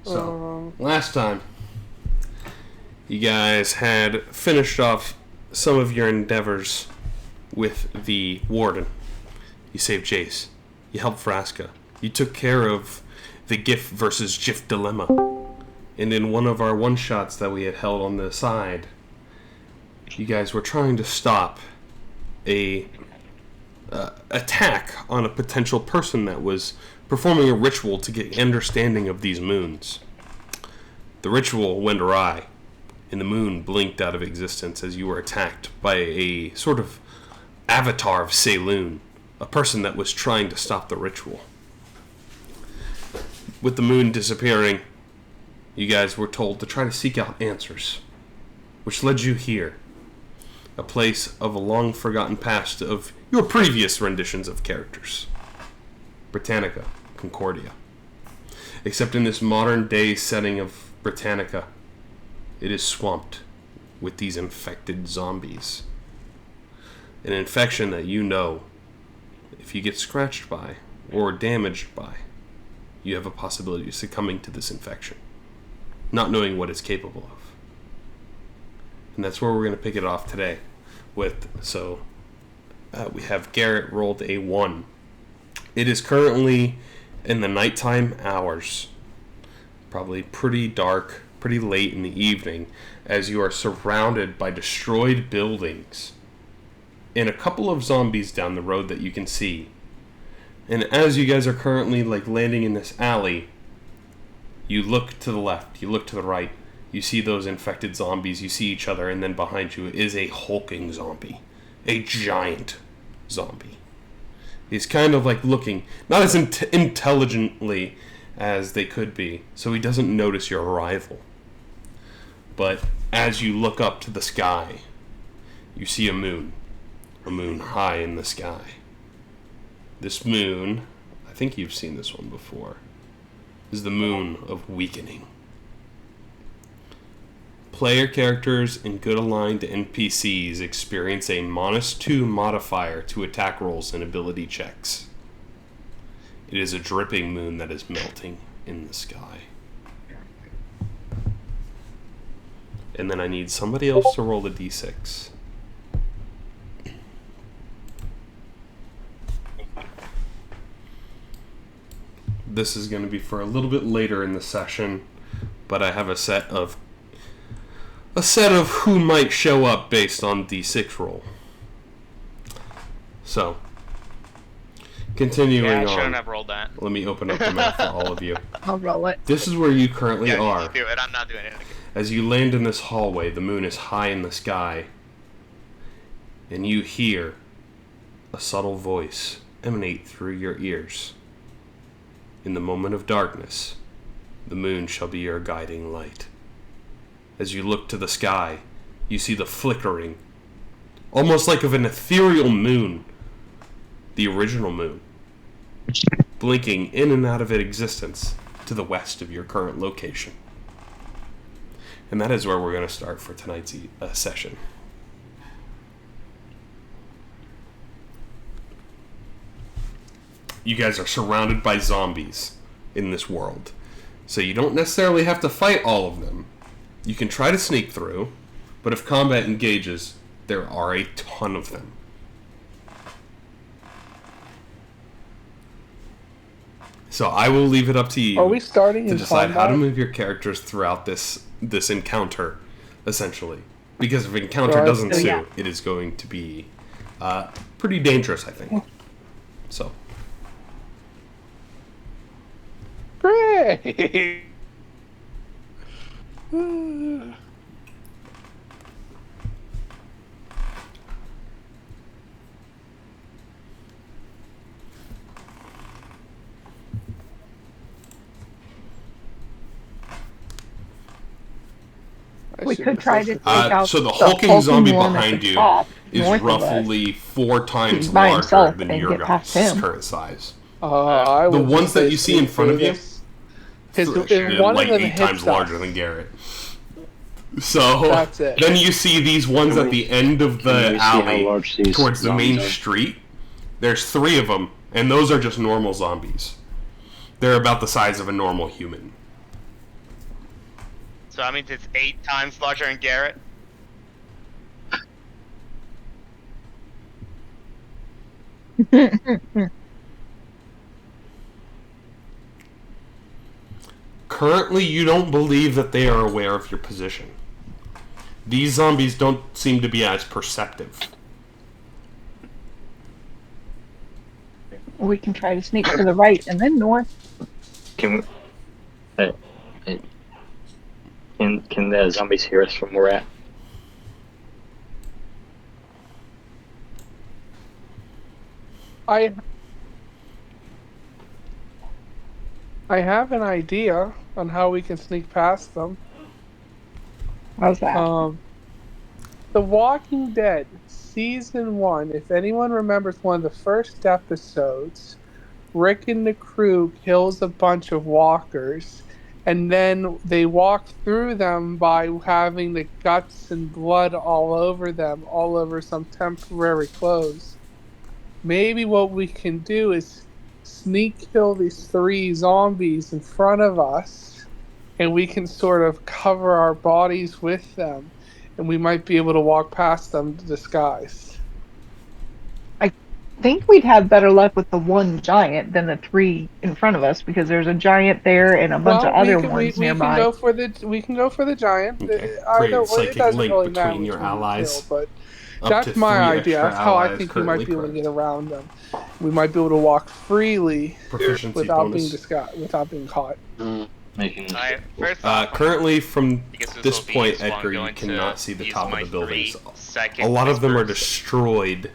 So, last time, you guys had finished off some of your endeavors with the Warden. You saved Jace. You helped Vraska. You took care of the GIF versus GIF dilemma. And in one of our one-shots that we had held on the side, you guys were trying to stop a attack on a potential person that was performing a ritual to get understanding of these moons. The ritual went awry, and the moon blinked out of existence as you were attacked by a sort of avatar of Saloon, a person that was trying to stop the ritual. With the moon disappearing, you guys were told to try to seek out answers, which led you here, a place of a long-forgotten past of your previous renditions of characters. Britannica, Concordia. Except in this modern-day setting of Britannica, it is swamped with these infected zombies. An infection that you know, if you get scratched by or damaged by, you have a possibility of succumbing to this infection, not knowing what it's capable of. And that's where we're going to pick it off today with. So we have Garrett rolled a 1. It is currently in the nighttime hours, probably pretty dark, pretty late in the evening, as you are surrounded by destroyed buildings and a couple of zombies down the road that you can see. And as you guys are currently landing in this alley, you look to the left, you look to the right, you see those infected zombies, you see each other, and then behind you is a hulking zombie. A giant zombie. He's kind of looking, not as intelligently as they could be, so he doesn't notice your arrival. But as you look up to the sky, you see a moon high in the sky. This moon, I think you've seen this one before, is the moon of weakening. Player characters and good aligned NPCs experience a -2 modifier to attack rolls and ability checks. It is a dripping moon that is melting in the sky. And then I need somebody else to roll a d6. This is going to be for a little bit later in the session, but I have a set of who might show up based on d6 roll. So, continuing on. I shouldn't have rolled that. Let me open up the map for all of you. I'll roll it. This is where you currently are. You do it. I'm not doing it again. As you land in this hallway, the moon is high in the sky, and you hear a subtle voice emanate through your ears. In the moment of darkness, the moon shall be your guiding light. As you look to the sky, you see the flickering, almost like of an ethereal moon, the original moon, blinking in and out of existence to the west of your current location. And that is where we're going to start for tonight's session. You guys are surrounded by zombies in this world, so you don't necessarily have to fight all of them. You can try to sneak through, but if combat engages, there are a ton of them. So I will leave it up to you. Are we starting to decide how to move your characters throughout this encounter, essentially? Because if encounter doesn't suit, it is going to be pretty dangerous, I think. So. Great. We could try to take out so the hulking zombie behind you is north of roughly 4 times by larger himself than and your get past guys' him. current size. The ones that you see in front of you, if one like of them 8 hits times us, larger than Garrett. So That's it. then you see these ones at the end of the alley towards the main zombies are? street. There's 3 of them, and those are just normal zombies. They're about the size of a normal human. So that means it's 8 times larger than Garrett. Currently, you don't believe that they are aware of your position. These zombies don't seem to be as perceptive. We can try to sneak to the right and then north. Can the zombies hear us from where we're at? I have an idea on how we can sneak past them. How's that? The Walking Dead, Season 1, if anyone remembers one of the first episodes, Rick and the crew kills a bunch of walkers, and then they walk through them by having the guts and blood all over them, all over some temporary clothes. Maybe what we can do is sneak kill these 3 zombies in front of us, and we can sort of cover our bodies with them, and we might be able to walk past them disguised. I think we'd have better luck with the one giant than the 3 in front of us, because there's a giant there and a bunch of other ones nearby. We can go for the giant. Okay. Either Great way, it doesn't link really matter between your allies. but Up that's to my 3 idea. extra That's how I allies think we might be able to currently get around them. We might be able to walk freely Proficiency without bonus. being disguised, without being caught. Alright, first off, Currently, from because this this will be point, useful, I'm Edgar, you going to cannot see the use top my of the buildings. 3-second A lot of them are whispers. destroyed,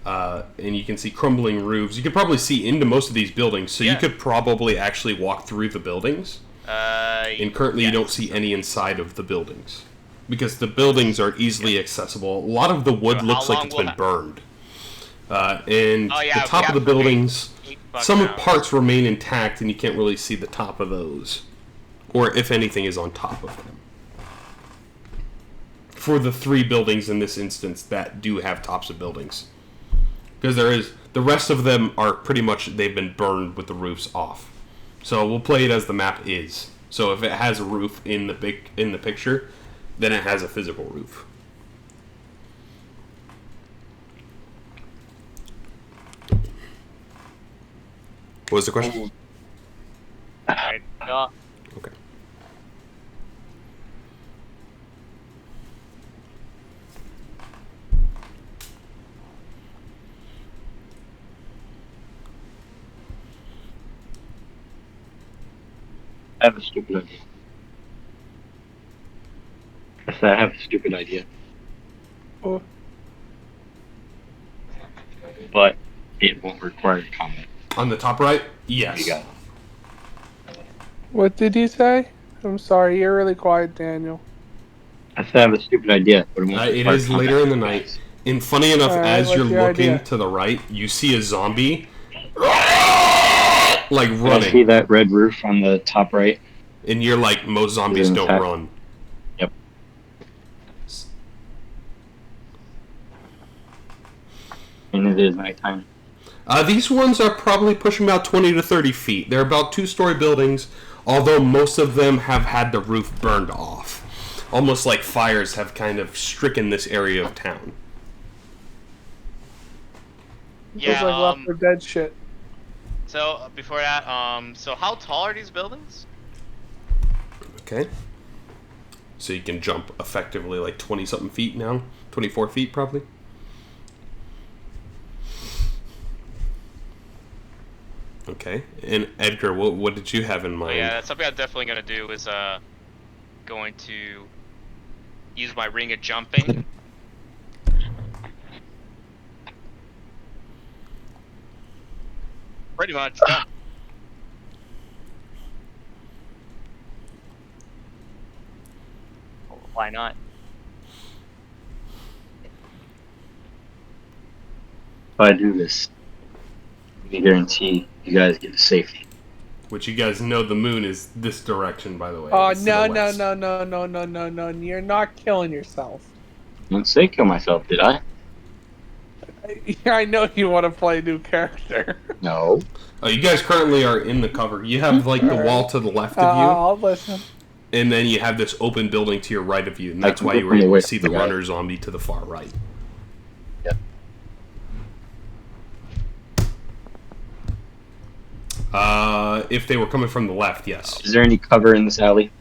and you can see crumbling roofs. You could probably see into most of these buildings, so you Yeah. could probably actually walk through the buildings. And currently, you don't see any inside of the buildings, because the buildings are easily accessible. A lot of the wood So looks how like long it's will been that- burned. And Oh, yeah, the we top of have the to wait buildings, 8 bucks some an hour. parts remain intact, and you can't really see the top of those, or if anything is on top of them. For the 3 buildings in this instance that do have tops of buildings, because the rest of them are pretty much, they've been burned with the roofs off. So we'll play it as the map is. So if it has a roof in the picture, then it has a physical roof. What was the question? Alright, Okay. I have a stupid idea. I said I have a stupid idea. Oh. But it won't require comment. On the top right? Yes. You got it. What did you say? I'm sorry, you're really quiet, Daniel. I said I have a stupid idea, but it won't It require is comment. later in the night. And funny enough, Alright, as you're what's your looking idea? to the right, you see a zombie like Can I see running. that red roof on the top right? And you're like, most zombies don't Attack. run. Yep. And it is nighttime. These ones are probably pushing about 20 to 30 feet. They're about 2-story buildings, although most of them have had the roof burned off. Almost like fires have kind of stricken this area of town. Yeah, Feels like Left 4 Dead shit. so before that, so how tall are these buildings? Okay. So you can jump effectively like 20-something feet now. 24 feet, probably. Okay. And Edgar, what did you have in Oh, mind? yeah, that's something I'm definitely gonna do is going to use my ring of jumping. Pretty much done. Why not? If I do this, I guarantee you guys get to safety. Which you guys know the moon is this direction, by the way. Oh, It's to the no, west. no. You're not killing yourself. I didn't say kill myself, did I? I know you want to play a new character. No. Oh, you guys currently are in the cover. You have like the wall to the left of you. I'll listen. And then you have this open building to your right of you, and that's why you were able to see the runner zombie to the far right. If they were coming from the left, yes. Is there any cover in this alley?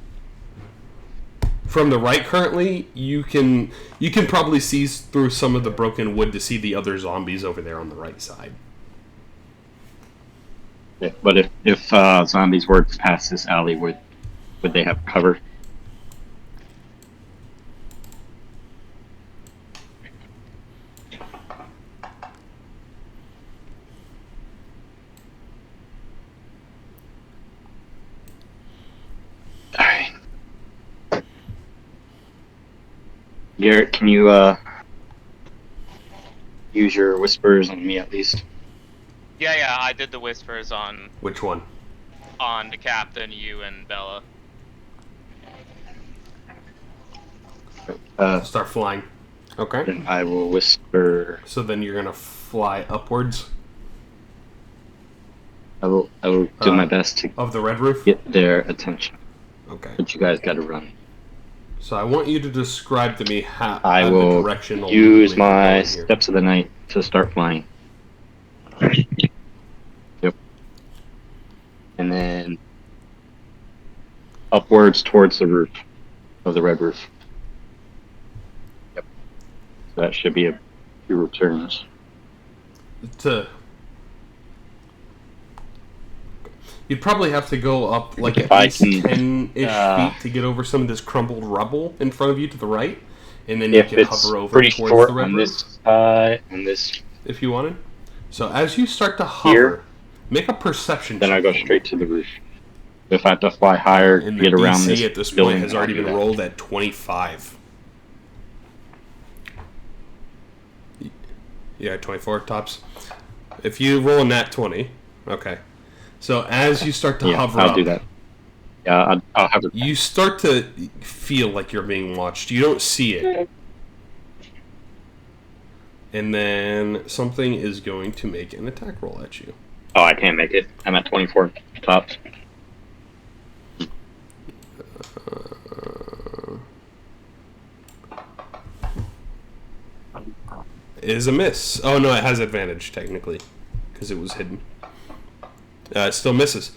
From the right currently, you can probably see through some of the broken wood to see the other zombies over there on the right side. Yeah, but if zombies were to pass this alley, would they have cover? Alright. Garrett, can you use your whispers on me at least? Yeah, I did the whispers on Which one? the captain, you, and Bella. Start flying. Okay. Then I will whisper. So then you're gonna fly upwards I will do my best to of the red roof. get their attention. Okay. But you guys gotta run. So I want you to describe to me how I the will directional use movement my you're going here. steps of the night to start flying. Yep. And then upwards towards the roof of the red roof. Yep. So that should be a few returns. You'd probably have to go up like If at I least can, 10-ish feet to get over some of this crumbled rubble in front of you to the right, and then you If can it's hover over pretty towards short the red on roof this side and this, if you wanted. So as you start to hover, Here. make a perception then I check. go straight to the roof. If I have to fly higher to And the get around DC this at this building, point has already I'll do been that. rolled at 25. Yeah, 24 tops. If you roll a nat 20, okay. So as you start to hover I'll up, do that. Yeah, I'll have it. you start to feel like you're being watched. You don't see it. And then something is going to make an attack roll at you. Oh, I can't make it. I'm at 24 tops. It is a miss. Oh no, it has advantage technically because it was hidden. It still misses.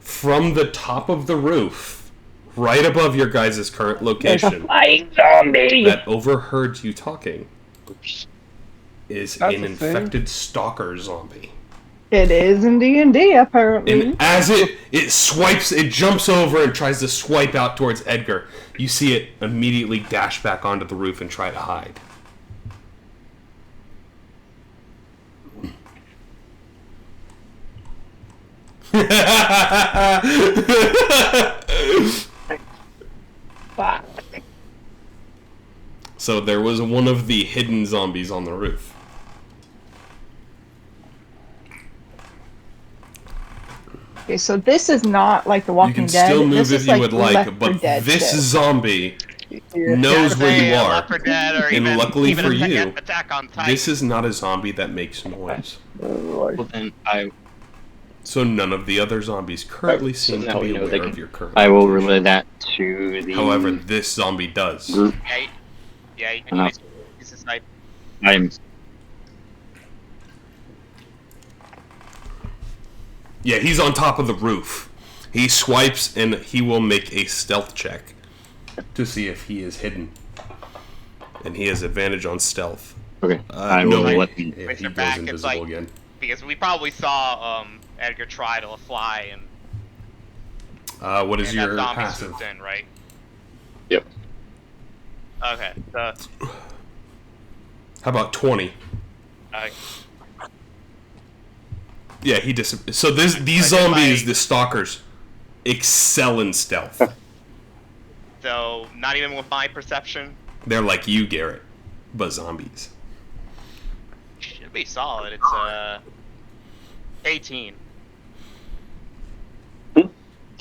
From the top of the roof, right above your guys' current There's a location, flying zombie! that overheard you talking, is That's an a thing? infected stalker zombie. It is in D&D, apparently. And as it swipes, it jumps over and tries to swipe out towards Edgar. You see it immediately dash back onto the roof and try to hide. Fuck. So there was one of the hidden zombies on the roof. Okay, so this is not like The You Walking can Dead. still move this if is you like would Left like, 4 but Dead this shit. zombie Yeah. knows where you are. Left 4 Dead, or And even, luckily even for Attack- you, Attack on Titan. This is not a zombie that makes noise. Well, then So none of the other zombies currently So seem now to we be know they aware of can- your current I will location. relay that to the However, this zombie does. group. Yeah, you can Enough. use the snipe. I'm Yeah, he's on top of the roof. He swipes and he will make a stealth check to see if he is hidden. And he has advantage on stealth. okay. I will no, let them. yeah, With he your goes back, it's invisible like- again. Because we probably saw Edgar try to fly and What is that your zombie passive? swooped in, right? Yep. Okay. How about 20? Yeah, he So these I did zombies, my- the stalkers, excel in stealth. So not even with my perception, They're like you, Garrett, but zombies. should be solid. It's 18.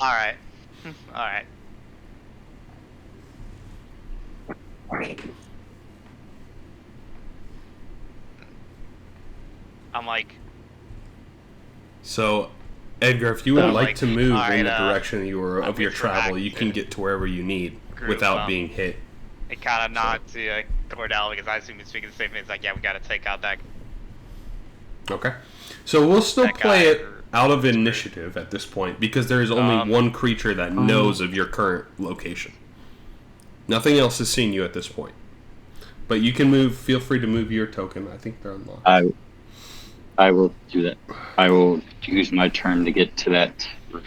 All right. All right. I'm like, So, Edgar, if you would So, like to move alright, in the direction of your travel, you can get to wherever you need Group, without being hit. It kind of nods to Cordell because I assume he's speaking the same thing. It's like, yeah, we gotta take out that. Okay. So we'll still That play guy it out of initiative at this point because there is only one creature that knows of your current location. Nothing else has seen you at this point. But you can move. Feel free to move your token. I think they're unlocked. I will do that. I will use my turn to get to that roof.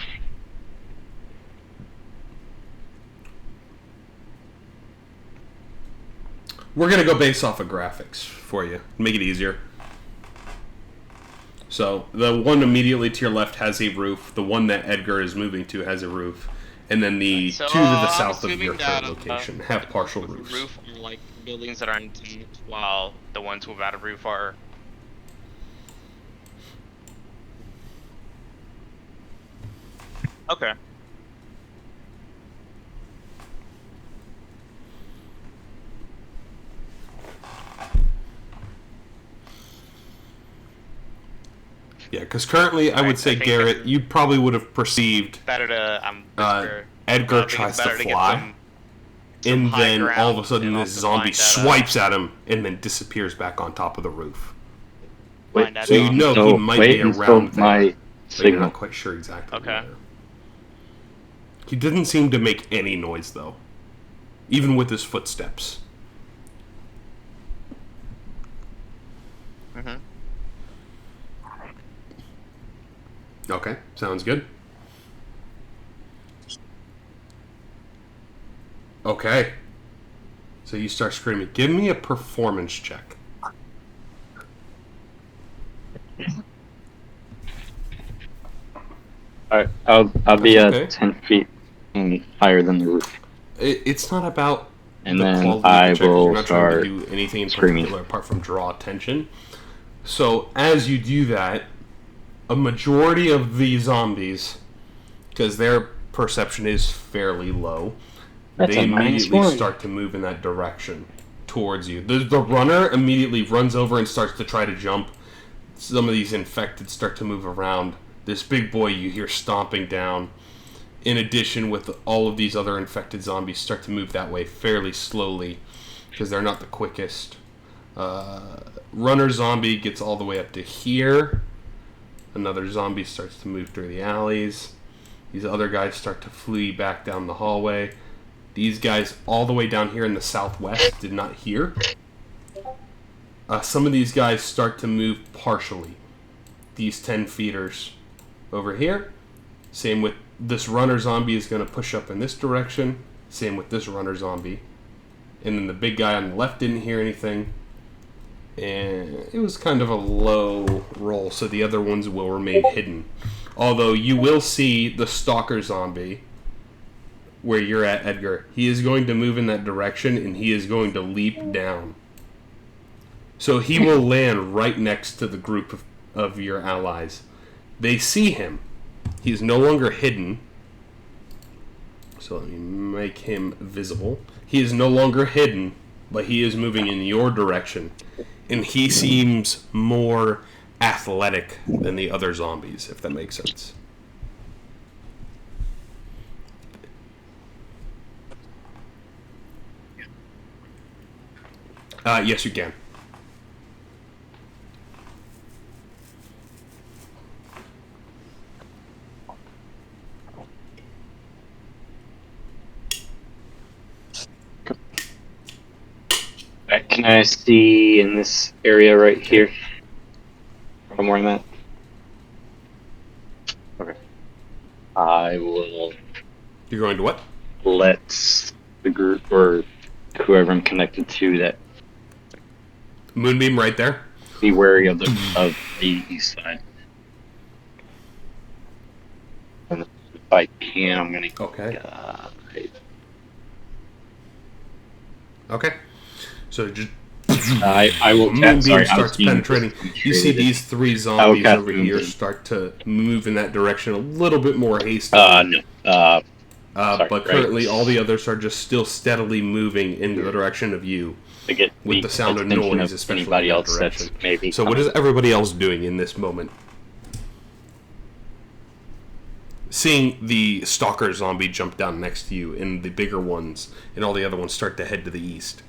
We're going to go based off of graphics for you. Make it easier. So, the one immediately to your left has a roof. The one that Edgar is moving to has a roof. And then the two to the south of your current location have partial roofs. Roof are like buildings that are empty, while the ones without a roof are. Okay. Yeah, because currently I would say, Garrett, you probably would have perceived Better to Edgar tries to fly, and then all of a sudden this zombie swipes at him and then disappears back on top of the roof. Wait, So you know he might be around there. My But you're signal. not quite sure exactly. Okay. Where. He didn't seem to make any noise though, even with his footsteps. Mm-hmm. Okay, sounds good. Okay. So you start screaming. Give me a performance check. Alright, I'll be okay. 10 feet higher than the roof. It's not about And the then quality I of the check. You're will not trying to start do anything in screaming. particular apart from draw attention. So as you do that, a majority of the zombies, because their perception is fairly low, That's they a immediately -1. start to move in that direction towards you. The runner immediately runs over and starts to try to jump. Some of these infected start to move around. This big boy you hear stomping down. In addition, with all of these other infected zombies start to move that way fairly slowly because they're not the quickest. Runner zombie gets all the way up to here. Another zombie starts to move through the alleys. These other guys start to flee back down the hallway. These guys all the way down here in the southwest did not hear. Some of these guys start to move partially. These 10 feeders over here. Same with this runner zombie is going to push up in this direction. Same with this runner zombie. And then the big guy on the left didn't hear anything. And it was kind of a low roll, so the other ones will remain hidden. Although you will see the stalker zombie where you're at, Edgar. He is going to move in that direction and he is going to leap down. So he will land right next to the group of your allies. They see him. He's no longer hidden. So let me make him visible. He is no longer hidden, but he is moving in your direction. And he seems more athletic than the other zombies, if that makes sense. Yes, you can. Can I see in this area right here? From where I'm at? Okay. I will You're going to what? let the group, or whoever I'm connected to, that Moonbeam right there. be wary of the east side. And if I can, I'm gonna Okay. guide. Okay. So just I will Moonbeam sorry, I was starts being penetrating. You see these three zombies cast over here Moonbeam. start to move in that direction a little bit more hastily. No. Sorry, But currently right. all the others are just still steadily moving in the direction of you. To get With the sound of attention noise, especially anybody in that else that's direction. maybe So what is everybody else doing in this moment? seeing the stalker zombie jump down next to you, and the bigger ones and all the other ones start to head to the east.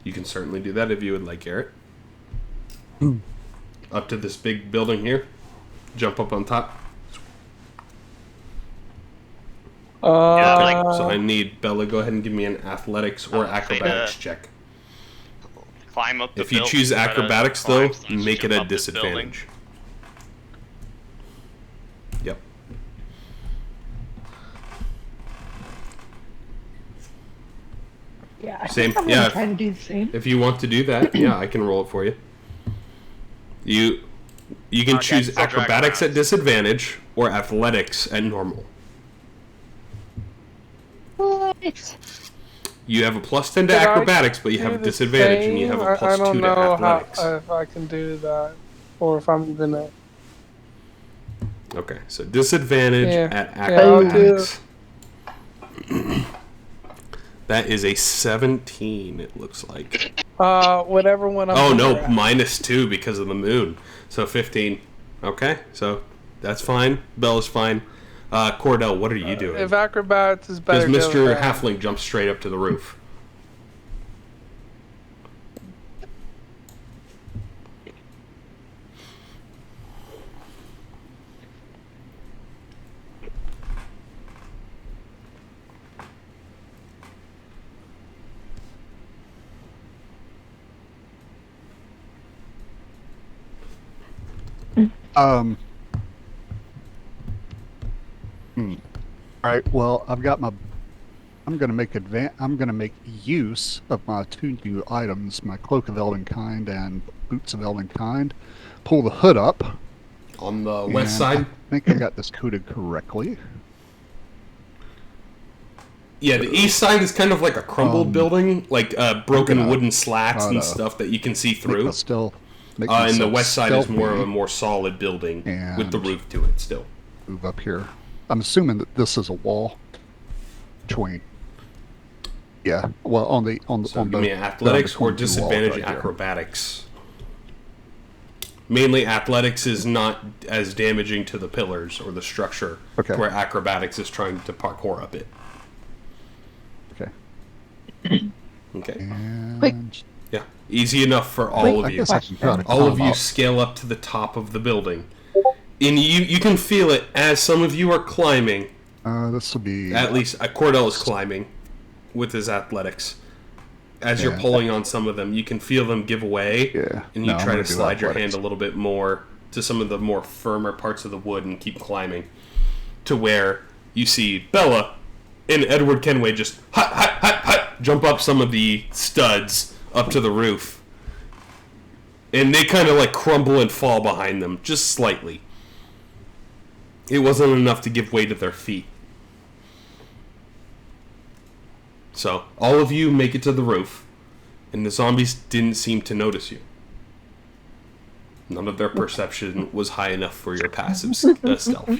You can certainly do that if you would like, Garrett. Up to this big building here. Jump up on top. So I need Bella, go ahead and give me an athletics or acrobatics check. Climb up the If you building, choose try to acrobatics, climb though, slash make it jump a up this building. disadvantage. Yep. Yeah, I Same. think I'm Yeah. gonna try to do the same. If you want to do that, yeah, I can roll it for you. You can Okay, choose so drag acrobatics around. at disadvantage or athletics at normal. What? You have a plus 10 to Did I acrobatics, but you do have a the disadvantage, and you have a same? plus I don't 2 to know how, athletics. if I can do that, or if I'm gonna. Okay, so disadvantage Yeah. at Yeah, I'll do- acrobatics. That is a 17, it looks like. Whatever one I'm. Oh better no, at. -2 because of the moon. So 15. Okay, so that's fine. Bella's fine. Cordell, what are you doing? If acrobatics is better, Because go Mr. with that. Halfling jumps straight up to the roof. Alright, well, I've got my... I'm gonna make use of my 2 new items, my Cloak of Elvenkind and Boots of Elvenkind. Pull the hood up. On the west and side? I think I got this coded correctly. Yeah, the east side is kind of like a crumbled building, like broken gonna wooden slats try and to stuff that you can see Make through. make And the myself west side is more of a stealthy more solid building with the and- roof to it still. Move up here. I'm assuming that this is a wall between. Yeah, well, on the So on give me the athletics or between 2 walls disadvantage right there. acrobatics. Mainly athletics is not as damaging to the pillars or the structure, Okay. where acrobatics is trying to parkour up it. Okay. Okay. And Yeah. Easy enough for all Wait, of I you. guess I can try to All of climb you up. scale up to the top of the building. And you can feel it as some of you are climbing. This will be At least Cordell is climbing with his athletics. As you're Yeah. pulling on some of them, you can feel them give away. Yeah. And you No, I'm try to gonna do slide your hand athletics. a little bit more to some of the more firmer parts of the wood and keep climbing. To where you see Bella and Edward Kenway just jump up some of the studs up to the roof. And they kind of like crumble and fall behind them, just slightly. It wasn't enough to give way to their feet. So, all of you make it to the roof, and the zombies didn't seem to notice you. None of their perception was high enough for your passive stealth.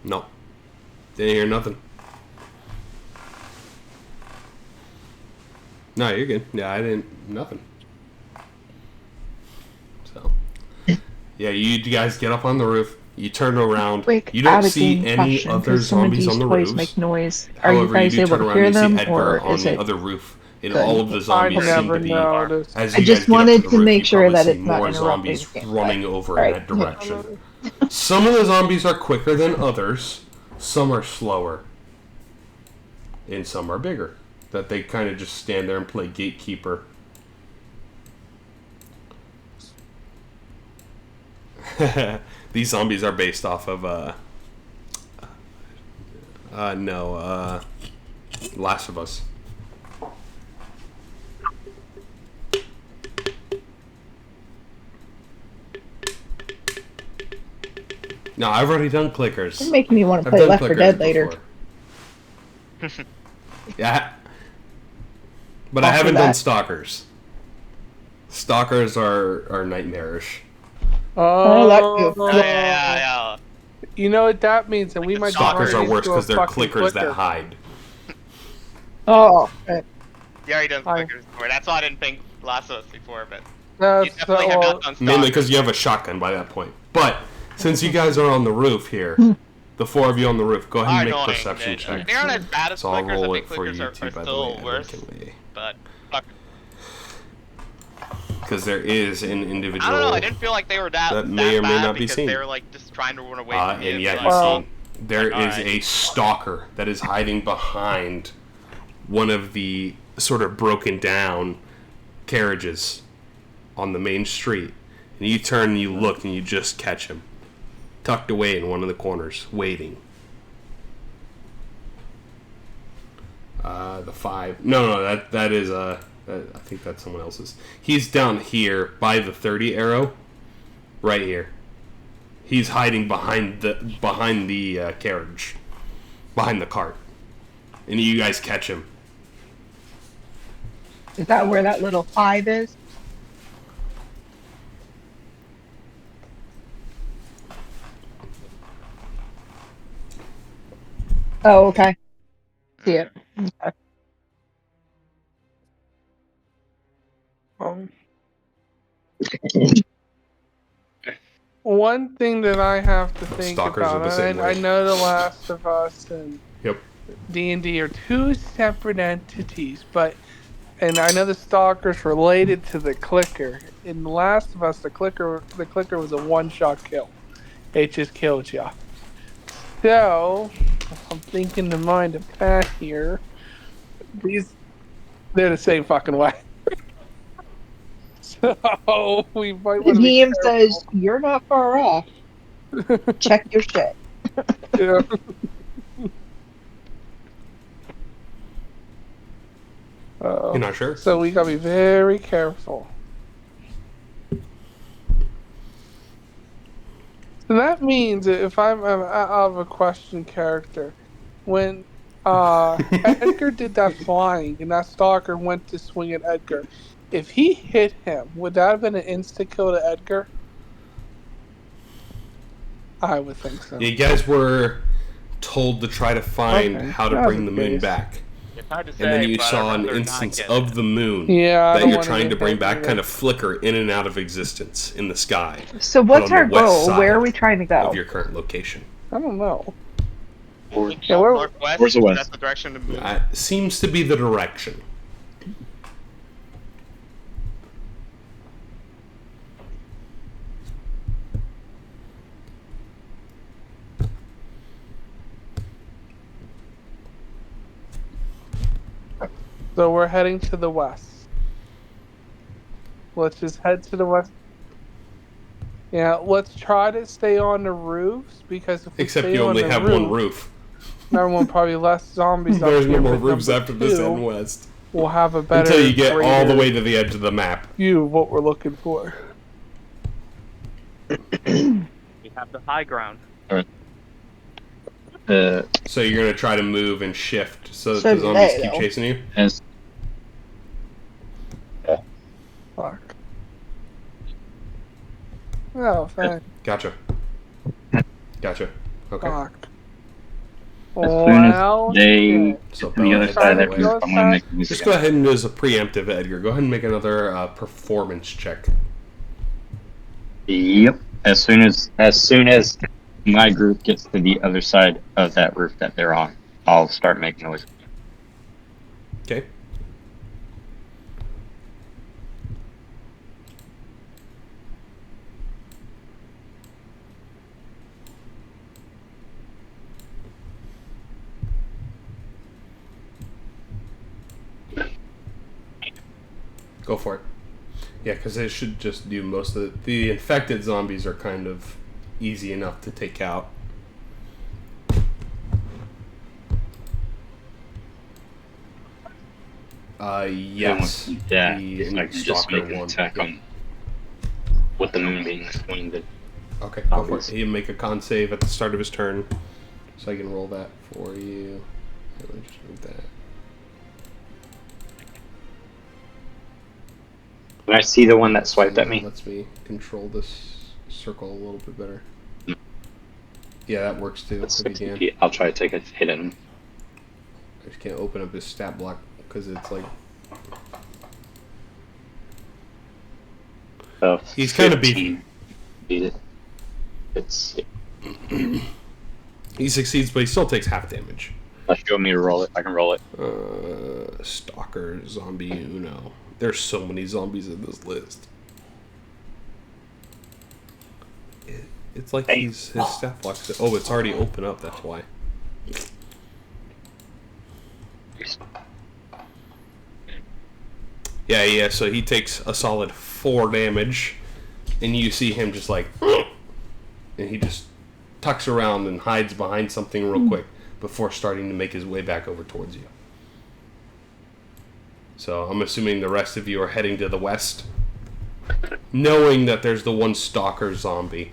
No. Didn't hear nothing. No, you're good. Yeah, I didn't. Nothing. So. Yeah, you guys get up on the roof. You turn around. Quick, You don't out of see game any question, other 'cause some of zombies these on the toys roofs. make noise. Are you However, guys do able turn to around hear and you them, see Edgar or on is the it? other roof. And good? all of the I zombies seem never to be. noticed. As I you just guys get up wanted the to roof, make you sure probably that see it's not more interrupting zombies the gameplay. running over Right. in that direction. Some of the zombies are quicker than others. Some are slower. And some are bigger. That they kind of just stand there and play gatekeeper. These zombies are based off of Last of Us. No, I've already done clickers. You're making me want to I've play done Left 4 clickers Dead later. before. Yeah. But I After haven't done that. stalkers. Stalkers are nightmarish. Oh, that Oh, too. Yeah. You know what that means? And we the might Stalkers turn are into worse a because they're fucking clickers that clicker. hide. Oh, right. He already done I- clickers before. That's why I didn't think Last of Us before, but you That's definitely have not done Mainly Stalker. because you have a shotgun by that point. But since you guys are on the roof here, the four of you on the roof, go ahead and make perception checks. They aren't as bad as So I'll clickers. I roll think it for you clickers too, are by the still way. worse, but fuck. Because there is an individual I don't know. I didn't feel like they were that may or may bad not be because seen. they were like just trying to run away from me. And yet like, you Well- see there Like, is alright. a stalker that is hiding behind one of the sort of broken down carriages on the main street. And you turn and you look and you just catch him. Tucked away in one of the corners, waiting. The 5. No, that is I think that's someone else's. He's down here by the 30 arrow, right here. He's hiding behind the carriage, behind the cart, and you guys catch him. Is that where that little 5 is? Oh, okay. See it. Okay. One thing that I have to think Stalkers are about, the same and I way. know The Last of Us and Yep. D&D are two separate entities, and I know the Stalker's related to the Clicker. In The Last of Us, the Clicker was a one-shot kill. It just killed ya. So, I'm thinking to mind a Pat here. They're the same fucking way. So, we might want to be He careful. says, "You're not far off. Check your shit." Yeah. You're not sure? So we gotta be very careful. So that means that if I'm out of a question character, when Edgar did that flying and that stalker went to swing at Edgar, if he hit him, would that have been an insta kill to Edgar? I would think so. You guys were told to try to find Okay, how to that was bring the the moon case. back. It's hard to say, And then you but saw I'd an rather not instance get of it. the moon Yeah, I that don't you're wanna trying get to bring hit back either. kind of flicker in and out of existence in the sky So what's on the our west goal? side Where are we trying to go? of your current location. I don't know. Yeah, Northwest. Where's the west? That's the direction to move. Seems to be the direction. So we're heading to the west. Let's just head to the west. Yeah, let's try to stay on the roofs because if we Except stay you on only the have one roof. Number one, probably less zombies up There's here. no more but roofs number after this two, and west. we'll have a better Until you get all the greater way to the edge of the map. view of what we're looking for. We have the high ground. So you're going to try to move and shift so that So the zombies keep little. chasing you? as Fuck. Oh, thank Gotcha. Okay. fuck. As soon as Well, they shit. So to the other Bella side of that Go roof, I'm gonna make outside. music. just go ahead and do as a preemptive, Edgar. Go ahead and make another performance check. Yep. As soon as my group gets to the other side of that roof that they're on, I'll start making noise. Okay. Go for it. Yeah, because it should just do most of the infected zombies are kind of easy enough to take out. Yes. Yeah. The If I can just stalker make an one. attack on with the moon being swinged. Okay, go for it. He'll make a con save at the start of his turn, so I can roll that for you. Let me just move that. Can I see the one that swiped at me? Lets me control this circle a little bit better. Yeah, that works too. That's If you 60 can. feet. I'll try to take a hit at him. I just can't open up his stat block because it's like he's kind of beefy. Beat it. It's. He succeeds, but he still takes half damage. Unless you want me to roll it, I can roll it. Stalker, zombie, Uno. There's so many zombies in this list. It's like his stat block. Oh, it's already open up. That's why. Yeah. So he takes a solid 4 damage, and you see him just like, and he just tucks around and hides behind something real quick before starting to make his way back over towards you. So I'm assuming the rest of you are heading to the west, knowing that there's the one stalker zombie.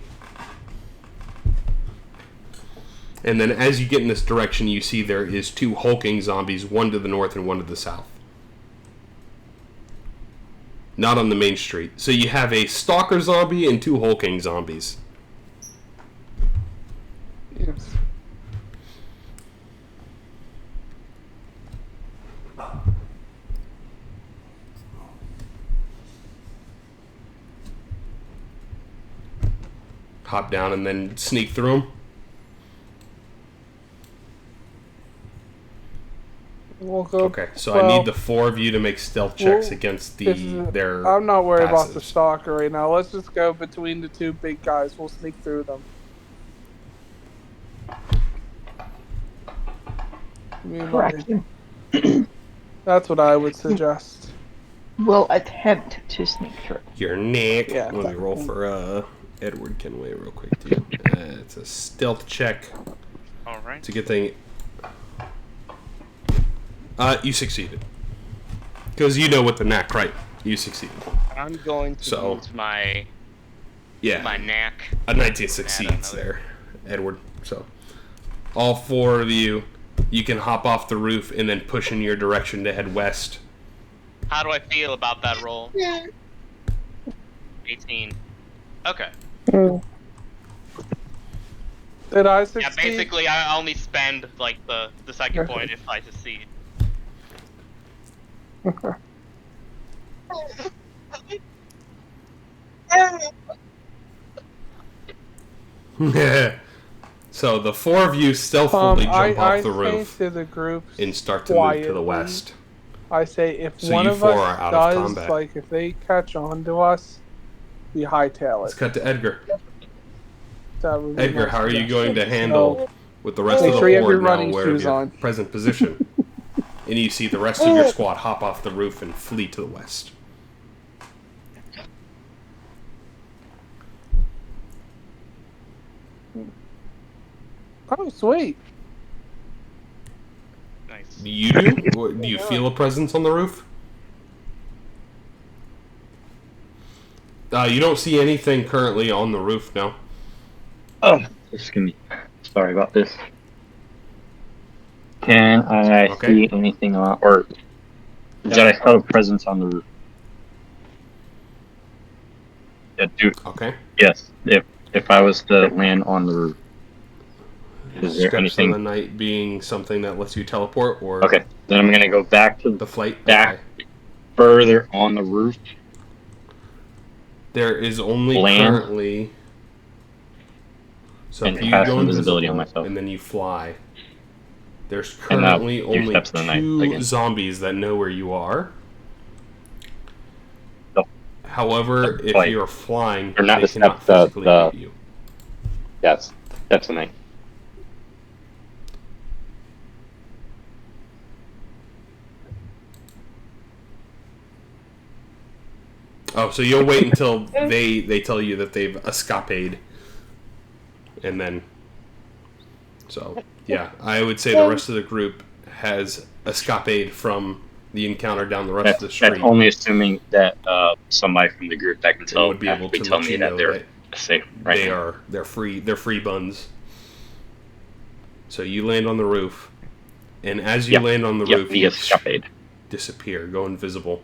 And then as you get in this direction, you see there is 2 hulking zombies, one to the north and one to the south. Not on the main street. So you have a stalker zombie and 2 hulking zombies. Yes. Hop down and then sneak through them. We'll go. Okay, so I need the 4 of you to make stealth checks against their. I'm not worried about the passives. stalker right now. Let's just go between the 2 big guys. We'll sneak through them. Correct. That's what I would suggest. We'll attempt to sneak through. Your Nick. Yeah, Let me roll for Edward Kenway real quick, too. It's a stealth check. All right. It's a good thing. You succeeded. Because you know with the knack, right? You succeeded. I'm going to use my knack. A 19 succeeds there, Edward. So, all 4 of you can hop off the roof and then push in your direction to head west. How do I feel about that roll? 18. Okay. Did I succeed? Yeah, basically, I only spend like the second point if I succeed. So the 4 of you stealthily jump off the I roof say to the group and start to move to the quietly, west. I say if So one you of 4 us are out of does, combat. like if they catch on to us, we hightail Let's it. cut to Edgar. That would be Edgar, my how are you suggestion. going to handle with the rest Make of the sure you have board your now running aware of shoes your on. present position? And you see the rest of your squad hop off the roof and flee to the west. Oh, sweet. Nice. You do? Do you feel a presence on the roof? You don't see anything currently on the roof, no. Oh, just give me. Sorry about this. Can I see anything on, or did I feel a presence on the roof? Yeah, Okay. Yes. If I was to land on the roof, is there Steps anything? of the night being something that lets you teleport, or Okay, then I'm gonna go back to the flight back okay. further on the roof. There is only Land. currently. So And if you cast go invisibility on invisible myself. and then you fly, there's And, currently do only steps of the night 2 again. zombies that know where you are. No. However, if Like, you're flying, or not they the cannot steps, physically the- hit you. Yes, steps of the night. Oh, so you'll wait until they tell you that they've escapade, and then. So yeah, I would say the rest of the group has escapade from the encounter down the rest of the street. That's only assuming that somebody from the group that can tell would be able to tell let me you that know they're that safe. Right now. they're free buns. So you land on the roof, and as you land on the roof, the you escapade. disappear, go invisible.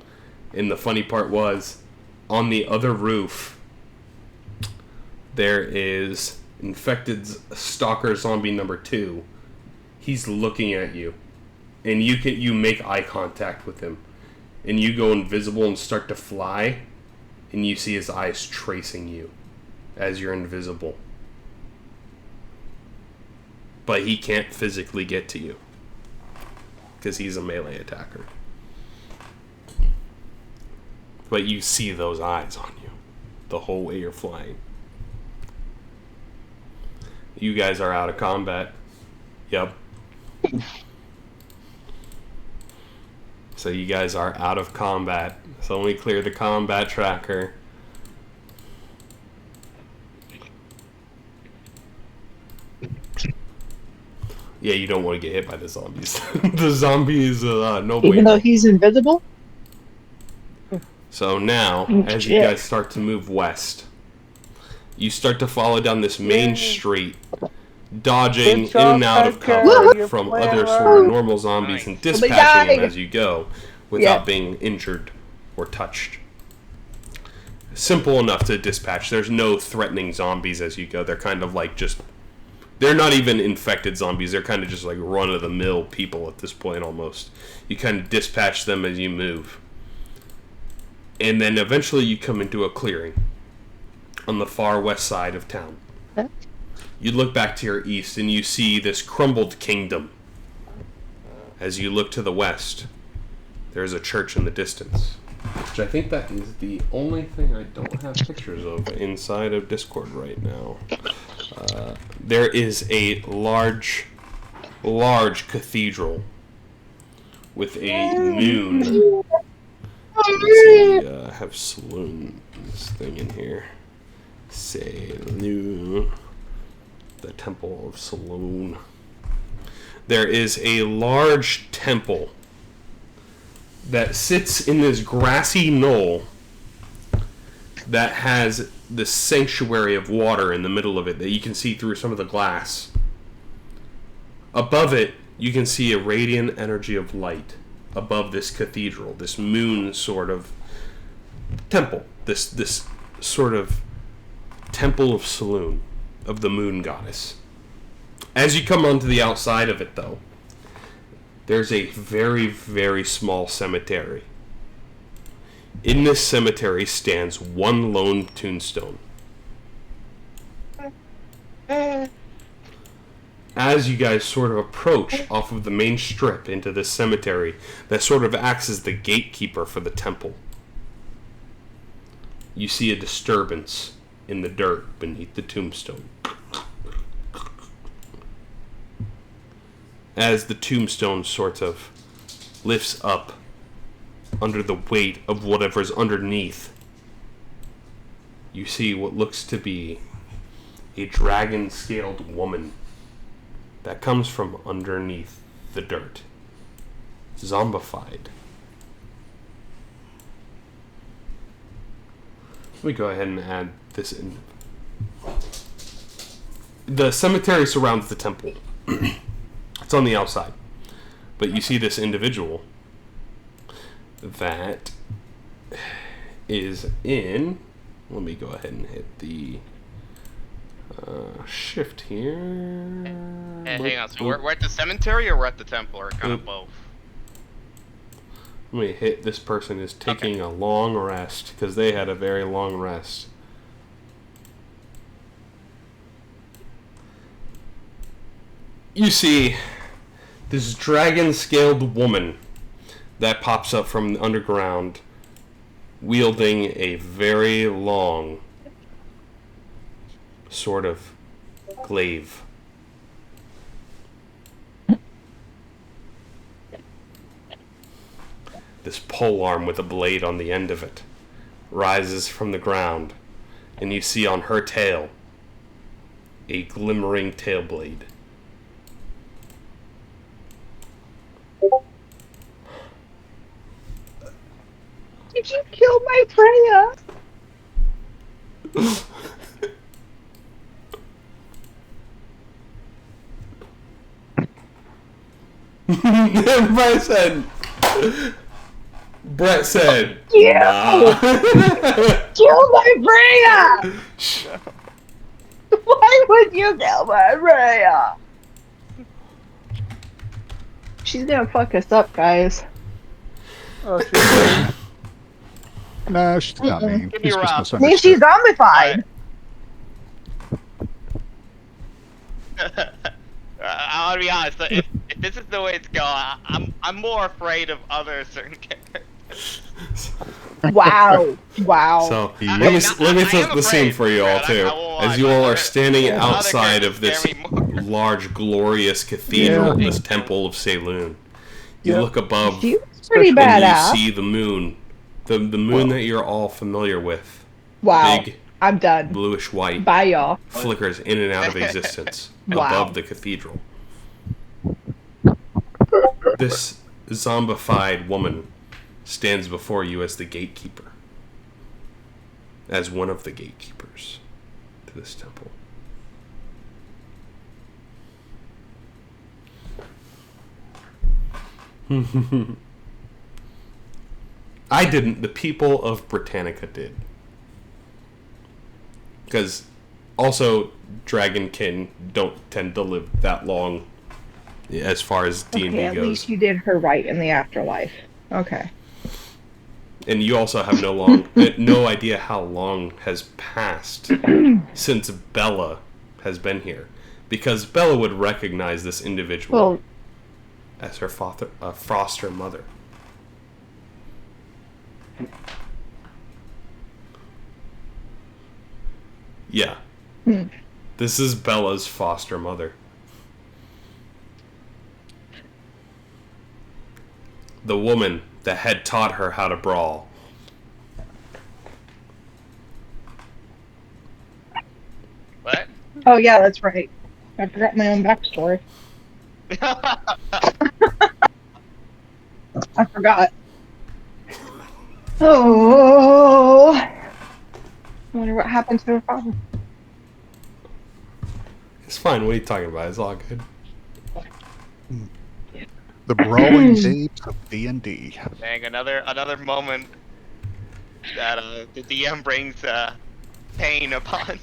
And the funny part was, on the other roof, there is infected stalker zombie number 2. He's looking at you, and you make eye contact with him, and you go invisible and start to fly, and you see his eyes tracing you as you're invisible. But he can't physically get to you because he's a melee attacker. But you see those eyes on you the whole way you're flying. You guys are out of combat. Yep. So you guys are out of combat. So let me clear the combat tracker. Yeah, you don't want to get hit by the zombies. The zombies, no way. Even though he's invisible? So now, as you guys start to move west, you start to follow down this main street, dodging in and out of cover from other sort of normal zombies and dispatching them as you go without being injured or touched. Simple enough to dispatch. There's no threatening zombies as you go. They're kind of like just... They're not even infected zombies. They're kind of just like run-of-the-mill people at this point almost. You kind of dispatch them as you move. And then eventually you come into a clearing on the far west side of town. You look back to your east and you see this crumbled kingdom. As you look to the west, there's a church in the distance. Which I think that is the only thing I don't have pictures of inside of Discord right now. There is a large cathedral with a moon. Let's see, have saloon, this thing in here. Saloon. The Temple of Saloon. There is a large temple that sits in this grassy knoll that has the sanctuary of water in the middle of it that you can see through some of the glass. Above it, you can see a radiant energy of light above this cathedral, this moon sort of temple, this sort of temple of Saloon, of the moon goddess. As you come onto the outside of it, though, there's a very, very small cemetery. In this cemetery stands one lone tombstone. As you guys sort of approach off of the main strip into this cemetery that sort of acts as the gatekeeper for the temple, you see a disturbance in the dirt beneath the tombstone. As the tombstone sort of lifts up under the weight of whatever's underneath, you see what looks to be a dragon-scaled woman that comes from underneath the dirt, zombified. Let me go ahead and add this in. The cemetery surrounds the temple. It's on the outside. But you see this individual that is in... Let me go ahead and hit the shift here. Hey, hang on. So we're at the cemetery or we're at the temple, or kind of both? Let me hit this person is taking a long rest because they had a very long rest. You see this dragon-scaled woman that pops up from the underground wielding a very long sort of glaive. This polearm with a blade on the end of it rises from the ground, and you see on her tail a glimmering tail blade. Did you kill my Freya? Brett said, yeah. nah. Kill my Freya! Why would you kill my Rhea? She's gonna fuck us up, guys. Oh, she's No, she's not Mm-mm. mean. Give me She's a just round. I mean, she's misunderstood. zombified. I'll be honest. If this is the way it's going, I'm more afraid of other certain characters. Wow. Wow. So Yeah. let me I set am the scene afraid, for you all Brad, too, I won't lie, as you but all are other- standing other outside of this characters scare me more. large, glorious cathedral, Yeah. this temple of Saloon. You Yep. look above, She was pretty Especially- and badass. you see the moon, the moon that you're all familiar with. Wow. Big, I'm done. bluish white, Bye, y'all. flickers in and out of existence Wow. above the cathedral. This zombified woman stands before you as the gatekeeper, as one of the gatekeepers to this temple. I didn't. The people of Britannica did. Because also Dragonkin don't tend to live that long as far as D&D Okay, at goes. least you did her right in the afterlife. Okay. And you also have no idea how long has passed since Bella has been here. Because Bella would recognize this individual Well, as her foster mother. Yeah. This is Bella's foster mother. The woman that had taught her how to brawl. What? oh yeah, that's right. I forgot my own backstory. I forgot. Oh. I wonder what happened to her father. It's fine. What are you talking about? It's all good. The brawling babes of D&D. Dang, another moment that the DM brings pain upon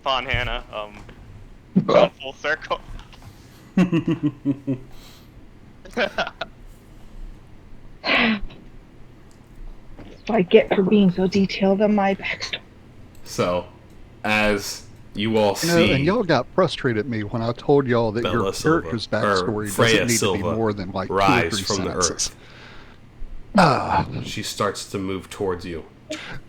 Hannah. Gone full circle. So I get for being so detailed on my backstory. So, as you all You know, see, and y'all got frustrated at me when I told y'all that Bella your Silva, character's or backstory Freya doesn't need to Silva, be more than like 2 or rise 3 from the sentences. earth. She starts to move towards you.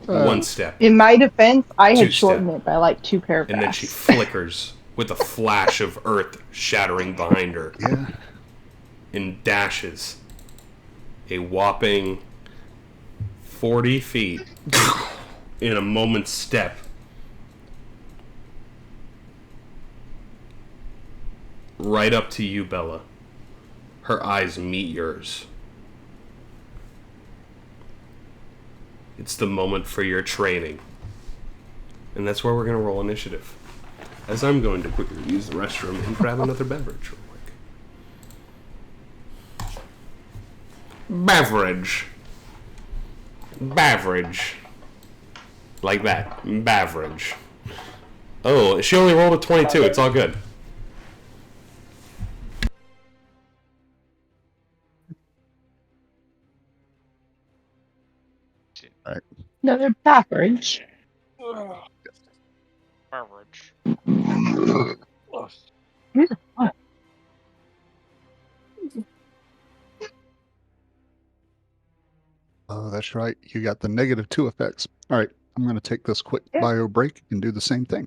Uh, One step, In my defense, I had 2 shortened step. it by like 2 paragraphs. And then she flickers with a flash of earth shattering behind her yeah. and dashes a whopping 40 feet in a moment's step. Right up to you, Bella. Her eyes meet yours. It's the moment for your training. And that's where we're going to roll initiative. As I'm going to quickly use the restroom and grab another beverage real quick. Beverage. Beverage. Like that. Beverage. Oh, she only rolled a 22. It's all good. Another beverage. Beverage. Oh, that's right. You got the -2 effects. All right. I'm going to take this quick bio break and do the same thing.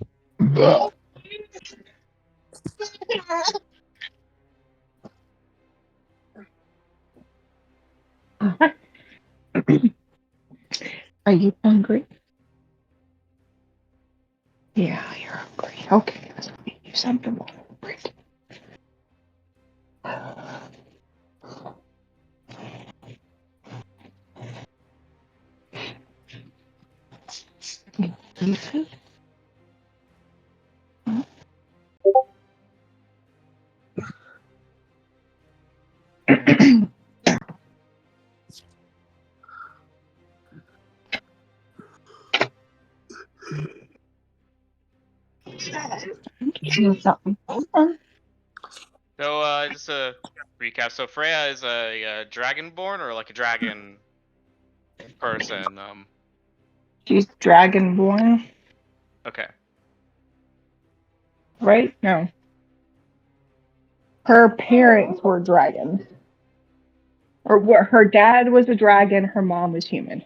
Are you hungry? Yeah, you're hungry. Okay, let's make you something more hungry. Something. So, just a recap. So Freya is a dragonborn or like a dragon person. She's dragonborn, Okay. right? No. Her parents were dragons. Her dad was a dragon, her mom was human.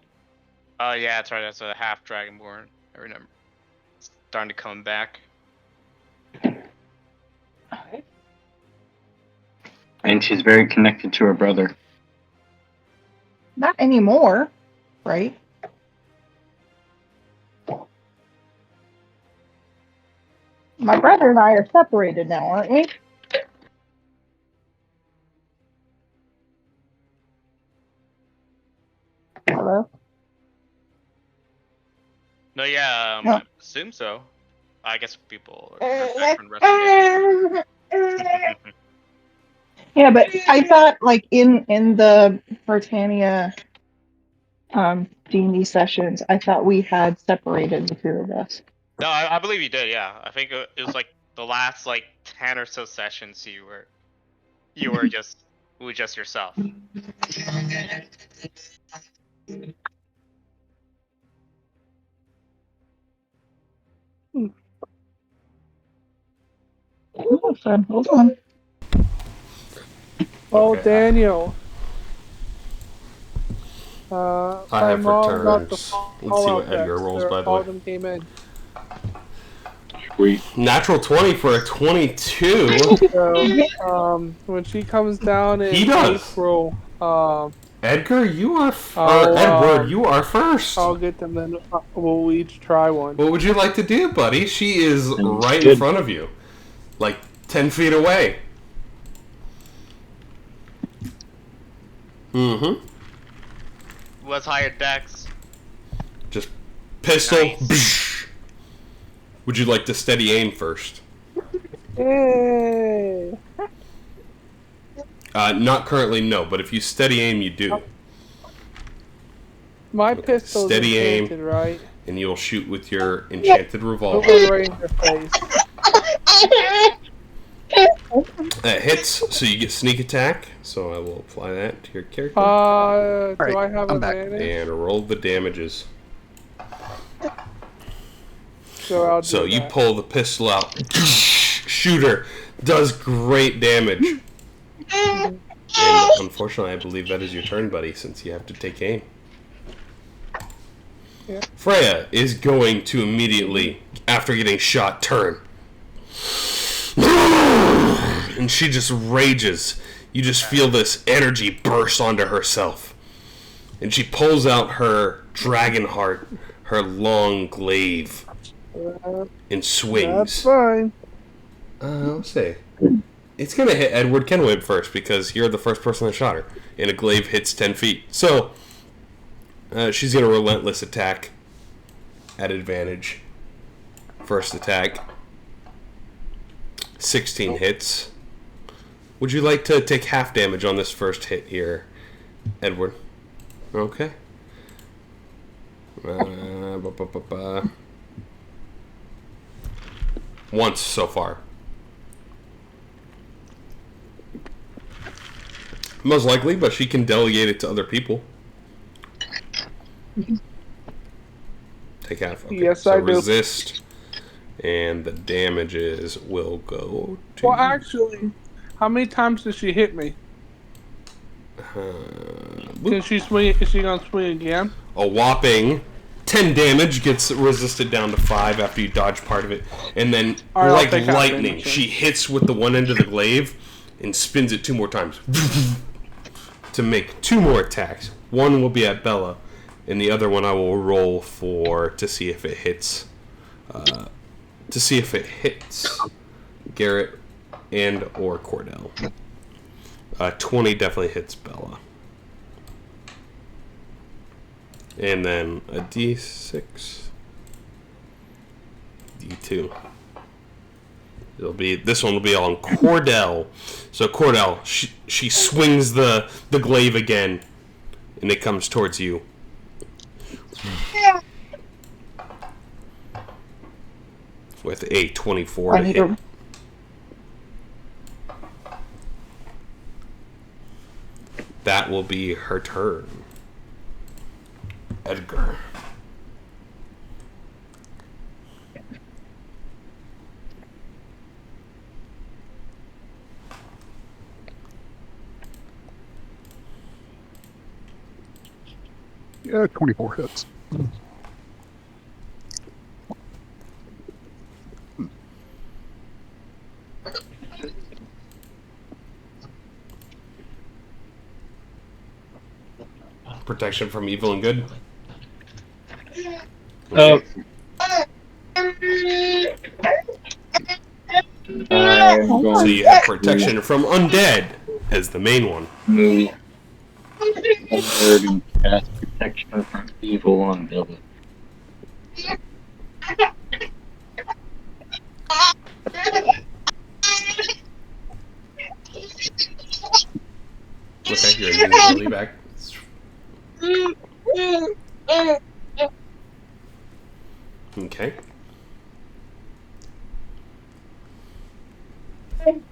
Yeah, that's right. That's a half dragonborn. I remember. It's starting to come back. And she's very connected to her brother. Not anymore, right? My brother and I are separated now, aren't we? Hello? No, yeah, No. I assume so. I guess people are back from wrestling. Yeah, but I thought like in the Britannia D&D sessions, I thought we had separated the two of us. No, I believe you did. Yeah, I think it was like the last like 10 or so sessions you were just yourself. Hold on. Oh, Okay. Daniel. I my have mom got returned. the Let's see Fallout what Edgar text. rolls, by the All way. of them came in. We Natural 20 for a 22. So, when she comes down in He does. April, Edgar, you are... Oh, Edward, you are first. I'll get them. Then we'll each try one. What would you like to do, buddy? She is right in good. front of you. Like 10 feet away. Mm-hmm. Who has higher dex? Just pistol. Nice. Would you like to steady aim first? Yay! Not currently, no. But if you steady aim, you do. My pistol's Steady aim. enchanted, right? And you'll shoot with your enchanted Put revolver. one right in her face. That hits, so you get sneak attack. So I will apply that to your character. Do Alright, I have I'm back. advantage? And roll the damages. So I'll do So you that. pull the pistol out. Shooter does great damage. And unfortunately, I believe that is your turn, buddy, since you have to take aim. Yeah. Freya is going to immediately, after getting shot, turn. And she just rages. You just feel this energy burst onto herself. And she pulls out her dragon heart, her long glaive, and That's swings. fine. Let's see. It's going to hit Edward Kenwib first because you're the first person that shot her. And a glaive hits 10 feet. So, she's going to relentless attack at advantage. First attack. 16 hits. Would you like to take half damage on this first hit here, Edward? Okay. Once so far. Most likely, but she can delegate it to other people. Take half. Okay. Yes, so I do. resist, and the damages will go to. Well, actually, how many times did she hit me? Can she swing? Is she gonna swing again? A whopping 10 damage gets resisted down to 5 after you dodge part of it, and then All right, I'll like take half lightning, damage, then. she hits with the one end of the glaive and spins it 2 more times to make 2 more attacks. One will be at Bella, and the other one I will roll for to see if it hits. Garrett and or Cordell. 20 definitely hits Bella. And then a D6. D2. This one will be on Cordell. So Cordell, she swings the glaive again, and it comes towards you. with a 24 I to need hit. to. That will be her turn. Edgar. Yeah, 24 hits. Protection from evil and good. Oh. I'm So going you have protection from undead as the main one. to move forward and cast protection from evil on Billy. Okay, you're invisibility back. Okay. And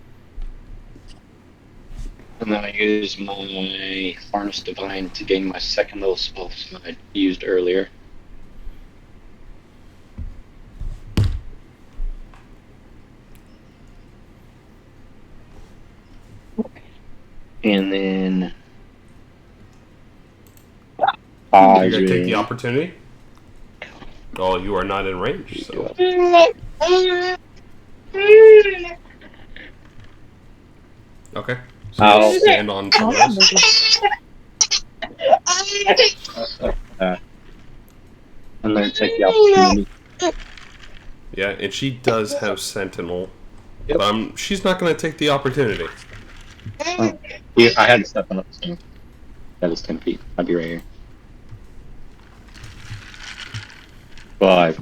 then I use my Harness Divine to gain my second little spell slot I used earlier. And then You're gonna take the opportunity. Oh, you are not in range, so. Okay. So I'll you stand on pillars. And then take the opportunity. Yeah, and she does have Sentinel. Yep. But she's not gonna take the opportunity. Oh, yeah, I had to step up, so that is 10 feet. I'll be right here. 5.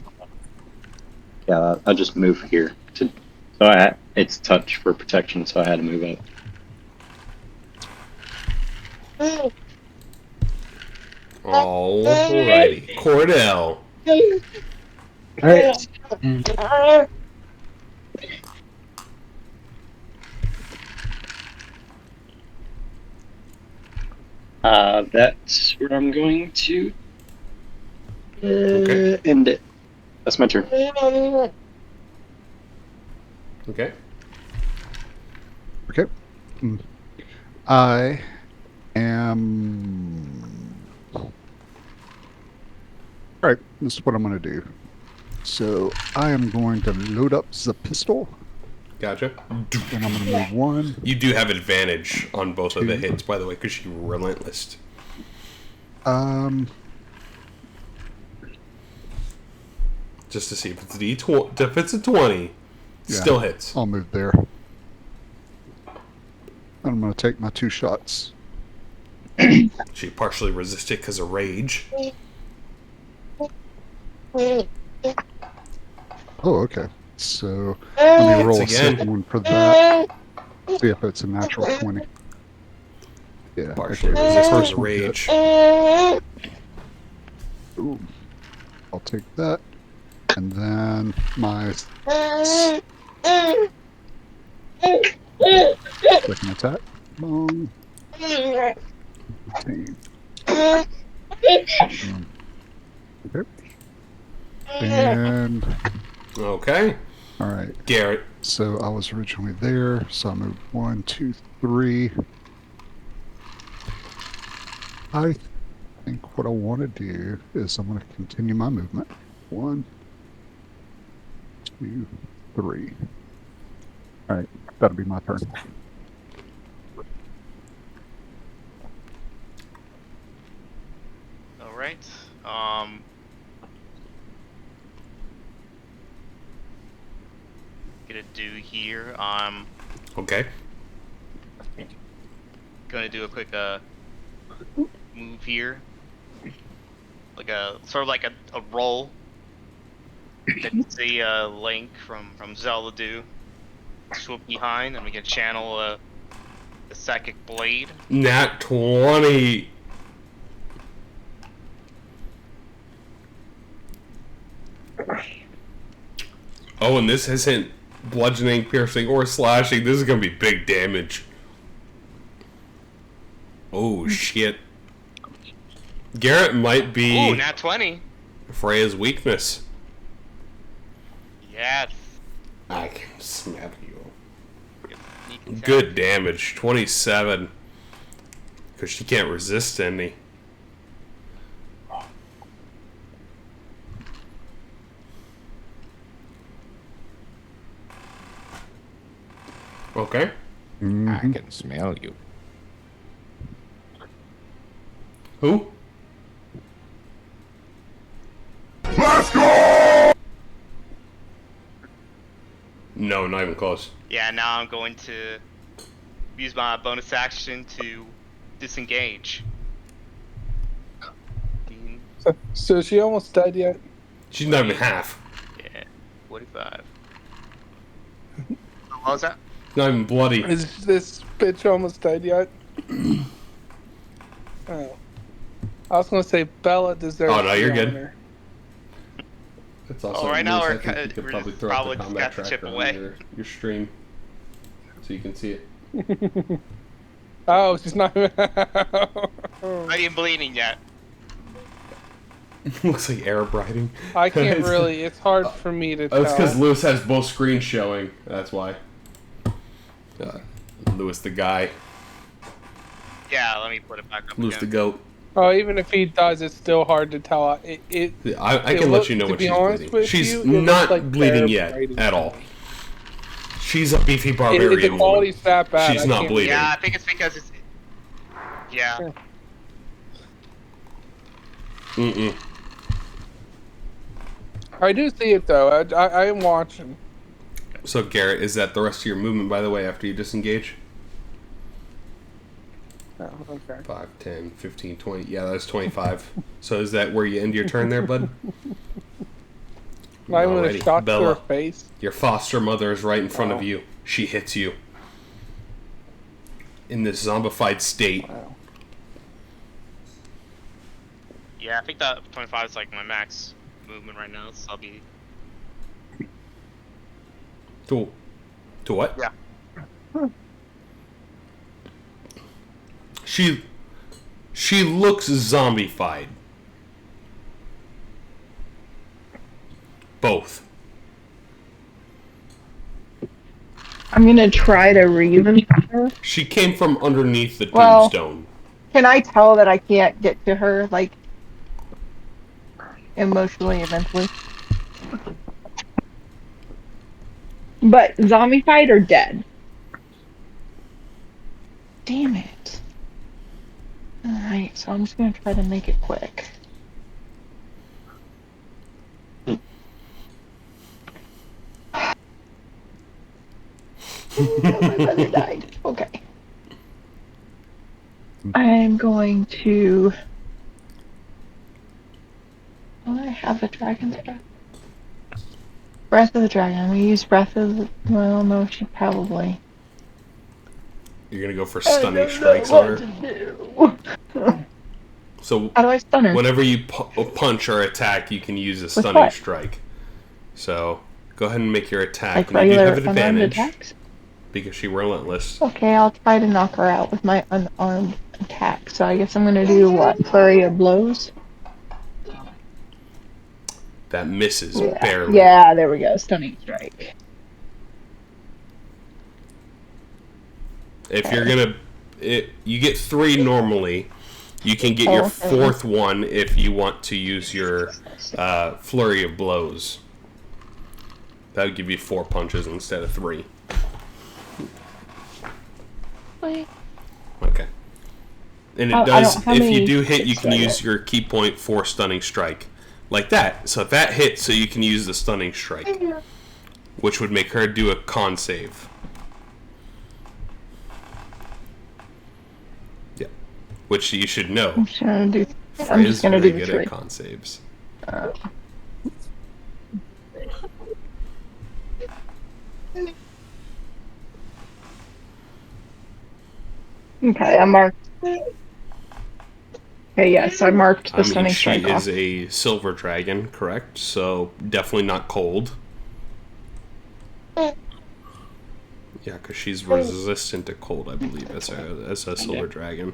Yeah, I'll just move here to. So it's touch for protection, so I had to move up. Alrighty, Cordell. Alright. That's where I'm going to end it. That's my turn. Okay. Okay. I am. Alright, this is what I'm going to do. So I am going to load up the pistol, Gotcha. and I'm going to move 1. You do have advantage on both of the 2. hits, by the way, because she's relentless. Just to see if it's if it's a 20, Yeah. still hits. I'll move there. I'm going to take my 2 shots. She partially resisted because of rage. Oh, okay. So let me roll a Hits again. second one for that. See if it's a natural 20. Yeah. Partially okay. resisted because First of one hit. rage. Ooh. I'll take that. And then my second attack. Boom. 15. Okay. And Okay. alright. Garrett. So I was originally there, so I moved 1, 2, 3. I think what I want to do is I'm going to continue my movement. 1, 2, 3. Alright, that'll be my turn. Alright. Gonna do here. Okay. Gonna do a quick move here. Like a sort of like a roll. That you see Link from Zelda do. Swoop behind, and we can channel the psychic blade. Nat 20. Oh, and this isn't bludgeoning, piercing, or slashing. This is going to be big damage. Oh, shit. Garrett might be Ooh, nat 20. Freya's weakness. Yes. I can smell you. Sneaky Good damage. 27. Because she can't resist any. Okay. I can smell you. Who? No, not even close. Yeah, now I'm going to use my bonus action to disengage. So she almost died yet? She's not even half. Yeah, 45. What was that? Not even bloody. Is this bitch almost died yet? Oh. I was gonna say Bella deserves. Oh, no, you're the good. honor. It's also right now news. we're I think you could we're probably just throw up probably the just combat got the chip tracker away. on your stream so you can see it. Oh, she's not. Not even bleeding yet. Looks like Arab writing. I can't really. It's hard for me to Oh, it's because tell. Lewis has both screens showing. That's why. Lewis the guy. Yeah, let me put it back up Lewis the again. goat. Oh, even if he does, it's still hard to tell. I It can let you know to when be she's honest bleeding. with She's you, it not looks like bleeding Arab yet writing. at all. She's a beefy The barbarian quality's woman. that bad. She's I not can't- bleeding. Yeah, I think it's because it's. Yeah. Mm-mm. I do see it though. I am watching. So Garrett, is that the rest of your movement, by the way, after you disengage? Oh, okay. 5, 10, 15, 20. Yeah, that's 25. So is that where you end your turn there, bud? Not even a Alrighty. shot to Bella, her face. your foster mother is right in front of Wow. you. She hits you. In this zombified state. Wow. Yeah, I think that 25 is like my max movement right now, so I'll be. To what? Yeah. She looks zombified. Both. I'm gonna try to reason her. She came from underneath the Well- tombstone. Can I tell that I can't get to her, like, emotionally and mentally? But zombified or dead? Damn it. Alright, so I'm just gonna try to make it quick. My brother died. Okay. I'm going to. Will I have a dragon's breath? Breath of the dragon. I'm gonna use breath of the. Well, no, she probably. You're gonna go for I stunning don't strikes know on what her. to do. So How do I stun her? whenever you punch or attack, you can use a stunning what? strike. So go ahead and make your attack. Like And you do regular have an unarmed advantage attacks? because she's relentless. Okay, I'll try to knock her out with my unarmed attack. So I guess I'm gonna do what? Flurry of blows? That misses Yeah. barely. Yeah, there we go. Stunning strike. If you're gonna, you get 3 normally. You can get your Okay. 4th one if you want to use your flurry of blows. That would give you 4 punches instead of 3. Wait. Okay. And it I does. don't- how If you many do hit, you hits can do I use get? your key point for stunning strike, like that. So if that hits, so you can use the stunning strike, which would make her do a con save. Yeah, which you should know. I'm just gonna do. I'm Freya's just gonna really do the good 3. at con saves. Okay, I marked. Okay, yes, I marked the I mean, stunning she strike off. is a silver dragon, correct? So definitely not cold. Yeah, because she's resistant to cold, I believe, as a silver dragon.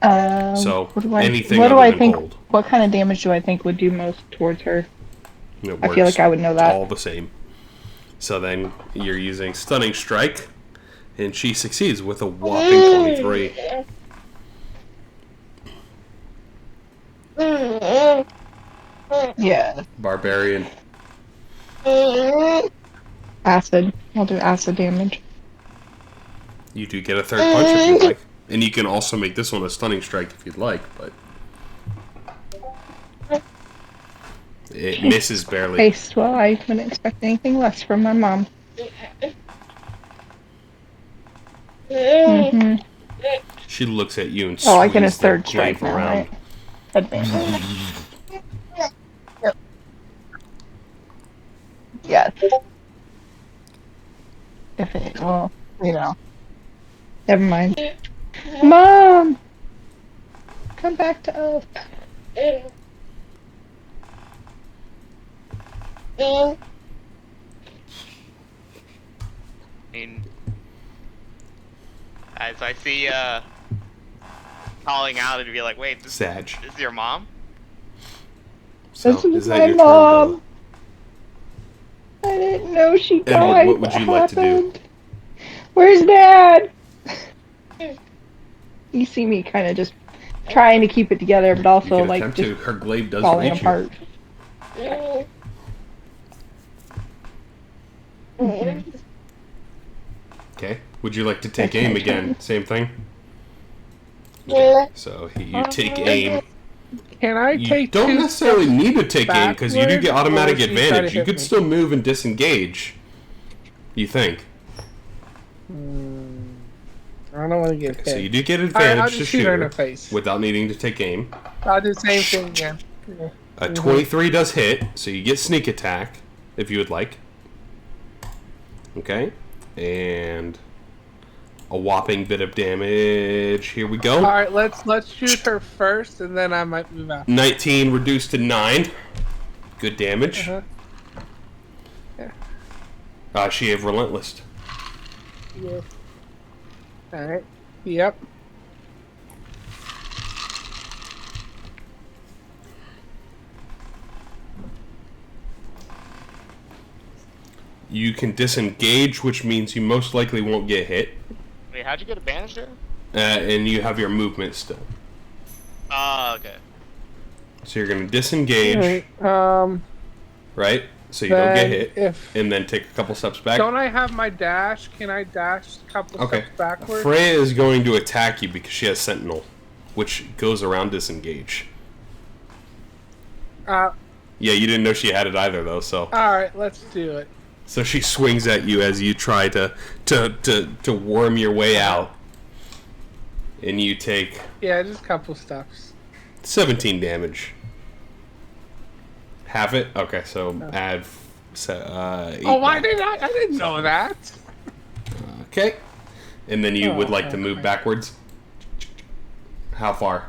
So anything what do other I than think? cold. What kind of damage do I think would do most towards her? It I feel works like I would know that. all the same. So then you're using Stunning Strike, and she succeeds with a whopping 23. Yeah. Barbarian. Acid. I'll do acid damage. You do get a third punch if you like. And you can also make this one a Stunning Strike if you'd like, but... It misses barely. Haste. Well, I wouldn't expect anything less from my mom. Mm-hmm. She looks at you and Oh, I get a swings the third strike glaive now, around. right? Advantage. Yes. If it, well, you know. Never mind. Mom! Come back to us. I mean, as I see calling out and be like, wait, this Sag. is your mom? So, This is is that my your mom. turn, I didn't know she Bella? died. And what would you like to do? happened? Where's Dad? You see me kind of just trying to keep it together, but You also can like attempt just to. Her glaive does falling reach apart. you. Okay. Would you like to take That's aim my again? turn. Same thing? Okay. So you take aim. Can I You take don't two necessarily steps need to take aim because you do backward, get automatic or is she trying to advantage. You hit could me? still move and disengage. You think? I don't want to get hit. So you do get I'll advantage to just shoot her in shoot the face. without needing to take aim. I'll do the same thing again. Yeah. A 23 does hit, so you get sneak attack if you would like. Okay. And a whopping bit of damage. Here we go. Alright, let's shoot her first, and then I might move out. 19 reduced to 9. Good damage. Uh-huh. She have Relentless. Yeah. Alright. Yep. You can disengage, which means you most likely won't get hit. Wait, how'd you get advantage there? And you have your movement still. Oh, okay. So you're going to disengage, Alright, right? So you don't get then hit. if- And then take a couple steps back. Don't I have my dash? Can I dash a couple Okay. steps backward? Freya is going to attack you because she has Sentinel, which goes around disengage. Yeah, you didn't know she had it either, though, so... Alright, let's do it. So she swings at you as you try to worm your way out. And you take Yeah, just a couple steps. 17 damage. Half it? Okay, so add... 8 Oh, why back. did I didn't know that. Okay. And then you would like to okay. move backwards? How far?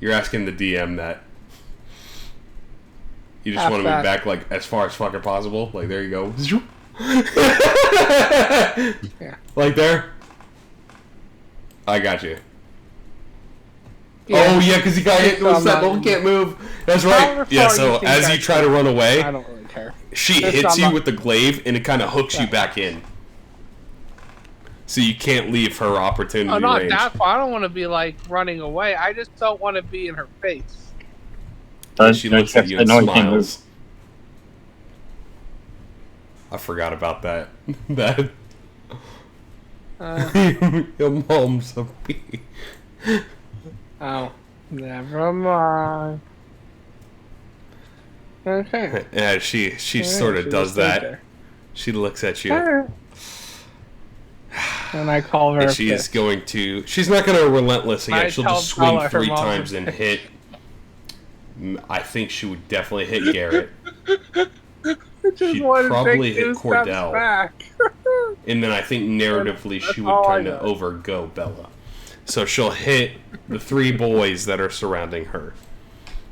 You're asking the DM that. You just Half want to move that. back like as far as fucking possible? Like there you go. Yeah. Like there? I got you. Yeah. Oh yeah, because you got hit with Sentinel, can't move. That's However right. Yeah, far so you think as I you try to run away, I don't really care. she That's hits not you my- with the glaive and it kind of hooks you Yeah. back in. So you can't leave her opportunity Oh, not range. that far. I don't want to be like running away. I just don't want to be in her face. And she looks at you and No, you can't move. smiles. I forgot about that. That your mom's a bee. Oh, never mind. Okay. Yeah, she Alright, sort of she does just stood that. there. She looks at you. Alright. And I call her. And a she's bitch. going to. She's not going to relentless again. I She'll tell just swing Bella her 3 mom's a times and bitch. hit. I think she would definitely hit Garrett. I just she'd wanted to probably take hit 2 steps Cordell. back. And then I think narratively That's she would all I kind of know. overgo Bella. So she'll hit the 3 boys that are surrounding her.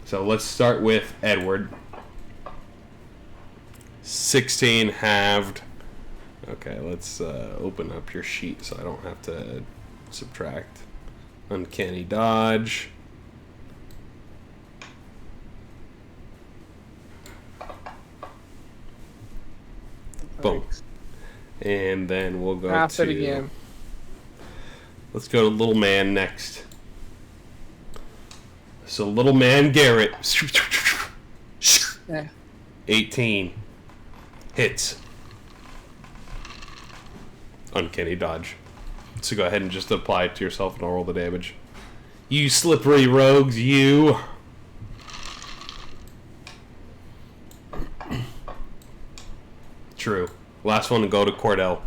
So let's start with Edward. 16 halved. Okay, let's open up your sheet so I don't have to subtract. Uncanny dodge. Boom. And then we'll go Half to... it again. Let's go to little man next. So little man Garrett. Yeah. 18. Hits. Uncanny dodge. So go ahead and just apply it to yourself and I'll roll the damage. You slippery rogues, you. True. Last one to go to Cordell.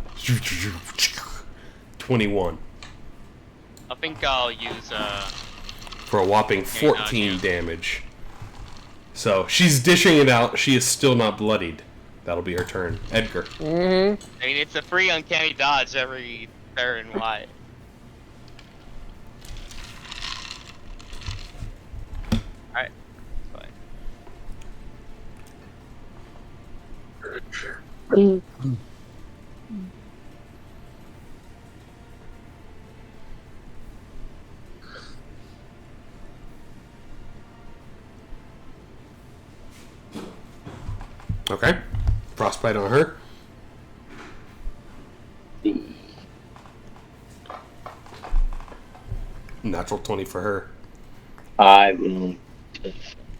21. I think I'll use For a whopping 14 damage. So she's dishing it out. She is still not bloodied. That'll be her turn. Edgar. Mm-hmm. I mean, it's a free uncanny dodge every turn. Why? Alright. Fine. Okay. Frostbite on her. Natural 20 for her. I will.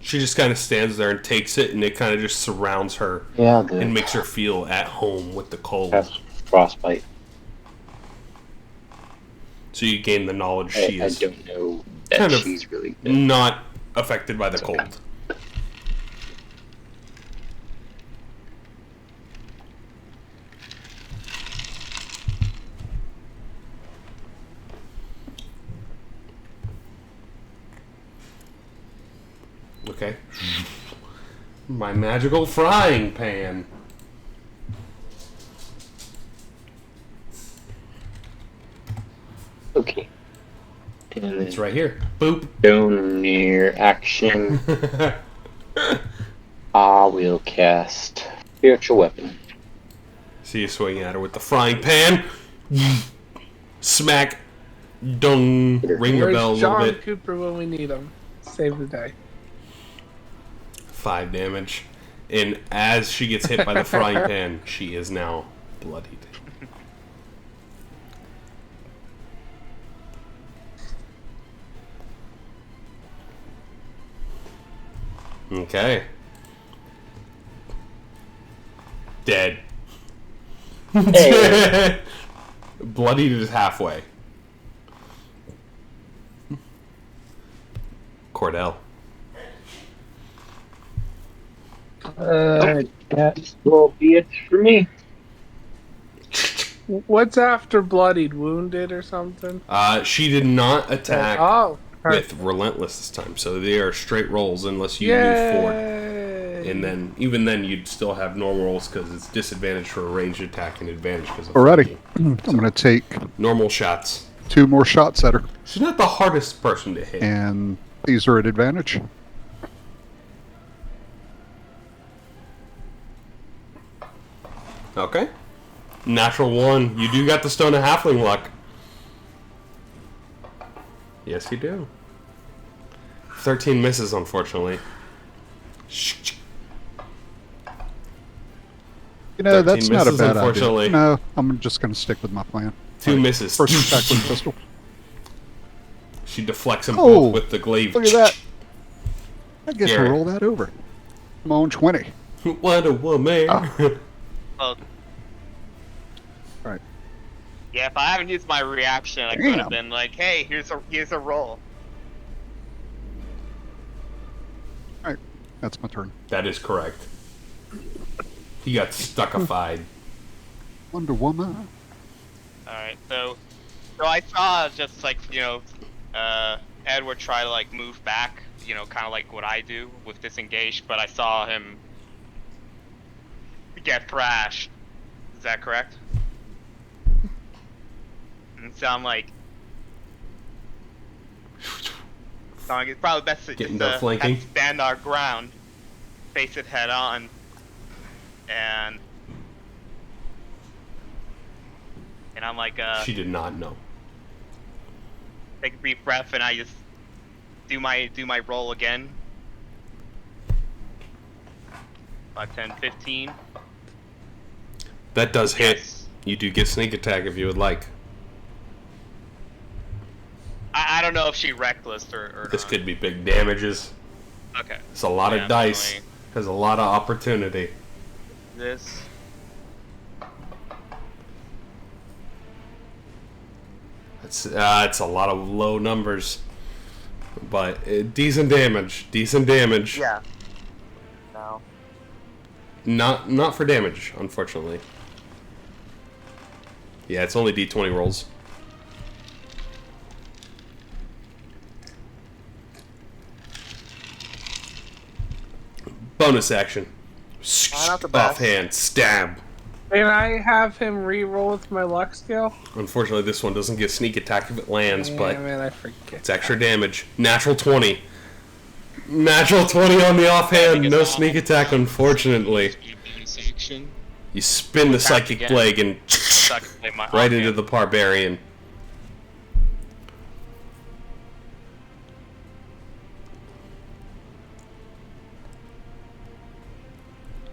She just kind of stands there and takes it, and it kind of just surrounds her Yeah, and makes her feel at home with the cold. That's frostbite. So you gain the knowledge she I is don't know that kind of she's really good. not affected by the cold. Okay. My magical frying pan. Okay. And It's then right here. Boop. down near action, I will cast Spiritual Weapon. See you swinging at her with the frying pan. Smack. Dung. Ring your Where's bell a little John bit. Cooper when we need him? Save the day. 5 damage. And as she gets hit by the frying pan, she is now bloodied. Okay. Dead. Hey. Bloodied is halfway. Cordell. That will be it for me. What's after bloodied? Wounded or something? She did not attack Oh. with relentless this time, so they are straight rolls unless you move forward. And then, even then, you'd still have normal rolls because it's disadvantage for a ranged attack and advantage because of Alrighty. flanking. I'm going to take Normal shots. 2 more shots at her, She's not the hardest person to hit. and these are at advantage. Okay. Natural 1. You do got the Stone of Halfling luck. Yes, you do. 13 misses, unfortunately. You know, 13 that's not a misses, bad unfortunately. idea. No, I'm just going to stick with my plan. 2 misses. First attack with pistol. She deflects them Oh, both with the glaive. Look at that. I guess Garrett. we'll roll that over. I'm on 20. What a woman. Well, Right. yeah, if I haven't used my reaction, I could Damn. have been like, "Hey, here's a roll." Alright, that's my turn. That is correct. He got stuckified. Wonder Woman. All right, so I saw just like Edward try to like move back, kind of like what I do with disengage, but I saw him get thrashed. Is that correct? And so I'm like, it's probably best to Getting just no flanking. have to stand our ground, face it head on, and I'm like, She did not know. take a brief breath, and I just do my roll again. 5, 10, 15. That does hit. Yes. You do get sneak attack if you would like. I don't know if she reckless or This not. could be big damages. Okay. It's a lot of dice. Definitely. Has a lot of opportunity. This. It's a lot of low numbers, but decent damage. Decent damage. Yeah. No. Not for damage, unfortunately. Yeah, it's only D20 rolls. Bonus action. Not the best. Offhand stab. Can I have him re-roll with my luck skill? Unfortunately, this one doesn't get sneak attack if it lands, but Man, I forget. it's extra damage. Natural 20. Natural 20 on the offhand. No sneak attack, unfortunately. You spin the psychic again. plague and So I can play my right into offhand. the barbarian.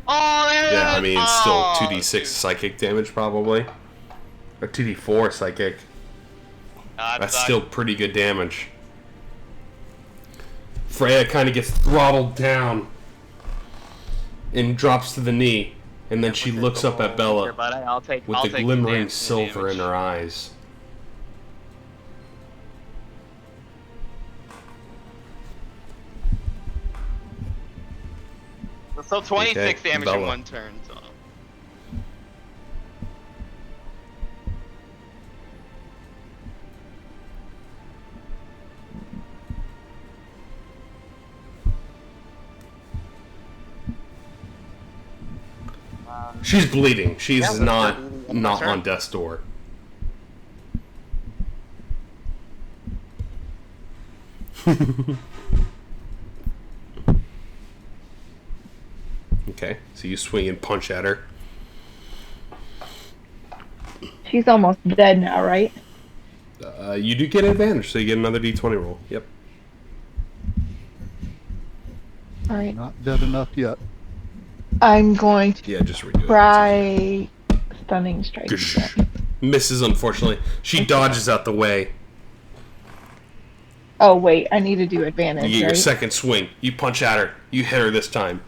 Oh, Yeah, I mean, it's still oh, 2d6 dude. psychic damage, probably. Or 2d4 psychic. That's still pretty good damage. Freya kind of gets throttled down and drops to the knee, and then she looks up at Bella I'll take, with the glimmering silver in her eyes. So 26 Okay, damage in Bella. one turn. So. She's bleeding. She's Yeah, not that's not her. on death's door. Okay, so you swing and punch at her. She's almost dead now, right? You do get advantage, so you get another d20 roll. Yep. All right. Not dead enough yet. I'm going to Yeah, just redo it. try stunning strike. Gsh. again. Misses, unfortunately. She dodges out the way. Oh wait, I need to do You advantage, get your right? second swing. You punch at her. You hit her this time.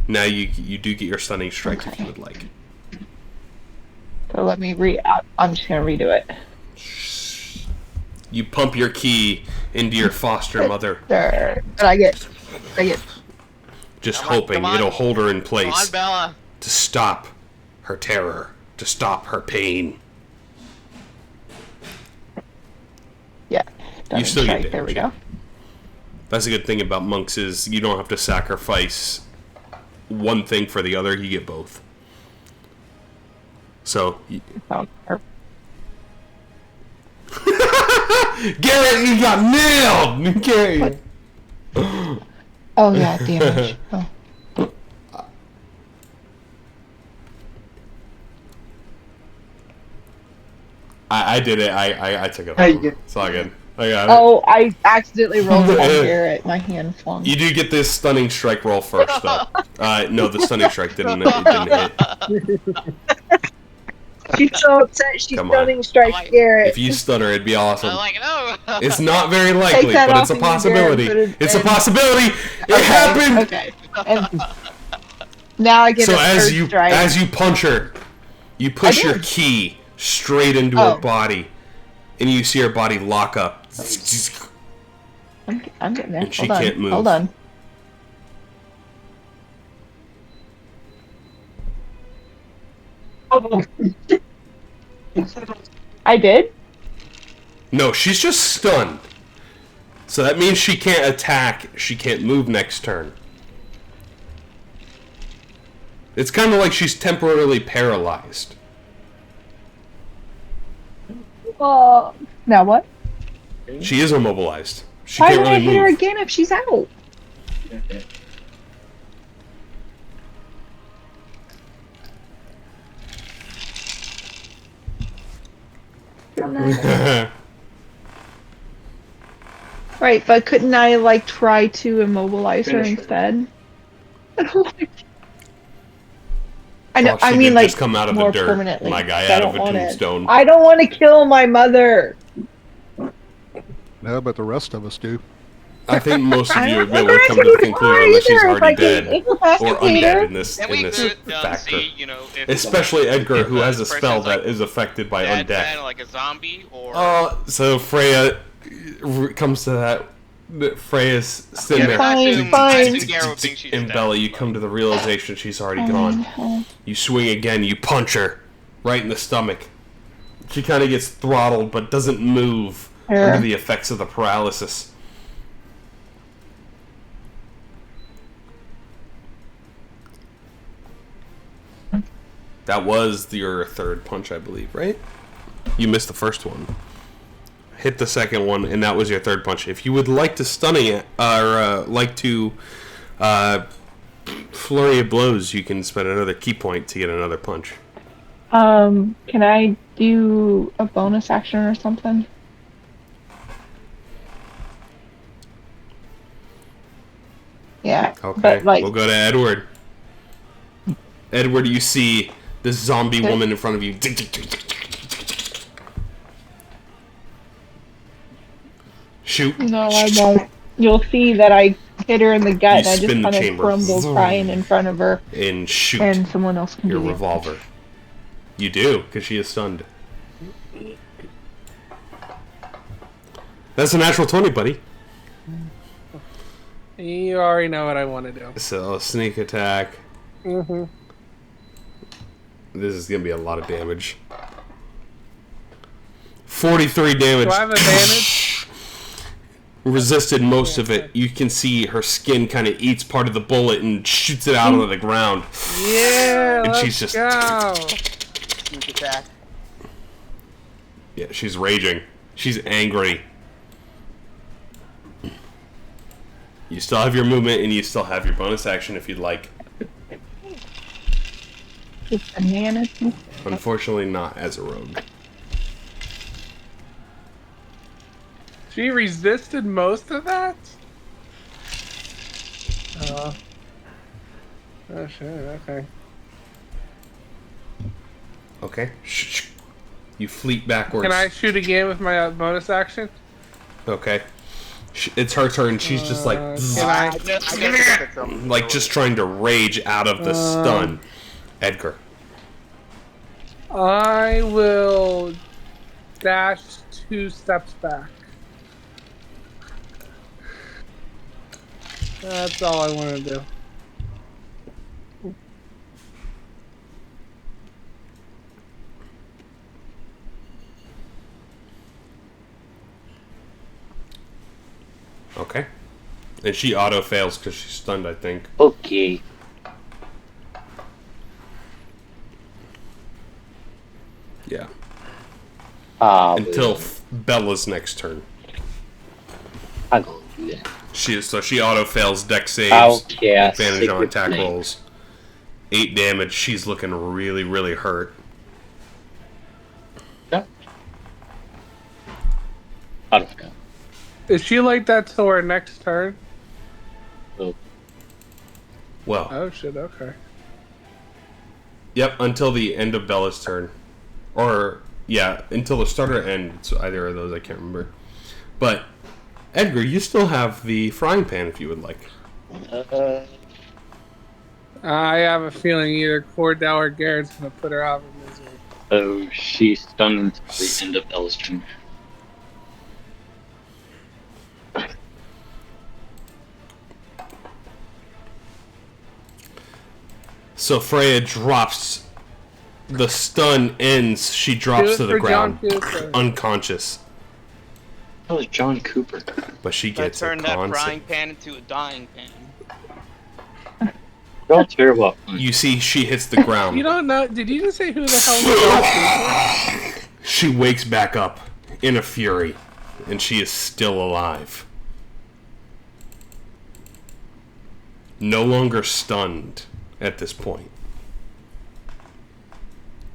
Now you do get your stunning strike if you would like. So let me I'm just gonna redo it. You pump your key into your foster mother, There. But I get just Come on, hoping come on. it'll hold her in Come place on, Bella. to stop her terror, to stop her pain. stunning still get strike. There we damage, go. That's a good thing about monks is you don't have to sacrifice one thing for the other. You get both. So, Sounds perfect. Garrett, you got nailed. Garrett. Oh yeah, damage. Oh. I did it. I took it. Hey, you- It's all good. I got it. Oh, I accidentally rolled it on Garrett. My hand flung. You do get this stunning strike roll first, though. No, the stunning strike didn't hit. She's so upset. She's Come on. stunning strike Like- Garrett. If you stun her, it'd be awesome. I'm like, no. It's not very likely, that but off it's a of you, Garrett, possibility. put it It's a in. possibility. It happened. Okay. And now I get So a third strike. as you punch her, you push your did. key straight into Oh. her body, and you see her body lock up. I'm getting there. And she Hold on. can't move. Hold on. I did? No, she's just stunned. So that means she can't attack. She can't move next turn. It's kind of like she's temporarily paralyzed. Now what? She is immobilized. She Why can't would I really hit her move. again if she's out? on that? Right, but couldn't I, like, try to immobilize her instead? I know, Well, she I mean, did like, just come out of the more dirt, permanently. my guy, 'cause I out of don't a want tombstone. I don't want to kill my mother. No, but the rest of us do. I think most of I you would don't be able want to her come to the to conclusion that she's either, if already I can dead or incapacitate undead her. in this And we could factor. see, you know, if Especially Edgar, who the has a person's, spell like, that is affected by dead, undeath. like a zombie, or So Freya comes to that. Freya's sitting there. I assume Fine. Garrett would think she's And dead, Bella, you but- come to the realization she's already gone. You swing again, you punch her right in the stomach. She kind of gets throttled, but doesn't move under the effects of the paralysis. That was your third punch, I believe, right? You missed the first one. Hit the second one, and that was your third punch. If you would like to stunning it, or like to flurry of blows, you can spend another key point to get another punch. Can I do a bonus action or something? Yeah. Okay, But, like, we'll go to Edward. Edward, you see this zombie woman in front of you. Shoot. no, I won't. You'll see that I hit her in the gut, and I just spin the kind of chamber. crumble crying in front of her, And shoot and someone else can your do it. revolver. You do, because she is stunned. That's a natural 20, buddy. You already know what I want to do. So, sneak attack. Mm-hmm. This is going to be a lot of damage. 43 damage. Do I have advantage? Resisted most of it. You can see her skin kind of eats part of the bullet and shoots it out onto the ground. Yeah, And let's she's just... go. Sneak attack. Yeah, she's raging. She's angry. You still have your movement, and you still have your bonus action if you'd like. Just bananas. Unfortunately, not as a rogue. She resisted most of that? Oh shit, okay. Okay. Shh. You fleet backwards. Can I shoot again with my bonus action? Okay. It's her turn. She's just like... Can I? I guess it's a- like just trying to rage out of the stun. Edgar. I will dash 2 steps back. That's all I want to do. Okay. And she auto fails because she's stunned, I think. Okay. Yeah. Until Until Bella's next turn. I'll go do that. She auto fails deck saves. I'll cast Advantage on Sacred attack Flame. rolls. 8 damage. She's looking really, really hurt. Yeah. I don't know. Is she like that till her next turn? Well, Oh shit, okay. yep, until the end of Bella's turn. Or, yeah, until the start or end. So either of those, I can't remember. But, Edgar, you still have the frying pan if you would like. I have a feeling either Cordell or Garrett's gonna put her out of misery. So she's stunned until the end of Bella's turn. So Freya drops. The stun ends. She drops Do it to the for John ground, Cooper. unconscious. That was John Cooper. But she I gets a turned that con frying save. pan into a dying pan. Don't care about You see, she hits the ground. You don't know? Did you just say who the hell was John Cooper? She wakes back up in a fury, and she is still alive. No longer stunned at this point.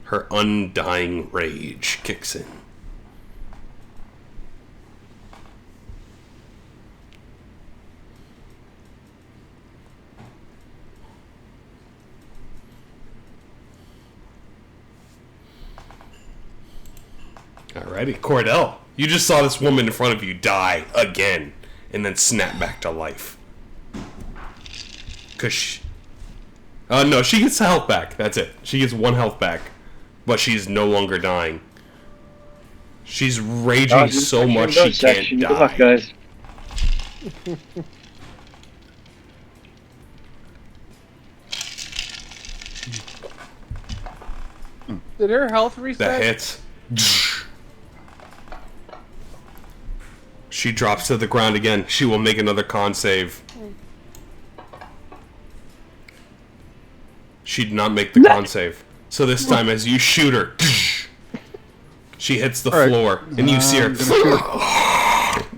Her undying rage kicks in. Alrighty, Cordell. You just saw this woman in front of you die again, and then snap back to life. No, she gets health back. That's it. She gets 1 health back, but she's no longer dying. She's raging so much she can't die. Good luck, guys. Did her health reset? That hits. She drops to the ground again. She will make another con save. She did not make the con save. So this time, as you shoot her, she hits the floor, and you see her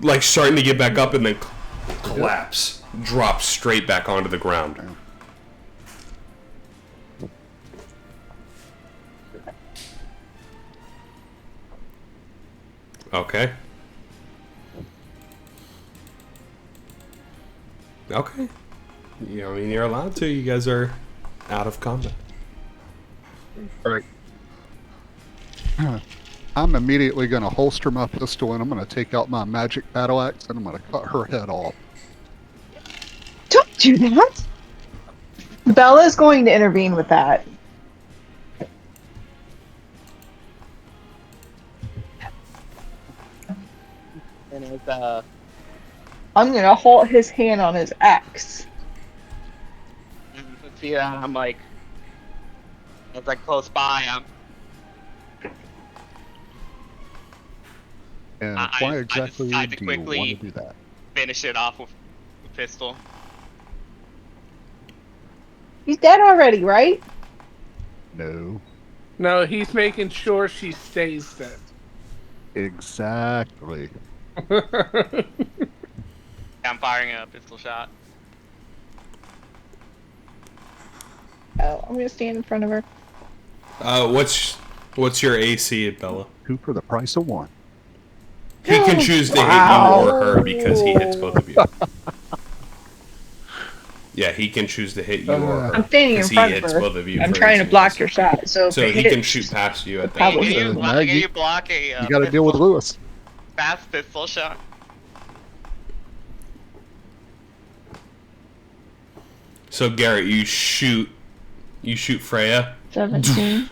like starting to get back up, and then collapse, drop straight back onto the ground. Okay. Okay. Yeah, I mean, you're allowed to. You guys are out of combat. Alright. I'm immediately going to holster my pistol, and I'm going to take out my magic battle axe, and I'm going to cut her head off. Don't do that! Bella's going to intervene with that. And it's, I'm going to hold his hand on his axe. yeah, I'm like, it's like close by. And I why exactly decide to do you want quickly to do that? finish it off with a pistol. He's dead already, right? No. No, he's making sure she stays dead. Exactly. I'm firing a pistol shot. Oh, I'm going to stand in front of her. What's your AC, Bella? 2 for the price of 1. He can choose to hit you or her because he hits both of you. Yeah, he can choose to hit you or her. I'm standing in because front he of hits her. both of you. I'm for trying to AC. block your shot. So he can shoot past you at that Probably. point. Can Now you you- block a You got to deal with Lewis. fast pistol shot? So Garrett, you shoot Freya. 17.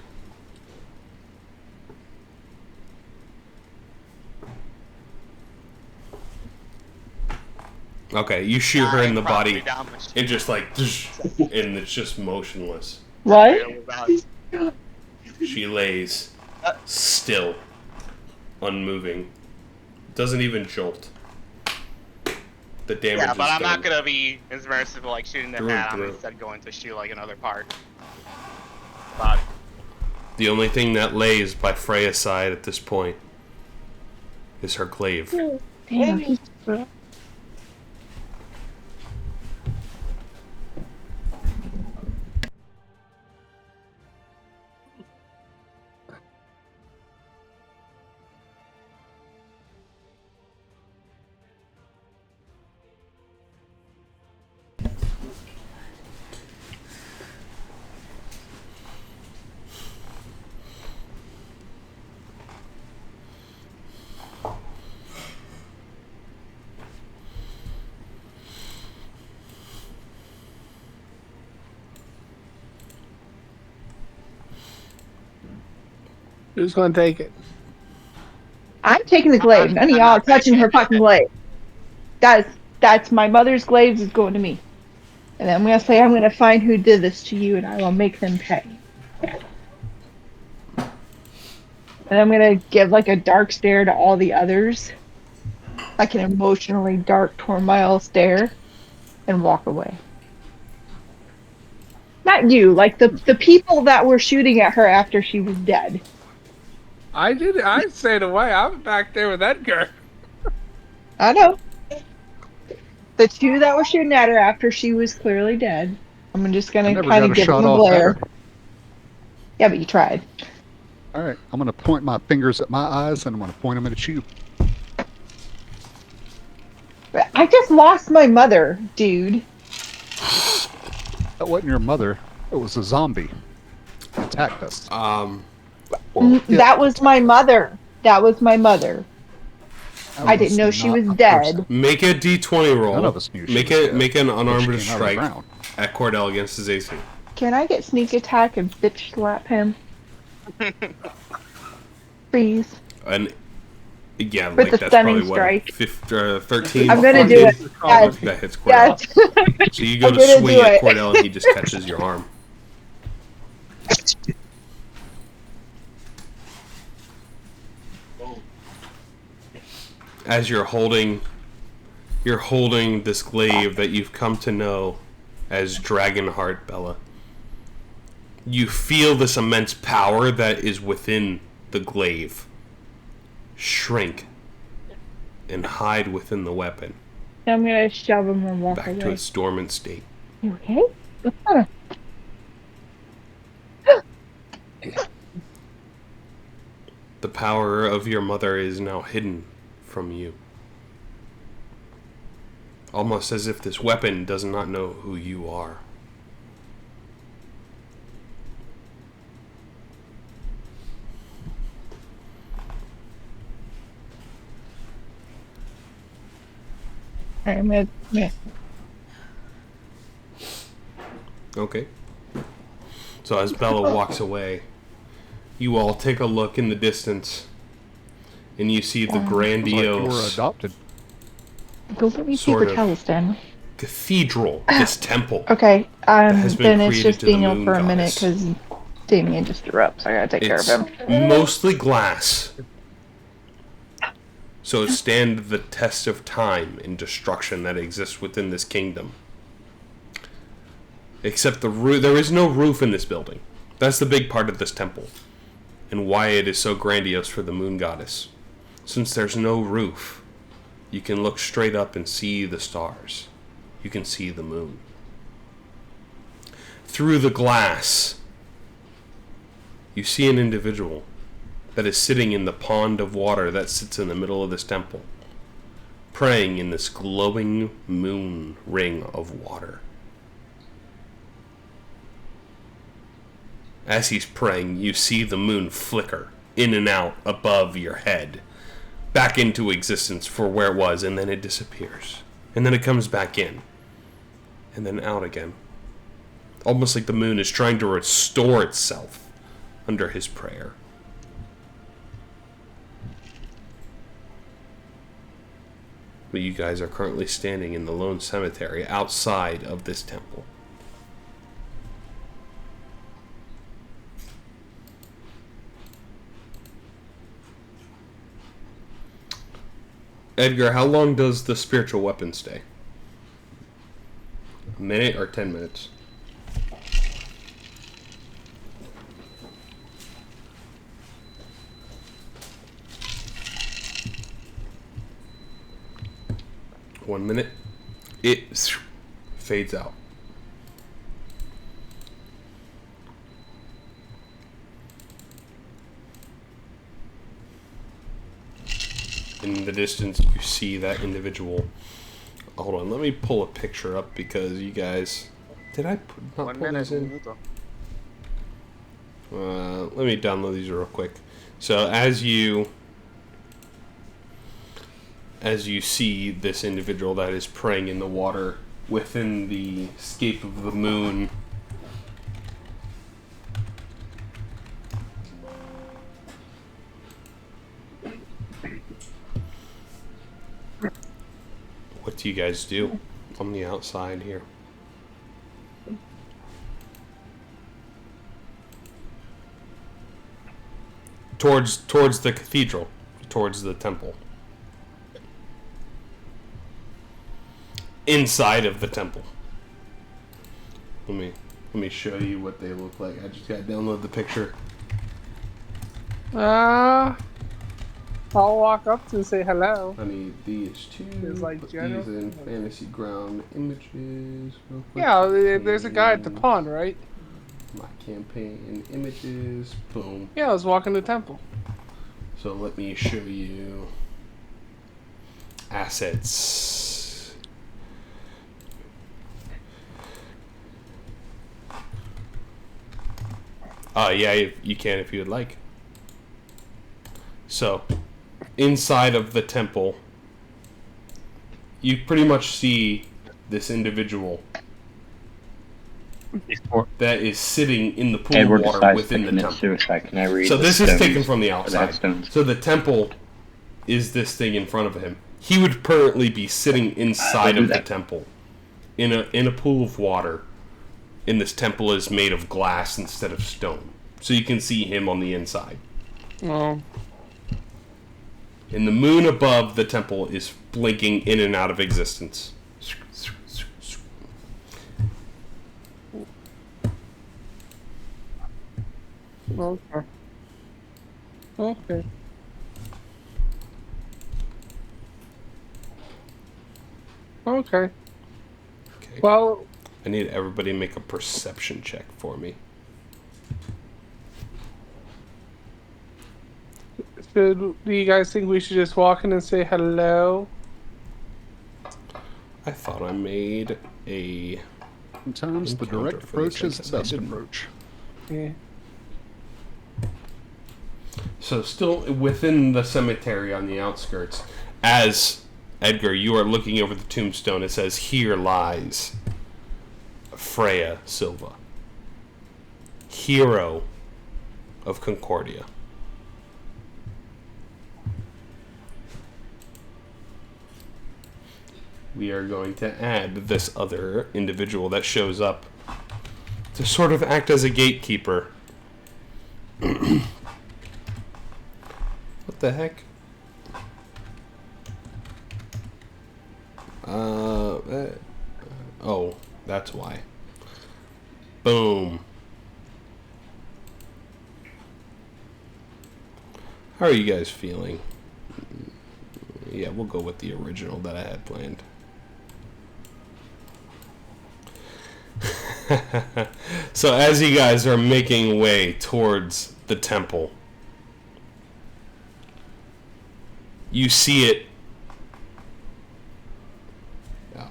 Okay, you shoot her in the body, Probably and just like, and it's just motionless. What? She lays still, unmoving, doesn't even jolt. The damage Yeah, is but I'm done. not gonna be as merciful like shooting the Through head. and I'm through. instead going to shoot like another part. Body. The only thing that lays by Freya's side at this point is her glaive. Damn. Who's going to take it? I'm taking the glaive. None of y'all are touching her fucking glaive. That's my mother's glaives is going to me. And then I'm going to say I'm going to find who did this to you and I will make them pay. And I'm going to give like a dark stare to all the others. Like an emotionally dark Tormile stare. And walk away. Not you, like the people that were shooting at her after she was dead. I stayed away. I was back there with Edgar. I know. The 2 that were shooting at her after she was clearly dead. I'm just I gonna never kind got of a give them shot a off at glare. her. Yeah, but you tried. All right, I'm going to point my fingers at my eyes, and I'm going to point them at you. But I just lost my mother, dude. That wasn't your mother. It was a zombie. It attacked us. Um, Well, yeah, That was my mother. That was my mother. I didn't know she was dead. Make a d20 roll. None of us knew she Make was it. dead. Make an But she unarmed came out of the strike ground. at Cordell against his AC. Can I get sneak attack and bitch slap him? Please. And yeah, With like the that's stunning probably strike. what 13. I'm gonna do it. Yes. That hits Cordell. Yes. So you go I'm to gonna swing do at it. Cordell, and he just catches your arm. As you're holding this glaive that you've come to know as Dragonheart, Bella. You feel this immense power that is within the glaive shrink and hide within the weapon, I'm gonna shove him and walk back away. to its dormant state. You okay? What's the matter? The power of your mother is now hidden from you. Almost as if this weapon does not know who you are. Alright, I'm Okay. So as Bella walks away, you all take a look in the distance, and you see the Like you were grandiose adopted. Go let me see Sort for of. Talistan. cathedral, this temple. Okay, has been then it's created just to the Daniel moon for a minute goddess. because Damien just erupts. I gotta take care of It's him. mostly glass, so it stands the test of time and destruction that exists within this kingdom. Except there is no roof in this building. That's the big part of this temple, and why it is so grandiose for the moon goddess. Since there's no roof, you can look straight up and see the stars. You can see the moon. Through the glass, you see an individual that is sitting in the pond of water that sits in the middle of this temple, praying in this glowing moon ring of water. As he's praying, you see the moon flicker in and out above your head, back into existence for where it was, and then it disappears. And then it comes back in, and then out again. Almost like the moon is trying to restore itself under his prayer. But you guys are currently standing in the lone cemetery outside of this temple. Edgar, how long does the spiritual weapon stay? A minute or 10 minutes? One minute. It fades out. In the distance, you see that individual. Hold on, let me pull a picture up because you guys. Did I not 1 pull minute. these in? Minuto. Let me download these real quick. So as you see this individual that is praying in the water within the scape of the moon. What do you guys do on the outside here? Towards the cathedral, towards the temple. Inside of the temple. Let me show you what they look like. I just gotta download the picture. I'll walk up to say hello. I need these two. There's, like, put general- these in fantasy ground images. Real quick. Yeah, there's a guy at the pond, right? My campaign images. Boom. Yeah, I was walking the temple. So let me show you assets. Yeah, you can if you would like. So, inside of the temple, you pretty much see this individual that is sitting in the pool Edward of water decides within to the commit temple. suicide. Can I read So the this is stones taken from the or outside. headstones? So the temple is this thing in front of him. He would currently be sitting inside of the temple, in a pool of water. And this temple is made of glass instead of stone, so you can see him on the inside. Oh. And the moon above the temple is blinking in and out of existence. Okay. Okay. Okay. Okay. Well, I need everybody to make a perception check for me. do you guys think we should just walk in and say hello? I thought I made a... Sometimes the encounter direct for this. approach I is the guess I best didn't. approach. Yeah. So still within the cemetery on the outskirts, as Edgar, you are looking over the tombstone, it says, "Here lies Freya Silva, hero of Concordia." We are going to add this other individual that shows up to sort of act as a gatekeeper. What the heck? Oh, that's why. Boom. How are you guys feeling? Yeah, we'll go with the original that I had planned. So as you guys are making way towards the temple, you see it.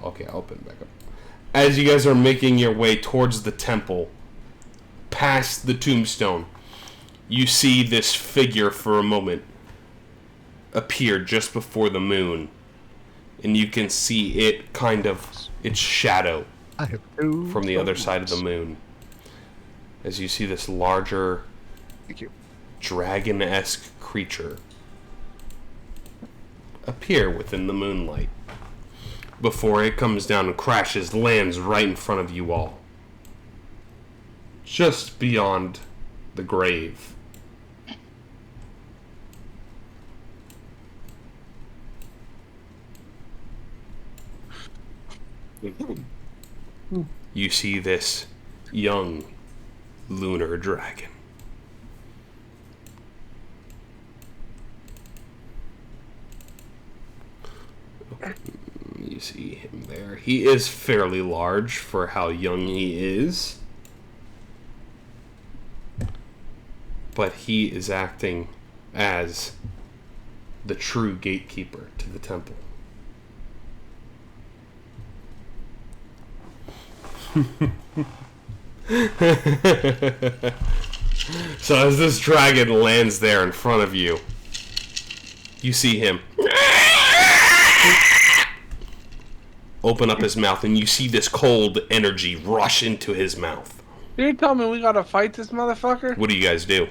Okay, I'll open it back up. As you guys are making your way towards the temple, past the tombstone, you see this figure for a moment appear just before the moon, and you can see it kind of, its shadow I have no from the other side of the moon, as you see this larger, Thank you. dragon-esque creature appear within the moonlight before it comes down and crashes, lands right in front of you all, just beyond the grave. You see this young lunar dragon. Okay. You see him there. He is fairly large for how young he is, but he is acting as the true gatekeeper to the temple. So as this dragon lands there in front of you, you see him open up his mouth, and you see this cold energy rush into his mouth. You're telling me we gotta fight this motherfucker? What do you guys do?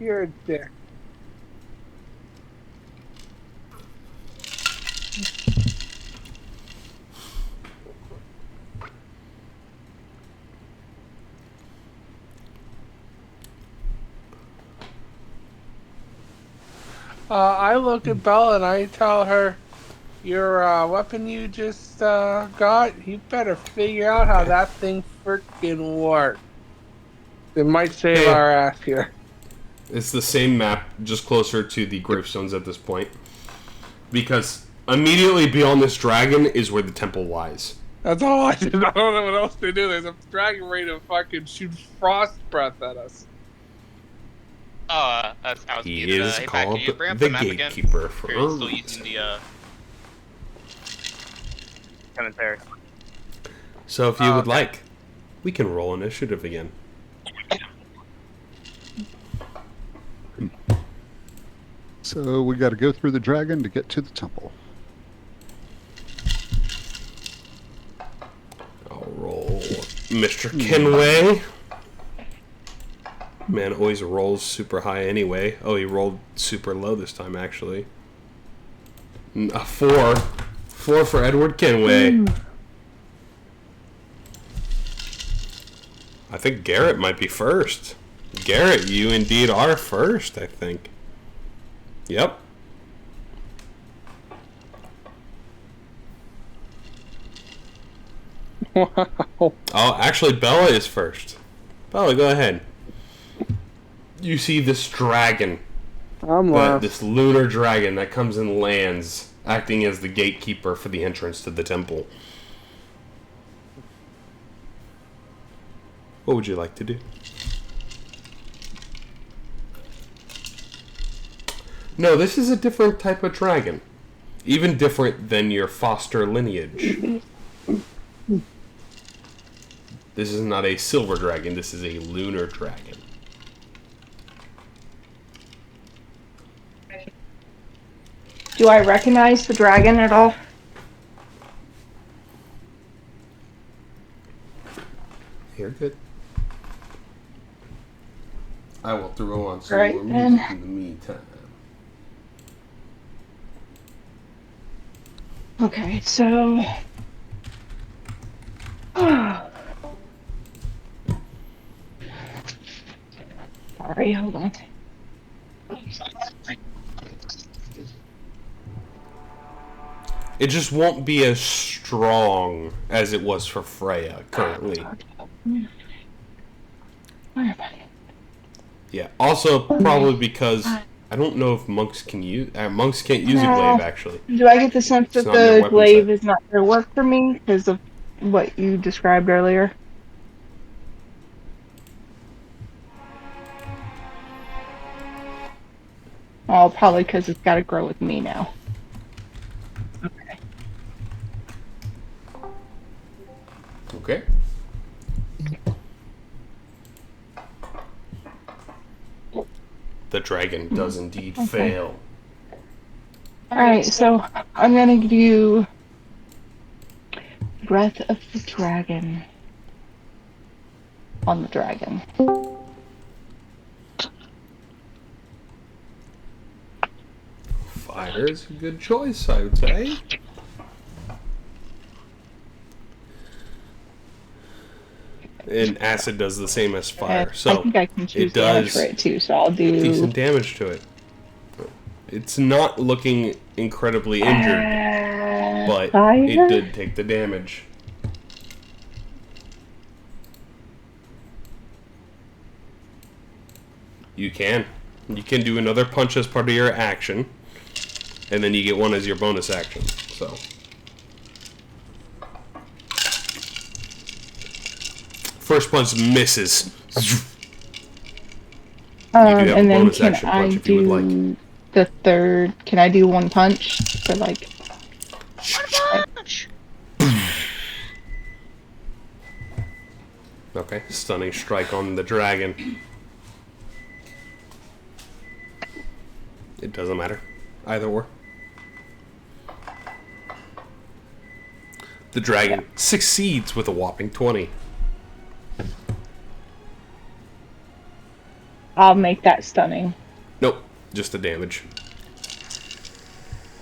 You're a dick. I look at Bella and I tell her, your weapon you just got, you better figure out how that thing freaking works. It might save our ass here. It's the same map, just closer to the gravestones at this point, because immediately beyond this dragon is where the temple lies. That's all I did. I don't know what else to do. There's a dragon ready to fucking shoot frost breath at us. I was He muted. is Hey, Pat, called can you bring up the the map again? gatekeeper for Or are a you still reason. using the commentary? So if you would Okay. like, we can roll initiative again. So we got to go through the dragon to get to the temple. I'll roll Mr. Kenway. Man always rolls super high anyway. Oh, he rolled super low this time, actually. A 4. 4 for Edward Kenway. I think Garrett might be first. Garrett, you indeed are first, I think. Yep. Wow. Oh, actually, Bella is first. Bella, go ahead. You see this dragon. I'm last. This lunar dragon that comes and lands, acting as the gatekeeper for the entrance to the temple. What would you like to do? No, this is a different type of dragon. Even different than your foster lineage. This is not a silver dragon, this is a lunar dragon. Do I recognize the dragon at all? You're good. I will throw on some Right, more then. music in the meantime. Okay, so... Sorry, hold on. It just won't be as strong as it was for Freya currently. Where am I? Yeah. Also, probably because I don't know if monks can use. Monks can't use a glaive actually. Do I get the sense It's that not in their the weapon glaive set. is not going to work for me because of what you described earlier? Oh, probably because it's got to grow with me now. Okay. Okay. The dragon does indeed fail. Alright, so I'm going to do Breath of the Dragon on the dragon. Fire is a good choice, I would say. And acid does the same as fire, I so think I can choose it damage does for it too, so I'll do... decent damage to it. It's not looking incredibly injured, but fire? it did take the damage. You can do another punch as part of your action, and then you get one as your bonus action. So, first punch misses. You do have a and then bonus can action I punch if you would like. do the third? Can I do one punch for like? Punch! Okay, stunning strike on the dragon. It doesn't matter. Either or. The dragon succeeds with a whopping 20. I'll make that stunning. Nope, just the damage.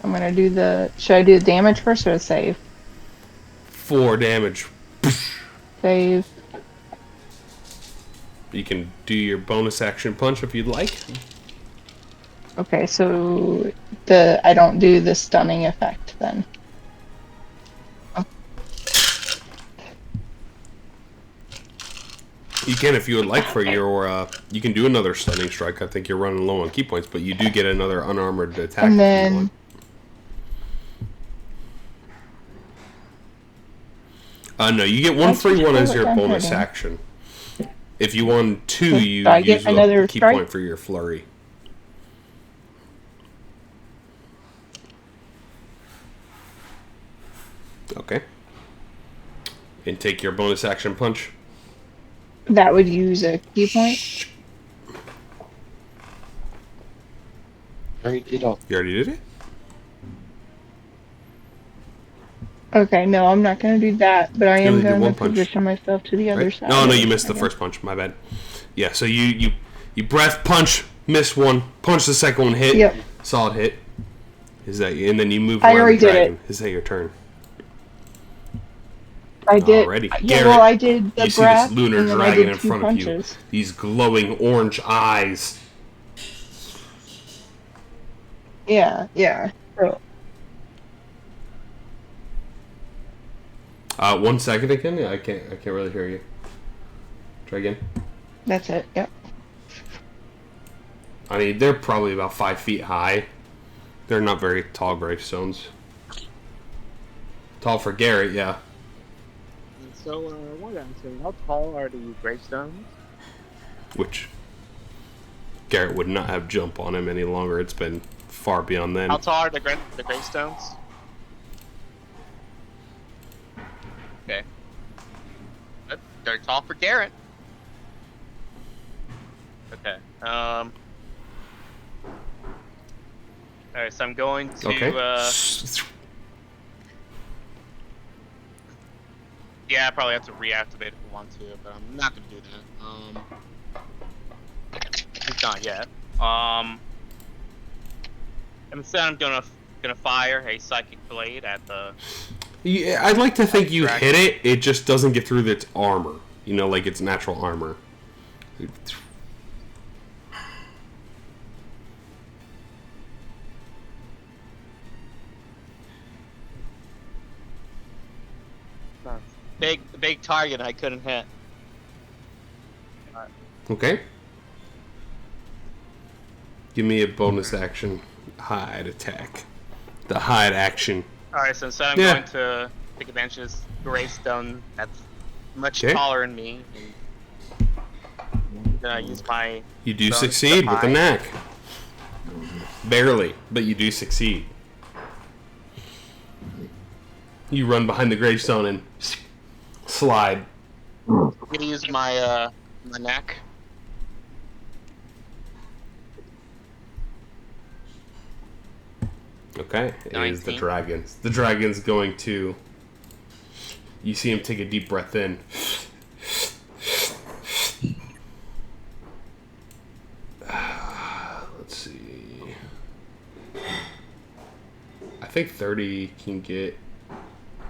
I'm gonna do the. Should I do the damage first or the save? 4 damage. Save. You can do your bonus action punch if you'd like. Okay, so I don't do the stunning effect then. You can if you would like for your, you can do another stunning strike. I think you're running low on key points, but you do get another unarmored attack. And if you then want. No, you get one That's free one what as your I'm bonus hurting. action. If you want 2, you Do I get use another a key strike? point for your flurry. Okay. And take your bonus action punch. that would use a key point. Already did all. You already did it? Okay, no, I'm not gonna do that, but I You am only did gonna one punch. position myself to the other Right? side. No, of you it missed the again. first punch. My bad. Yeah, so you breath punch, miss one, punch the second one, hit, Yep. solid hit. Is that and then you move I around already the did dragon. Is that your turn? I did. Alrighty. Yeah, Garrett, well, I did the you see breath, this lunar and then I dragon did in 2 front punches. of you. These glowing orange eyes. Yeah. So, 1 second again. Yeah, I can't really hear you. Try again. that's it. Yep. I mean, they're probably about 5 feet high. They're not very tall gravestones. Tall for Garrett, yeah. So, what I'm saying, how tall are the gravestones? Which Garrett would not have jump on him any longer. It's been far beyond then. How tall are the gravestones? Okay. They're tall for Garrett. Okay. Alright, so I'm going to Okay. yeah, I probably have to reactivate if I want to, but I'm not gonna do that. At least not yet. Instead I'm gonna fire a psychic blade at the Yeah, I'd like to think you Dragon. hit it. It just doesn't get through its armor. You know, like its natural armor. big target I couldn't hit. Okay. Give me a bonus action. Hide attack. The hide action. Alright, so instead I'm Yeah. going to take advantage of this gravestone that's much Okay. taller than me. And I'm gonna use my You do bonus succeed to with the hide. knack. Barely, but you do succeed. You run behind the gravestone and slide. I'm gonna use my my knack. Okay, it is the 19. dragons. The dragon's going to... You see him take a deep breath in. Let's see. I think 30 can get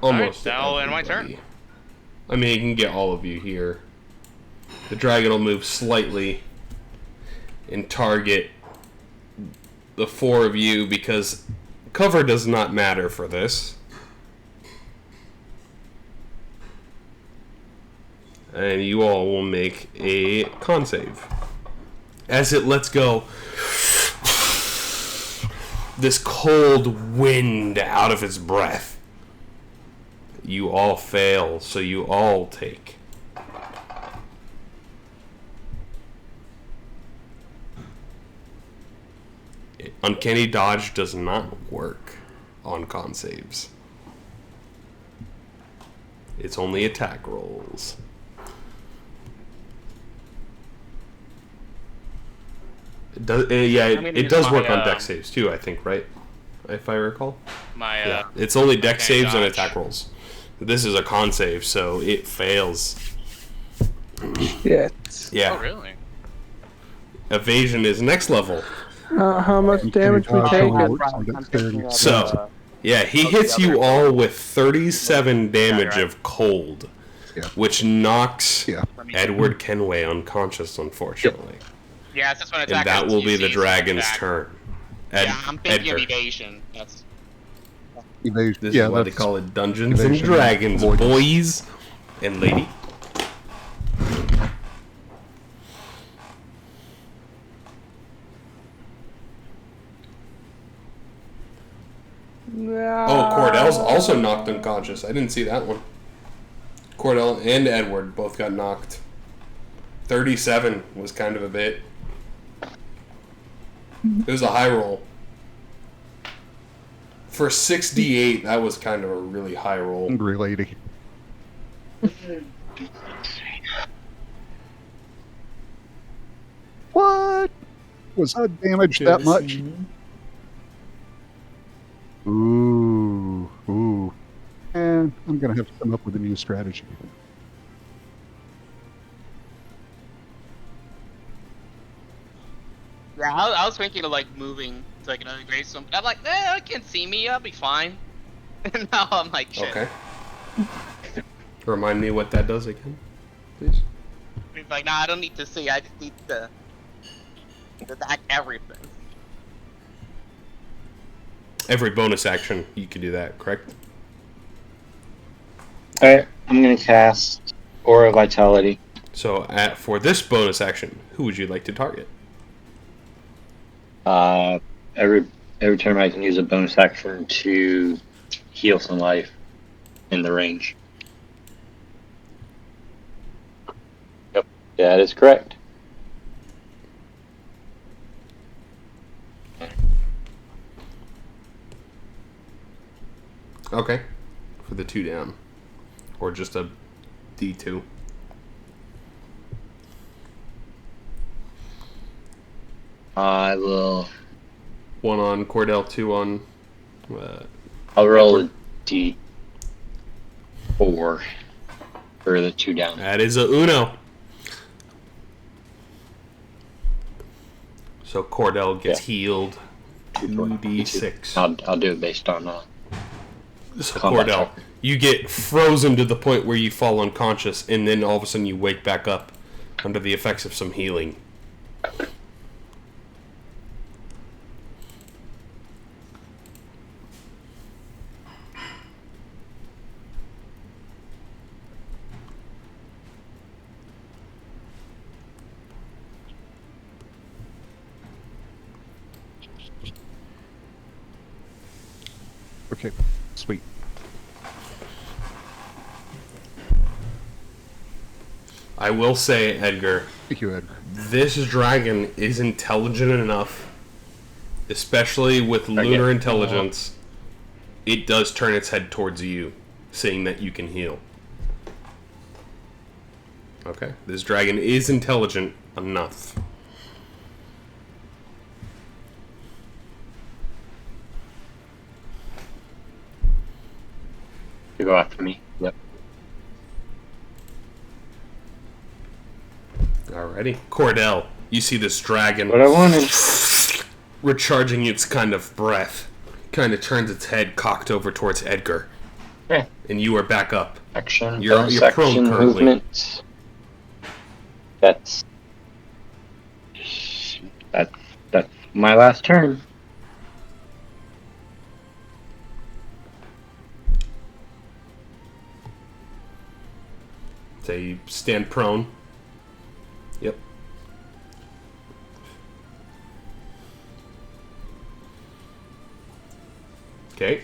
almost that'll end my turn. everybody. I mean, it can get all of you here. The dragon will move slightly and target the 4 of you because cover does not matter for this. And you all will make a con save. As it lets go this cold wind out of its breath. You all fail, so you all take. Uncanny Dodge does not work on con saves. It's only attack rolls. It does, it does work on dex saves too, I think, right? If I recall. My Yeah, it's only dex uncanny saves and dodge. attack rolls. This is a con save, so it fails. Shit. Yeah. Oh really? Evasion is next level. How much damage we dodge taking? on works on dexterity. So, yeah, he hits you all with 37 damage of cold, Yeah. which knocks Yeah. Edward Kenway unconscious, unfortunately. Yeah, that's when And attack. that will be the TCs dragon's attack. turn. Yeah, I'm thinking Edgar. of evasion. That's Evasion. This Yeah, is why they that's call it Dungeons and evasion. Dragons, Avoidance. boys and lady. Oh, Cordell's also knocked unconscious. I didn't see that one. Cordell and Edward both got knocked. 37 was kind of a bit. It was a high roll. For 6d8, that was kind of a really high roll. Angry lady. What? Was that damage that much? going to have to come up with a new strategy. Yeah, I was thinking of like moving to like another gravestone, but I'm like, I can't see me. I'll be fine. And now I'm like, shit. Okay. Remind me what that does again, please. He's like, nah, I don't need to see. I just need to attack everything. Every bonus action, you can do that, correct? Alright, I'm going to cast Aura of Vitality. So, for this bonus action, who would you like to target? Every time I can use a bonus action to heal some life in the range. Yep, that is correct. Okay. For the 2 down. Or just a D2. I will. 1 on Cordell, 2 on... I'll roll a D4 for the 2 down. That is a Uno. So Cordell gets healed 2d6. I'll do it based on So combat Cordell, check. you get frozen to the point where you fall unconscious, and then all of a sudden you wake back up under the effects of some healing. Okay, sweet. I will say, Edgar, Thank you, Edgar. this dragon is intelligent enough, especially with lunar intelligence, it does turn its head towards you, seeing that you can heal. Okay, this dragon is intelligent enough. You go after me. Yep. Alrighty. Cordell, you see this dragon What I wanted. recharging its kind of breath. Kind of turns its head cocked over towards Edgar. Okay. And you are back up. Action. You're bonus prone action, currently. movement. That's my last turn. So you stand prone. Yep. Okay.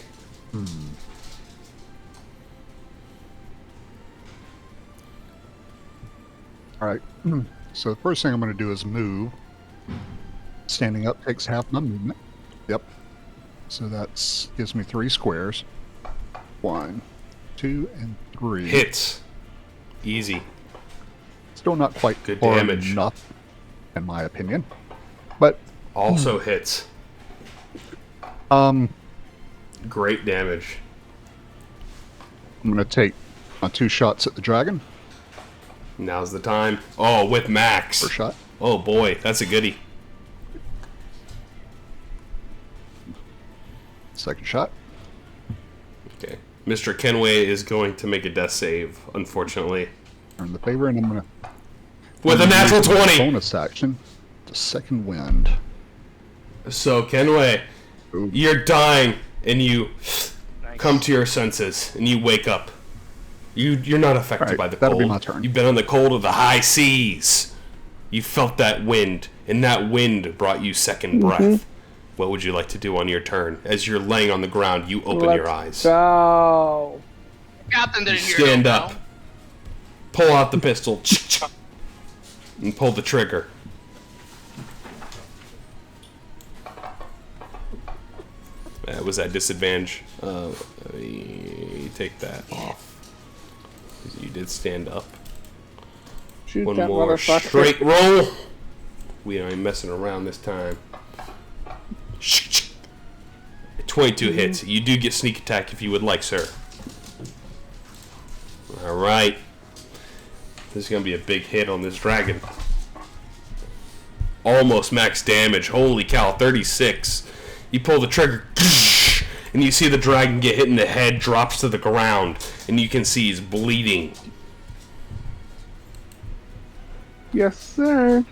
Alright, so the first thing I'm going to do is move. Standing up takes half my movement. Yep. So that gives me 3 squares. 1, 2, and 3. Hits. Easy. Still not quite Good far damage. enough, in my opinion. But, Also hits. I'm Great damage. going to take my 2 shots at the dragon. Now's the time. Oh, with Max. First shot. Oh boy, that's a goodie. Second shot. Okay. Mr. Kenway is going to make a death save, unfortunately. Earn the favor, and I'm going to... With a natural 20! Bonus action. The second wind. So, Kenway, Ooh. you're dying, and you Nice. come to your senses, and you wake up. You're not affected Alright, by the that'll cold. be my turn. You've been on the cold of the high seas. You felt that wind, and that wind brought you second breath. What would you like to do on your turn? As you're laying on the ground, you open your eyes. Go. Captain You didn't hear stand no up, pull out the pistol, and pull the trigger. That was at disadvantage. Let me take that off. 'Cause you did stand up. Shoot One that more motherfucker. straight roll. We ain't messing around this time. 22 hits. You do get sneak attack if you would like, sir. Alright. This is going to be a big hit on this dragon. Almost max damage. Holy cow, 36. You pull the trigger, and you see the dragon get hit in the head, drops to the ground, and you can see he's bleeding. Yes, sir.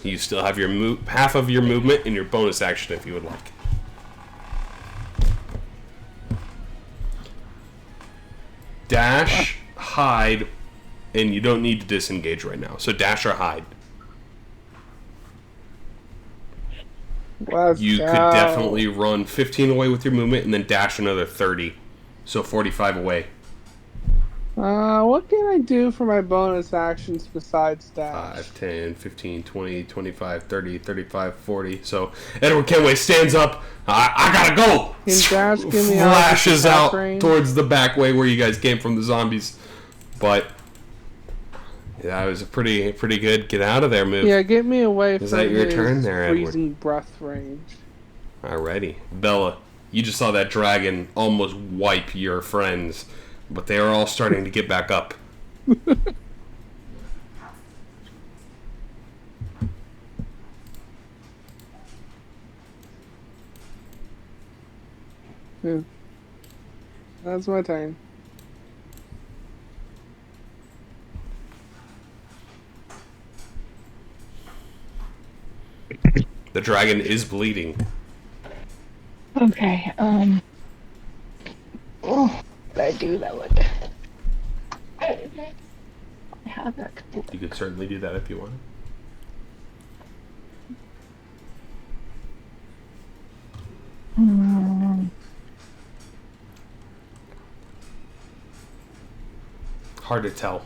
You still have your half of your movement and your bonus action if you would like. Dash, hide, and you don't need to disengage right now. So dash or hide. You could definitely run 15 away with your movement and then dash another 30. So 45 away. What can I do for my bonus actions besides dash? 5, 10, 15, 20, 25, 30, 35, 40. So Edward Kenway stands up. I gotta go! Can dash give me flashes out range? towards the back way where you guys came from, the zombies. But that was a pretty good get out of there move. Yeah, get me away from that your his turn there, Edward? freezing breath range. Alrighty. Bella, you just saw that dragon almost wipe your friends, but they are all starting to get back up. Yeah. That's my turn. The dragon is bleeding. Okay, oh, what I do that would... I have that. You could certainly do that if you want. Hard to tell.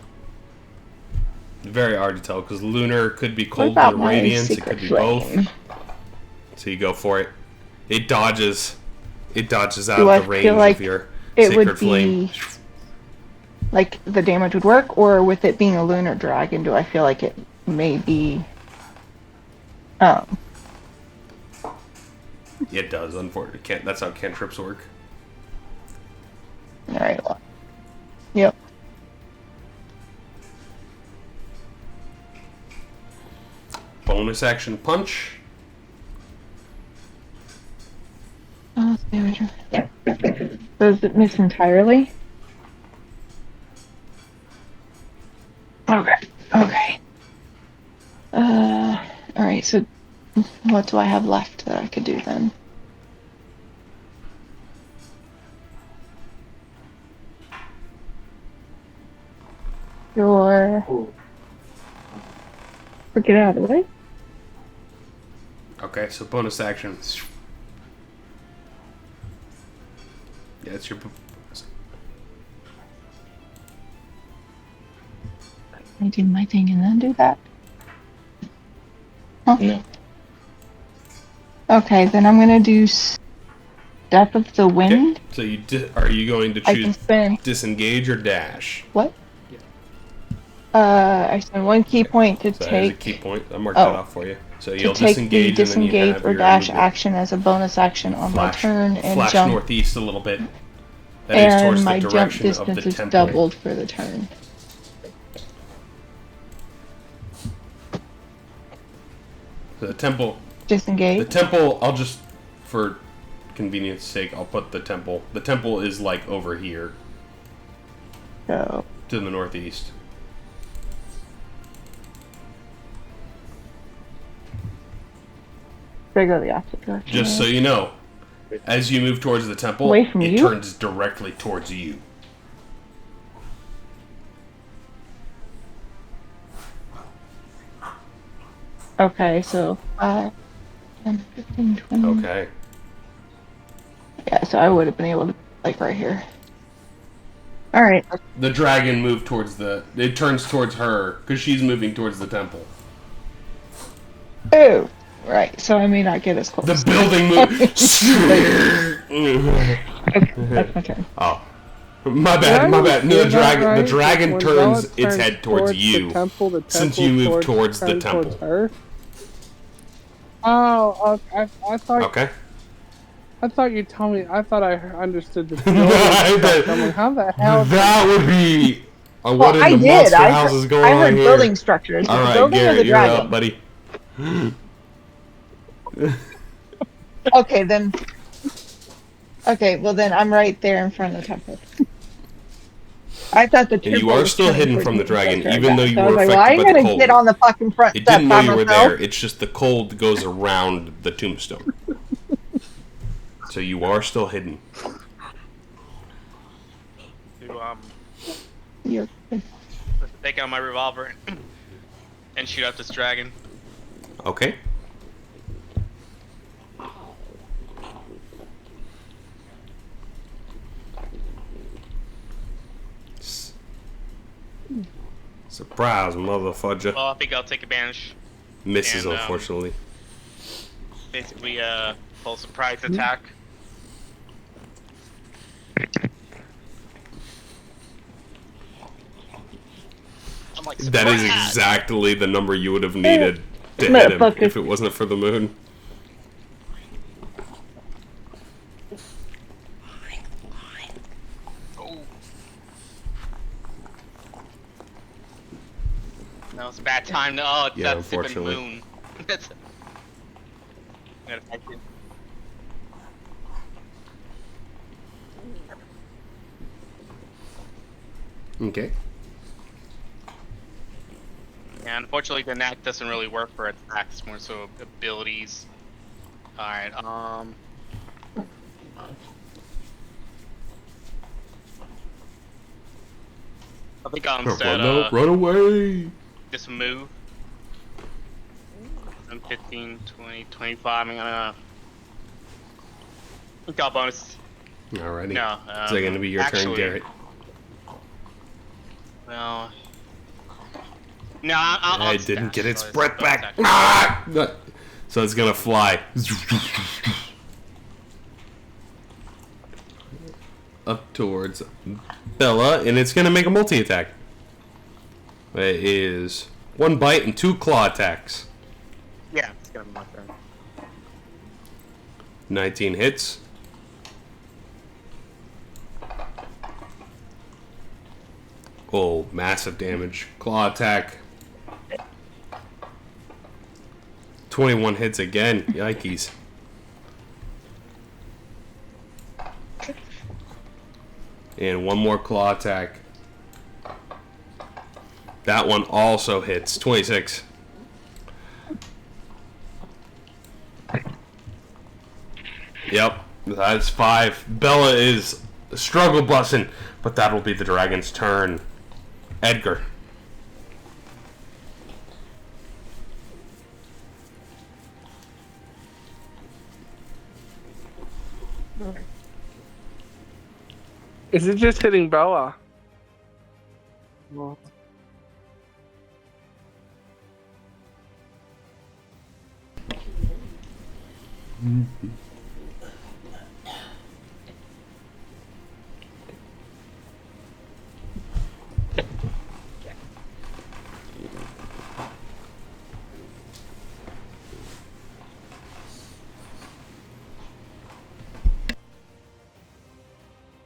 Very hard to tell because lunar could be cold about or my radiance. It secret could be flame? both. So you go for it. It dodges. It dodges out Do of I the range feel like of your it sacred would flame. be like the damage would work, or with it being a lunar dragon, do I feel like it may be It does, unfortunately. That's how cantrips work. alright, well. Yep. Bonus action punch. Does it miss entirely? Okay. Okay. Alright, so what do I have left that I could do then? Or get out of the way. Okay, so bonus action. Yeah, it's your. I do my thing and then do that. Huh? No. Okay, then I'm gonna do Step of the Wind. Okay. So are you going to I can choose spend disengage or dash? what? I spend 1 key point to So there's a take key point. I'll mark that off for you. So to you'll take the disengage and then you disengage have or your dash movement. action as a bonus action on my turn and flash jump. northeast a little bit. That is towards And my the jump direction of the distance is temple. doubled for the turn. So the temple. Disengage. The temple. I'll just, for convenience sake, I'll put the temple. The temple is like over here So to the northeast. they go the opposite direction. Just so you know, as you move towards the temple, Away from it you? turns directly towards you. Okay, so 5, 10, 15, 20. Okay. Yeah, so I would have been able to, like, right here. Alright. The dragon moved towards it turns towards her, because she's moving towards the temple. Oh! Right, so I may not get as close. The building moved. Okay, that's my turn. Oh. My bad. No, Is that right? the dragon When turns Bella its head towards you. The temple since you moved towards the turns temple. towards her? Oh, I thought. Okay. I thought you told me. I thought I understood the. I bet. I'm like, how the hell? That would be What I in the did. monster I house heard, is going I on heard here? building structures. All The right, building or Garrett, the you're dragon? up, buddy. Okay, then. Okay, well then I'm right there in front of the temple. I thought the And you temple are was still coming hidden towards from the me, so I dragon, started even though back. you So I were was like, well, affected I'm by the gonna cold. get on the fucking front It step didn't know by you were myself. there. It's just the cold goes around the tombstone. So you are still hidden. To You're- take out my revolver and shoot at this dragon. Okay. Surprise, motherfudger. Well, I think I'll take advantage. Misses, and, unfortunately. Basically, full surprise attack. I'm like, That is surprise! exactly the number you would have needed to hit him Motherfucker. if it wasn't for the moon. Oh. No, it's a bad time. No, it's Yeah, that stupid unfortunately. moon. That's. Gotta fight it. Okay. Yeah, unfortunately, the knack doesn't really work for attacks, more so abilities. Alright, I think I'll instead, Run away! just move. I'm 15, 20, 25, I'm gonna... Got bonus. Alrighty. No, Is that gonna be your turn, actually, Garrett? No. No, I'll I just didn't dash, get its so it's breath a back. attack. Ah! So it's gonna fly. Up towards Bella, and it's gonna make a multi-attack. It is 1 bite and 2 claw attacks. Yeah, it's gonna be my turn. 19 hits. Oh, massive damage. Claw attack. 21 hits again. Yikes. And 1 more claw attack. That one also hits. 26. Yep, that's 5. Bella is struggle bussing, but that'll be the dragon's turn. Edgar. Is it just hitting Bella?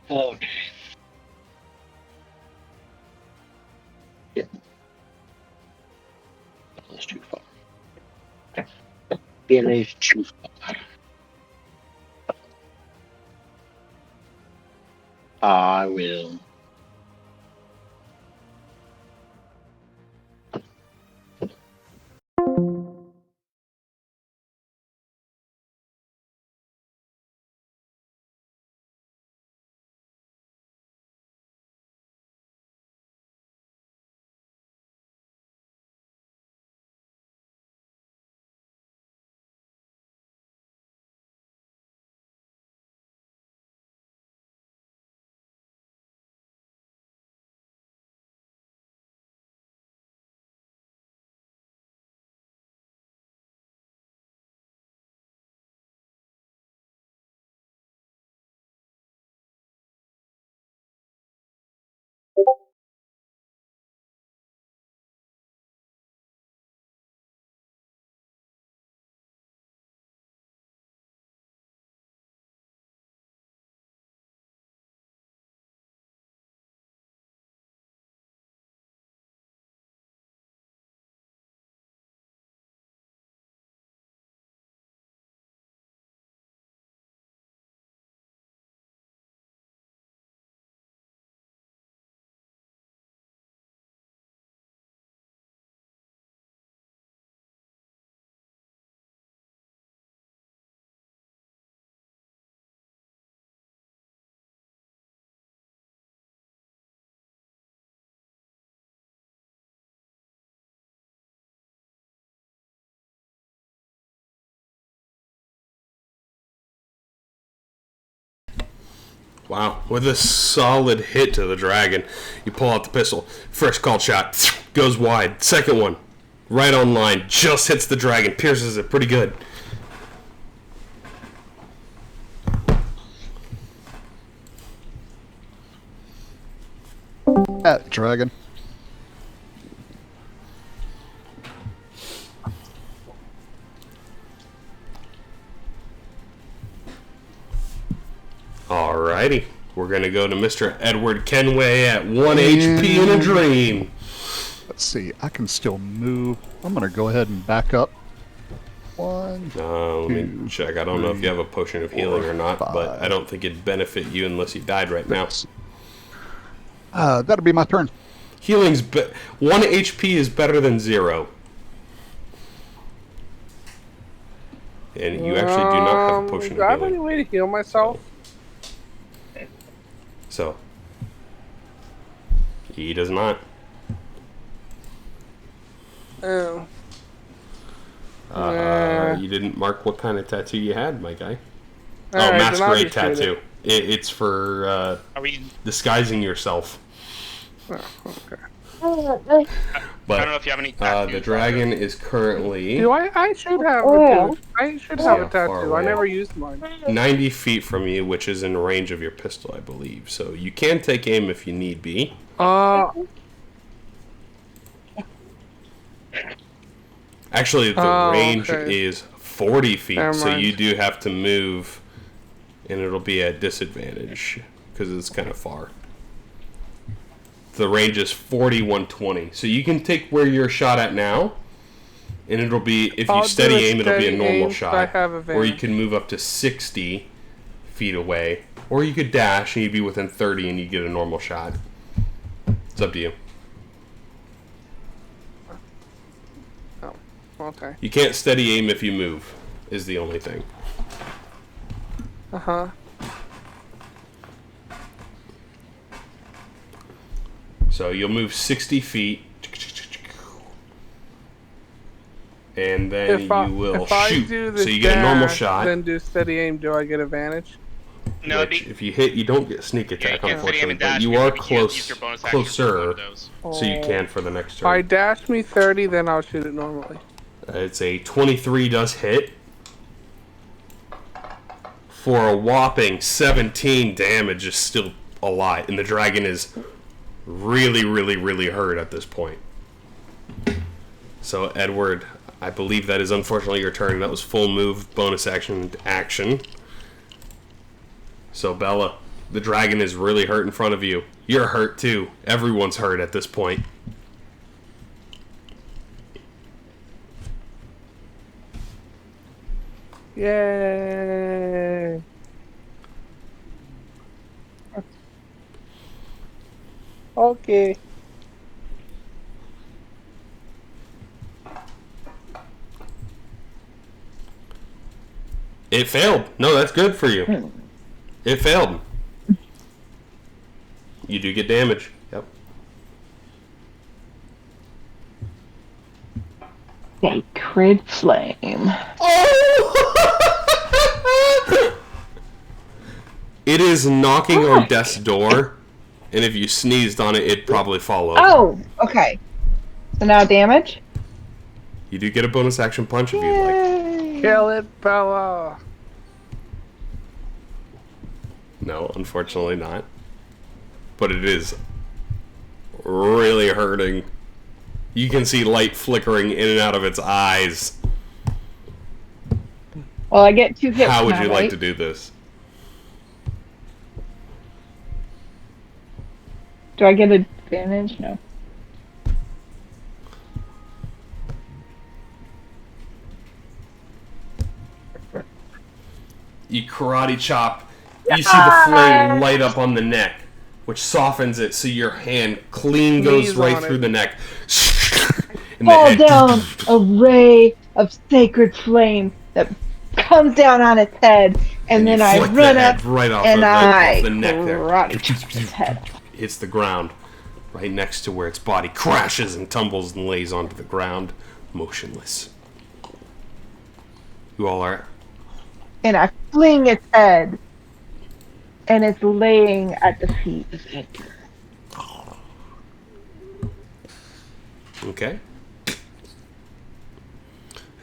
Okay. Yeah. That's too far. Village too far. I will. Wow. With a solid hit to the dragon, you pull out the pistol. First called shot goes wide. Second one, right on line, just hits the dragon, pierces it pretty good. That dragon. Alrighty. We're going to go to Mr. Edward Kenway at 1 HP in a dream. Let's see. I can still move. I'm going to go ahead and back up. 1, Let me check. I don't know if you have a potion of healing or not, but I don't think it'd benefit you unless you died right now. That'll be my turn. Healing's 1 HP is better than 0. And you actually do not have a potion Do I of have any healing. way to heal myself? So, he does not. Oh. You didn't mark what kind of tattoo you had, my guy. Alright, then I'll masquerade just shoot tattoo. It's for Are we? disguising yourself. Oh, okay. But I don't know if you have any tattoos. the dragon is currently Do I should have Oh. a tattoo. I should have a Yeah, far tattoo. I away. never used mine. 90 feet from you, which is in range of your pistol, I believe. So you can take aim if you need be. Actually, the range okay. is 40 feet, Never so mind. you do have to move, and it'll be at disadvantage because it's kind of far. The range is 40, 120. So you can take where you're shot at now, and it'll be, if you I'll do steady a aim, it'll be a steady normal aim, shot. I have Or you advantage. can move up to 60 feet away, or you could dash and you'd be within 30 and you get a normal shot. It's up to you. Oh, okay. You can't steady aim if you move, is the only thing. Uh-huh. So you'll move 60 feet, and then If I you will do shoot. the So you get a normal dash, shot, then do steady aim, do I get advantage? No, which if you hit, you don't get sneak yeah, you attack, can't steady aim unfortunately, and but dash. you because are you can't use your bonus action for one closer, of those. so you can for the next If I turn. dash me 30, then I'll shoot it normally. It's a 23 does hit. For a whopping 17 damage is still a lot, and the dragon is really, really, really hurt at this point. So, Edward, I believe that is unfortunately your turn. That was full move, bonus action, action. So, Bella, the dragon is really hurt in front of you. You're hurt too. Everyone's hurt at this point. Yay! Okay. It failed. No, that's good for you. It failed. You do get damage. Yep. Sacred flame. It is knocking on death's door, and if you sneezed on it, it'd probably fall over. Oh, okay. So now damage? You do get a bonus action punch if you'd like. Yay. Kill it, Bella! No, unfortunately not. But it is really hurting. You can see light flickering in and out of its eyes. Well, I get 2 hits How would now, you like right? to do this? Do I get advantage? No. You karate chop. You see the flame light up on the neck, which softens it so your hand clean goes Knees right on through it. the neck. And the Fall head- down a ray of sacred flame that comes down on its head, and you then I flick the run head up right off and off the neck there. karate chop its head. Hits the ground right next to where its body crashes and tumbles and lays onto the ground, motionless. You all are. And I fling its head and it's laying at the feet of Edgar. Okay.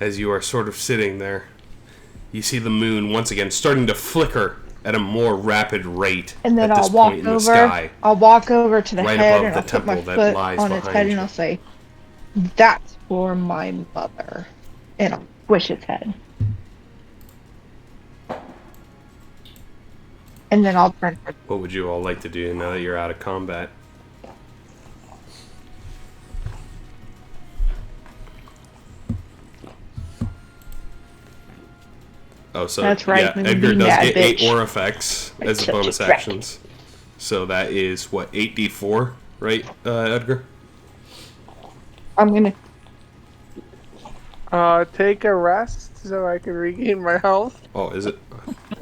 As you are sort of sitting there, you see the moon once again starting to flicker at a more rapid rate And then at this I'll walk point in the over. sky. I'll walk over to the right head above and the I'll put my temple that foot lies on its behind head you. and I'll say, "That's for my mother," and I'll squish its head. And then I'll turn. What would you all like to do now that you're out of combat? Oh, so That's right, yeah, when Edgar you does mad get 8 bitch. aura effects as Such a a bonus brat. actions. So that is, what, 8d4, right, Edgar? I'm gonna take a rest so I can regain my health. Oh, is it?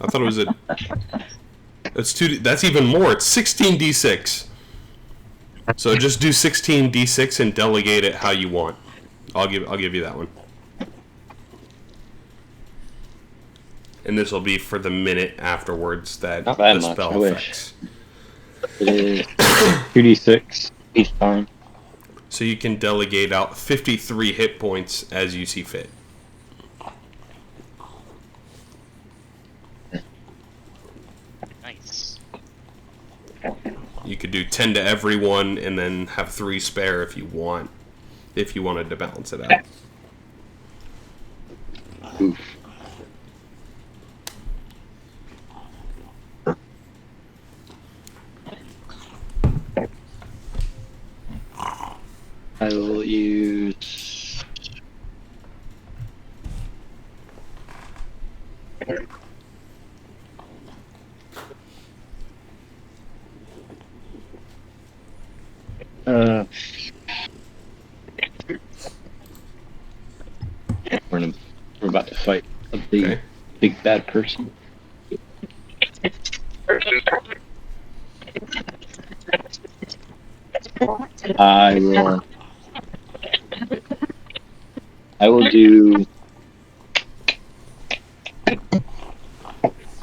I thought it was a... It's 2D... That's even more. It's 16d6. So just do 16d6 and delegate it how you want. I'll give you that one. And this will be for the minute afterwards that Not that the much, spell I wish. affects. It is 2d6 each time. So you can delegate out 53 hit points as you see fit. Nice. You could do 10 to everyone and then have 3 spare if you want. If you wanted to balance it out. Oof. I will use... We're about to fight a big bad person. I will do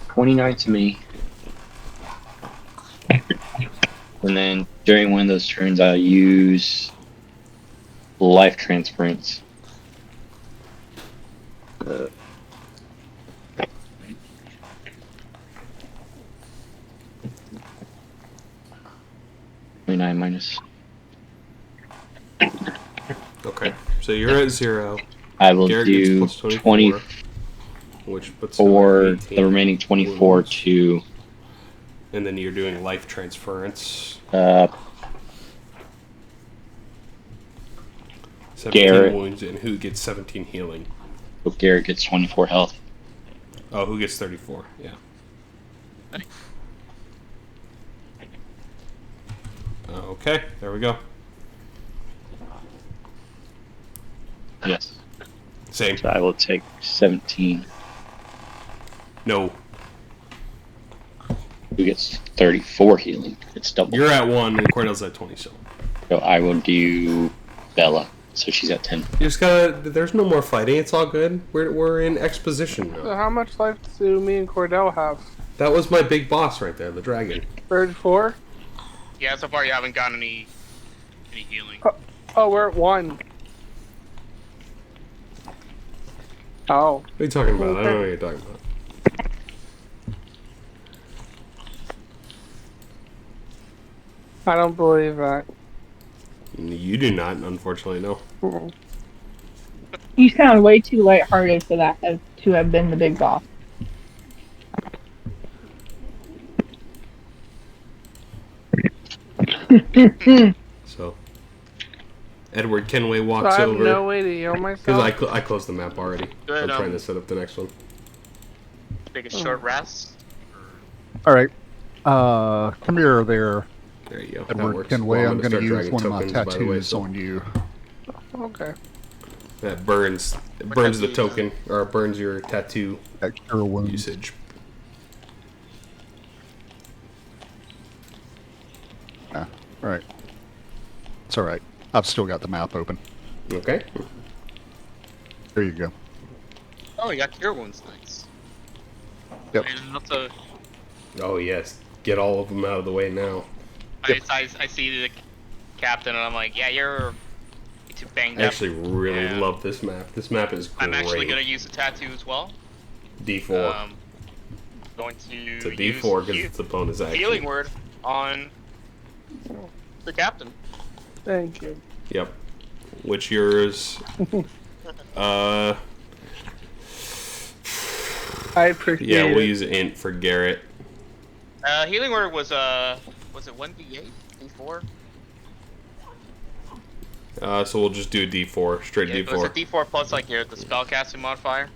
29 to me. And then during one of those turns, I'll use life transference. 29 minus. Okay, so you're at 0. I will Garrett do gets plus 24, which puts him at 18 the remaining 24 wounds. to And then you're doing life transference. 17 Garrett. wounds, and who gets 17 healing? Garrett gets 24 health. Oh, who gets 34? Yeah. Okay, there we go. Yes. Same. So I will take 17. No. Who gets 34 healing? It's double. You're at 1, and Cordell's at 20, so. So I will do Bella. So she's at 10. You just gotta... There's no more fighting, it's all good. We're in exposition So now. how much life do me and Cordell have? That was my big boss right there, the dragon. 34? Yeah, so far you haven't gotten any healing. Oh, we're at 1. Oh. What are you talking about? I don't know what you're talking about. I don't believe that. You do not, unfortunately, no. You sound way too lighthearted for that to have been the big boss. So, Edward Kenway So walks I have over. no way to heal myself. Because I closed the map already. Good, I'm trying to set up the next one. Take a short rest. All right. Come here there, There you go. That Edward works. Kenway. Well, I'm going to start use dragging one of my tokens, by the way, tattoos so on you. Okay. that burns the token, or burns your tattoo Extra wounds. usage. Yeah, all right. It's all right. I've still got the map open. Okay. There you go. Oh, you got cure wounds, nice. Yep. And also, Oh yes, get all of them out of the way now. I see the captain and I'm like, yeah, you're too banged I up. actually really Yeah. love this map. This map is great. I'm actually gonna use the tattoo as well. D4. Going to It's a D4 because it's a bonus action. healing word on the captain. Thank you. Yep. Which yours? I appreciate Yeah, it. we'll use int for Garrett. Healing word was it 1d8? D4? So we'll just do a D4, straight Yeah, it D4. was a D4 plus like the spellcasting modifier.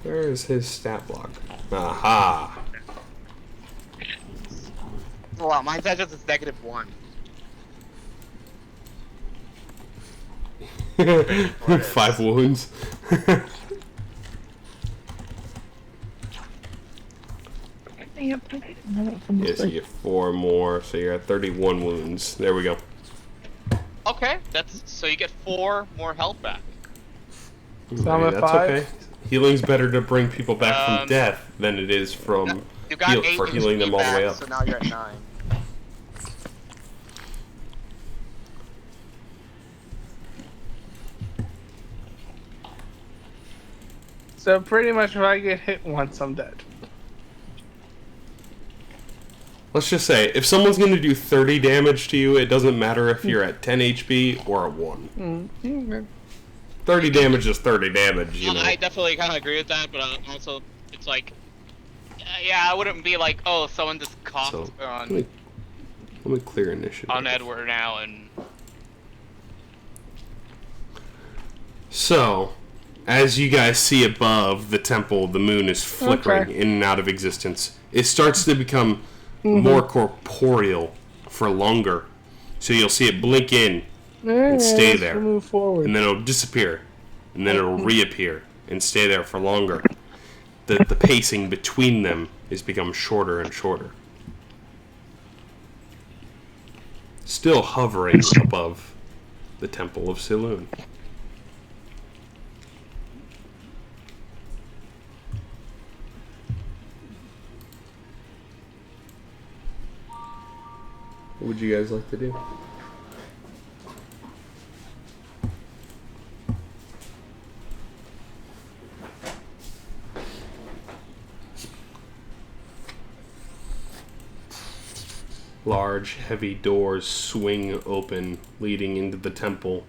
Where is his stat block? Aha! Oh, wow, mine's just is -1. 5 wounds. Yeah, so you get 4 more, so you're at 31 wounds. There we go. Okay, so you get 4 more health back. So I'm at that's 5? okay. Healing's better to bring people back from death than it is from You got 8 for healing them all the way up. So now you're at 9. So pretty much if I get hit once, I'm dead. Let's just say, if someone's going to do 30 damage to you, it doesn't matter if you're at 10 HP or at 1. Okay. 30 damage is 30 damage, you know. I definitely kind of agree with that, but also it's like, yeah, I wouldn't be like, oh, someone just coughed So, on let me clear initiative. Edward now, and So, as you guys see above the temple, the moon is flickering Okay. in and out of existence. It starts to become more corporeal for longer. So you'll see it blink in and stay let's there. Move forward. And then it'll disappear. And then it'll reappear and stay there for longer. The pacing between them has become shorter and shorter. Still hovering above the Temple of Saloon. What would you guys like to do? Large, heavy doors swing open, leading into the temple.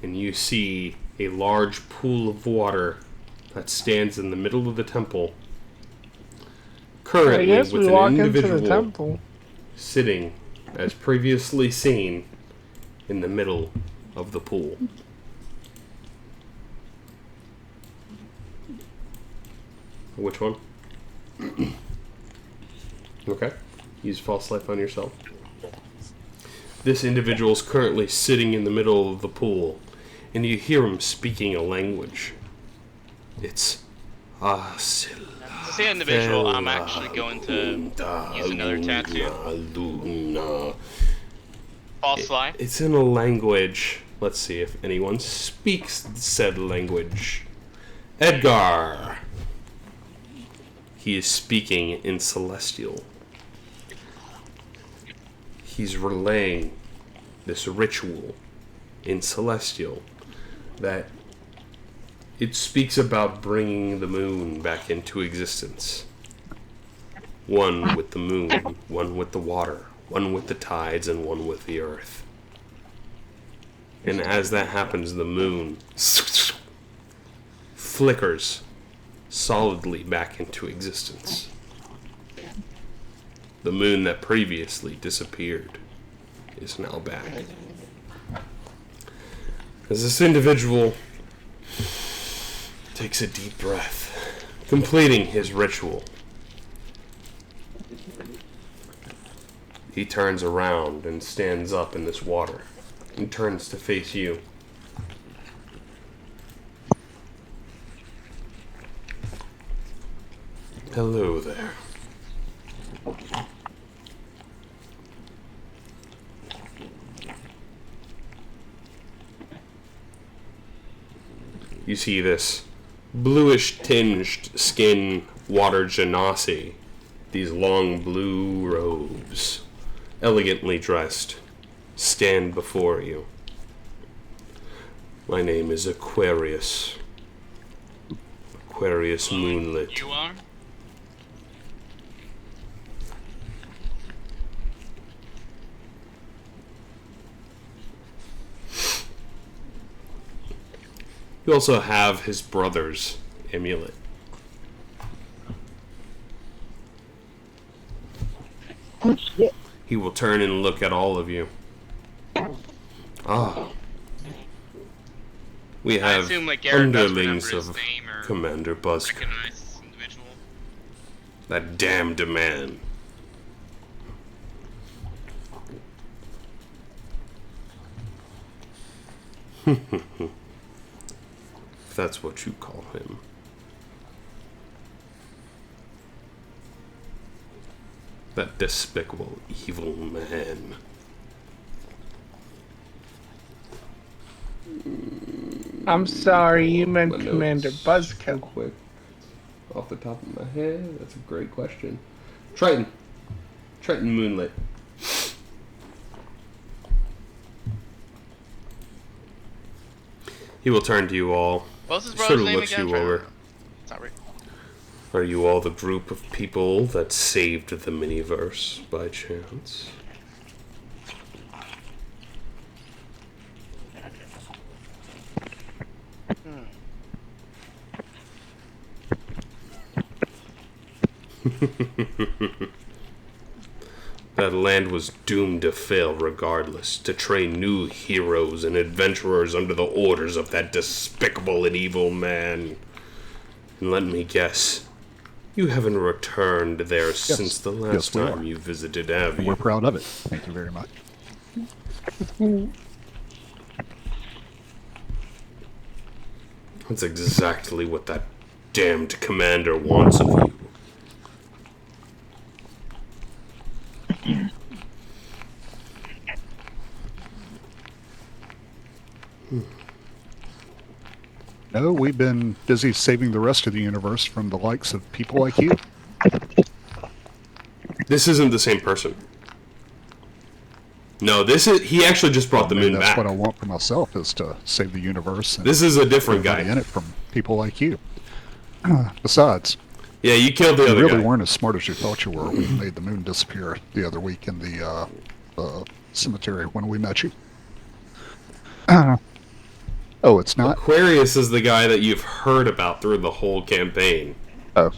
And you see a large pool of water that stands in the middle of the temple. I Currently, guess with we an walk into individual the temple. sitting, as previously seen, in the middle of the pool. Which one? Okay. Use false life on yourself. This individual is currently sitting in the middle of the pool, and you hear him speaking a language. It's to see an individual, I'm actually going to use another tattoo. False lie. It's in a language. Let's see if anyone speaks said language. Edgar. He is speaking in Celestial. He's relaying this ritual in Celestial that it speaks about bringing the moon back into existence. One with the moon, one with the water, one with the tides, and one with the earth. And as that happens, the moon flickers solidly back into existence. The moon that previously disappeared is now back. As this individual takes a deep breath, completing his ritual, he turns around and stands up in this water and turns to face you. Hello there. you see this bluish tinged skin water genasi, these long blue robes, elegantly dressed, stand before you. My name is Aquarius. Aquarius Moonlit. You are? You also have his brother's amulet. Oh shit. He will turn and look at all of you. Ah. We I have assume like Garrett does underlings remember his of name or Commander Buzzker. recognize this individual. That damned man. If that's what you call him. That despicable, evil man. I'm sorry, you meant My Commander notes. Buzzkill. Quick. Off the top of my head, that's a great question. Triton. Triton Moonlit. He will turn to you all. What's his Sort brother's of name looks again? you over. It's not right. Are you all the group of people that saved the miniverse by chance? That land was doomed to fail regardless, to train new heroes and adventurers under the orders of that despicable and evil man. And let me guess, you haven't returned there since the last we time are. you visited, have And you? we're proud of it. Thank you very much. That's exactly what that damned commander wants of you. No, we've been busy saving the rest of the universe from the likes of people like you. This isn't the same person. No, this is. He actually just brought the Maybe moon that's back. what I want for myself, is to save the universe and This is a different everybody guy. in it from people like you. Besides, Yeah, you killed the you other really guy. weren't as smart as you thought you were when you made the moon disappear the other week in the cemetery when we met you. Oh, it's not? Aquarius is the guy that you've heard about through the whole campaign. Oh.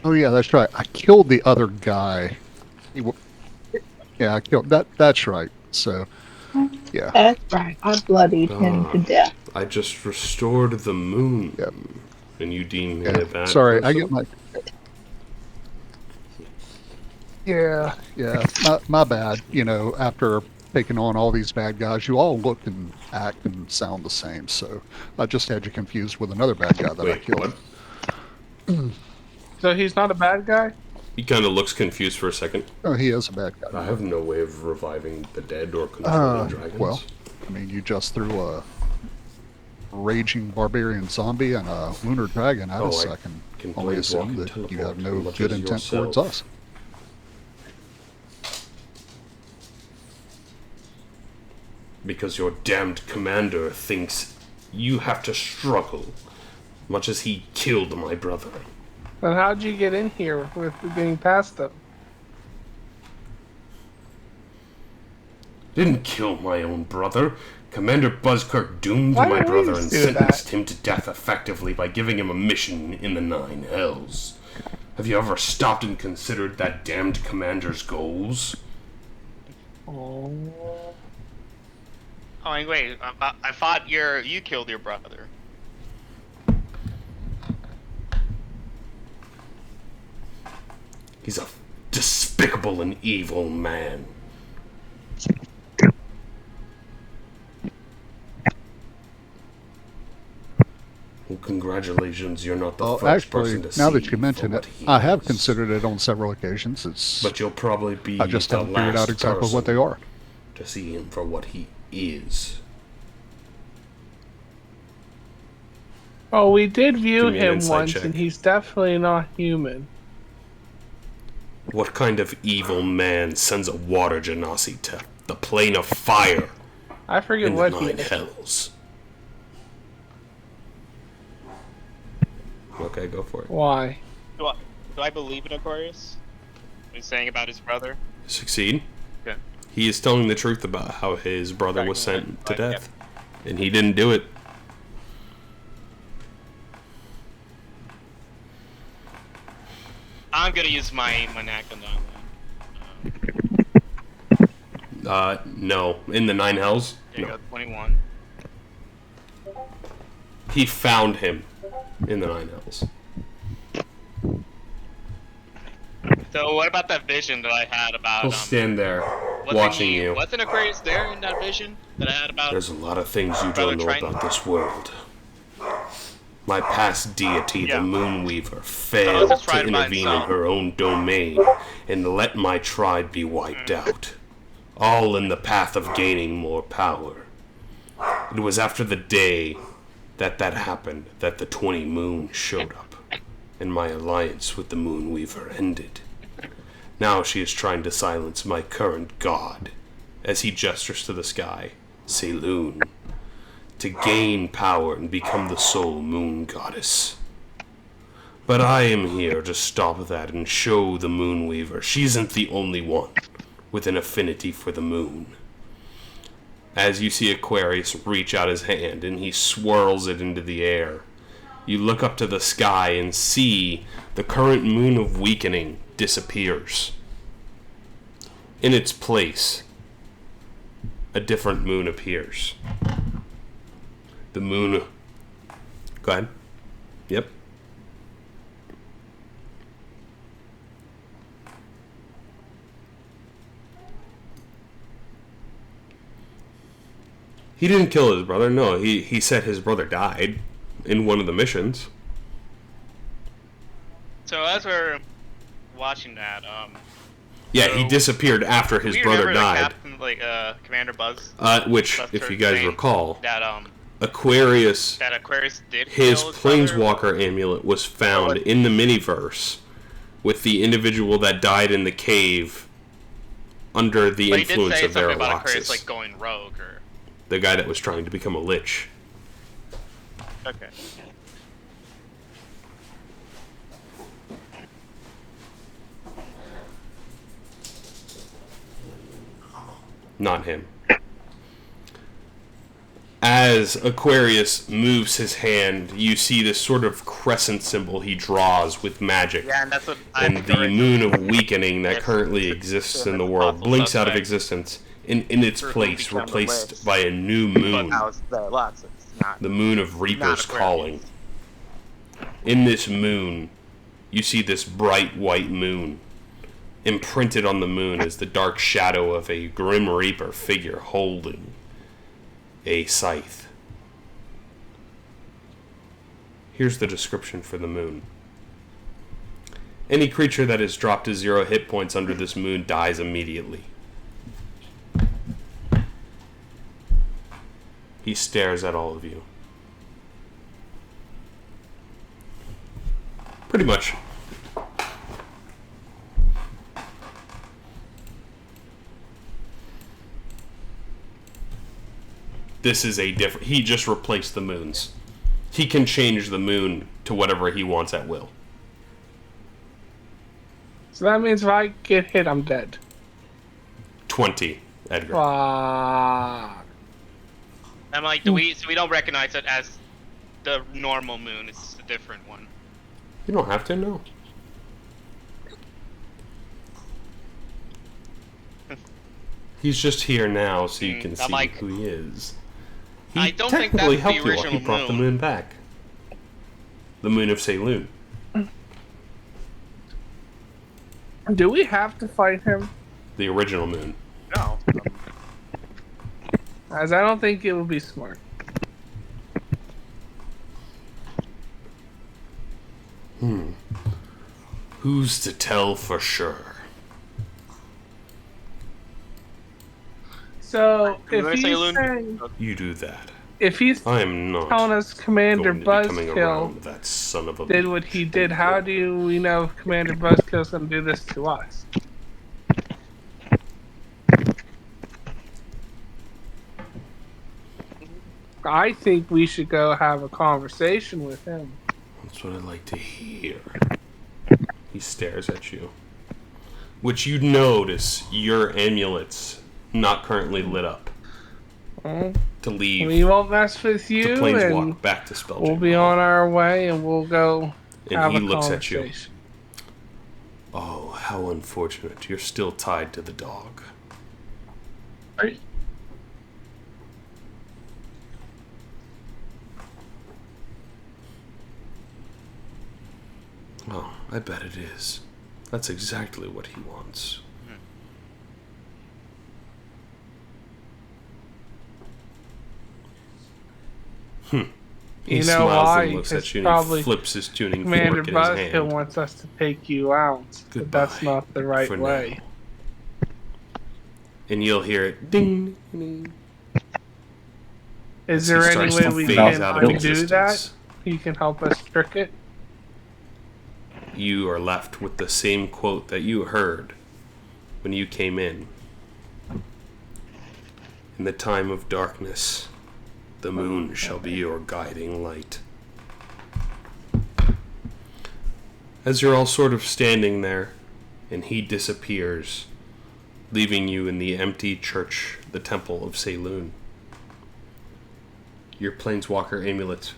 Oh yeah, that's right. I killed the other guy. Yeah, I killed that. That's right. So, yeah. That's right. I bloodied him to death. I just restored the moon. Yep. And you deem me Yeah. a bad Sorry, I person? get my. Yeah, my bad. You know, after taking on all these bad guys, you all look and act and sound the same. So I just had you confused with another bad guy that I Wait, killed. what? So he's not a bad guy? He kind of looks confused for a second. Oh, he is a bad I guy. have no way of reviving the dead or controlling dragons. Well, I mean, you just threw a raging barbarian zombie and a lunar dragon at us. I I can can only assume planeswalk and that you teleport have no much good as intent yourself. towards us. Because your damned commander thinks you have to struggle, much as he killed my brother. Then how'd you get in here with being past them? Didn't kill my own brother. Commander Buzzkirk doomed Why my do brother we and do sentenced that? him to death effectively by giving him a mission in the Nine Hells. Have you ever stopped and considered that damned commander's goals? Oh. Oh, and wait, I thought you killed your brother. He's a despicable and evil man. Well, congratulations, you're not the Well, first actually, person to now see that you mention for it, what he I have is. considered it on several occasions. It's But you'll probably be I just the haven't figured out last exactly what they person are. to see him for what he is. Oh, we did view Give me an him insight once, check. and he's definitely not human. What kind of evil man sends a water genasi to the plane of fire I forget in the what he nine is. hells? Okay, go for it. Why? Do I believe in Aquarius? What he's saying about his brother? Succeed. Okay. He is telling the truth about how his brother was sent to Right, death. And he didn't do it. I'm gonna use my knack on that one. No. In the nine hells? There you No. go, 21. He found him in the nine hells. So what about that vision that I had about He'll stand there wasn't watching he- you. Wasn't Aquarius there in that vision that I had about? There's a lot of things you Brother don't know Triton? about this world. My past deity, Yeah. the Moonweaver, So I was failed just to trying to find intervene in some. her own domain and let my tribe be wiped out. All in the path of gaining more power. It was after the day that happened that the 20 moon showed up, and my alliance with the Moonweaver ended. Now she is trying to silence my current god, as he gestures to the sky, Saloon, to gain power and become the sole moon goddess. But I am here to stop that and show the Moonweaver she isn't the only one with an affinity for the moon. As you see Aquarius reach out his hand and he swirls it into the air, you look up to the sky and see the current moon of weakening disappears. In its place, a different moon appears. The moon... Go ahead. Yep. He didn't kill his brother. No, he said his brother died in one of the missions. So as we're watching that, Yeah, So, he disappeared after his do we brother remember died. The Captain, Commander Buzz, Which, Buster if you guys saying recall, that Aquarius, that Aquarius did his kill his brother? planeswalker amulet was found in the miniverse with the individual that died in the cave under the But he did influence say of something about Aquarius Varroxys. like going rogue, or The guy that was trying to become a lich. okay. Not him. As Aquarius moves his hand, you see this sort of crescent symbol he draws with magic. Yeah, and that's what I And think the originally- moon of weakening that Yes. currently exists in the It's world possible blinks out of suspect. existence in its For who place, become the replaced lich. by a new But moon, now it's the lots. It's not. the moon of Reaper's Aquarius. Calling. In this moon, you see this bright white moon. Imprinted on the moon is the dark shadow of a Grim Reaper figure holding a scythe. Here's the description for the moon. Any creature that is dropped to 0 hit points under this moon dies immediately. He stares at all of you. Pretty much. This is a different... He just replaced the moons. He can change the moon to whatever he wants at will. So that means if I get hit, I'm dead. 20, Edgar. Fuck. I'm like, so we don't recognize it as the normal moon. It's a different one. You don't have to, no. He's just here now so you can I'm see like- who he is. He I don't think technically that's helped the you while he original brought the moon. moon back. The moon of Saloon. Do we have to fight him? The original moon. No. As I don't think it would be smart. Who's to tell for sure? So You if wanna say he's Loon? saying, You do that. if he's I am not telling us Commander going to be coming Buzzkill around that son of a did what he did, how do we know Commander Buzzkill's going to do this to us? I think we should go have a conversation with him. That's what I'd like to hear. He stares at you. Which you notice your amulets not currently lit up. To leave. We won't mess with you, to planeswalk and back to Spelljammer. we'll be on our way, and we'll go And have he a looks at you. conversation. Oh, how unfortunate. You're still tied to the dog. Right. Oh, I bet it is. That's exactly what he wants. He You know smiles why? and looks Because at you and probably he flips his tuning Commander fork in his Buzzkill hand. wants us to take you out, but that's Goodbye not the right for way. now. And you'll hear it ding, ding. Is as he there any starts way to we phase can out of undo that? existence. You can help us trick it? You are left with the same quote that you heard when you came in. In the time of darkness, the moon shall be your guiding light. As you're all sort of standing there, and he disappears, leaving you in the empty church, the temple of Saloon. Your planeswalker amulets,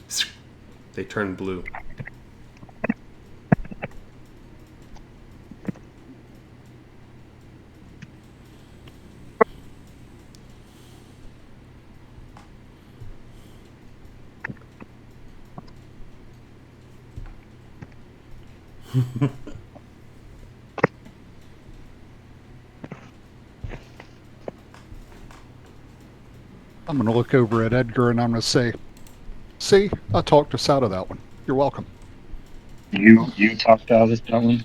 they turn blue. I'm going to look over at Edgar and I'm going to say, see, I talked us out of that one. You're welcome. You talked out of this one?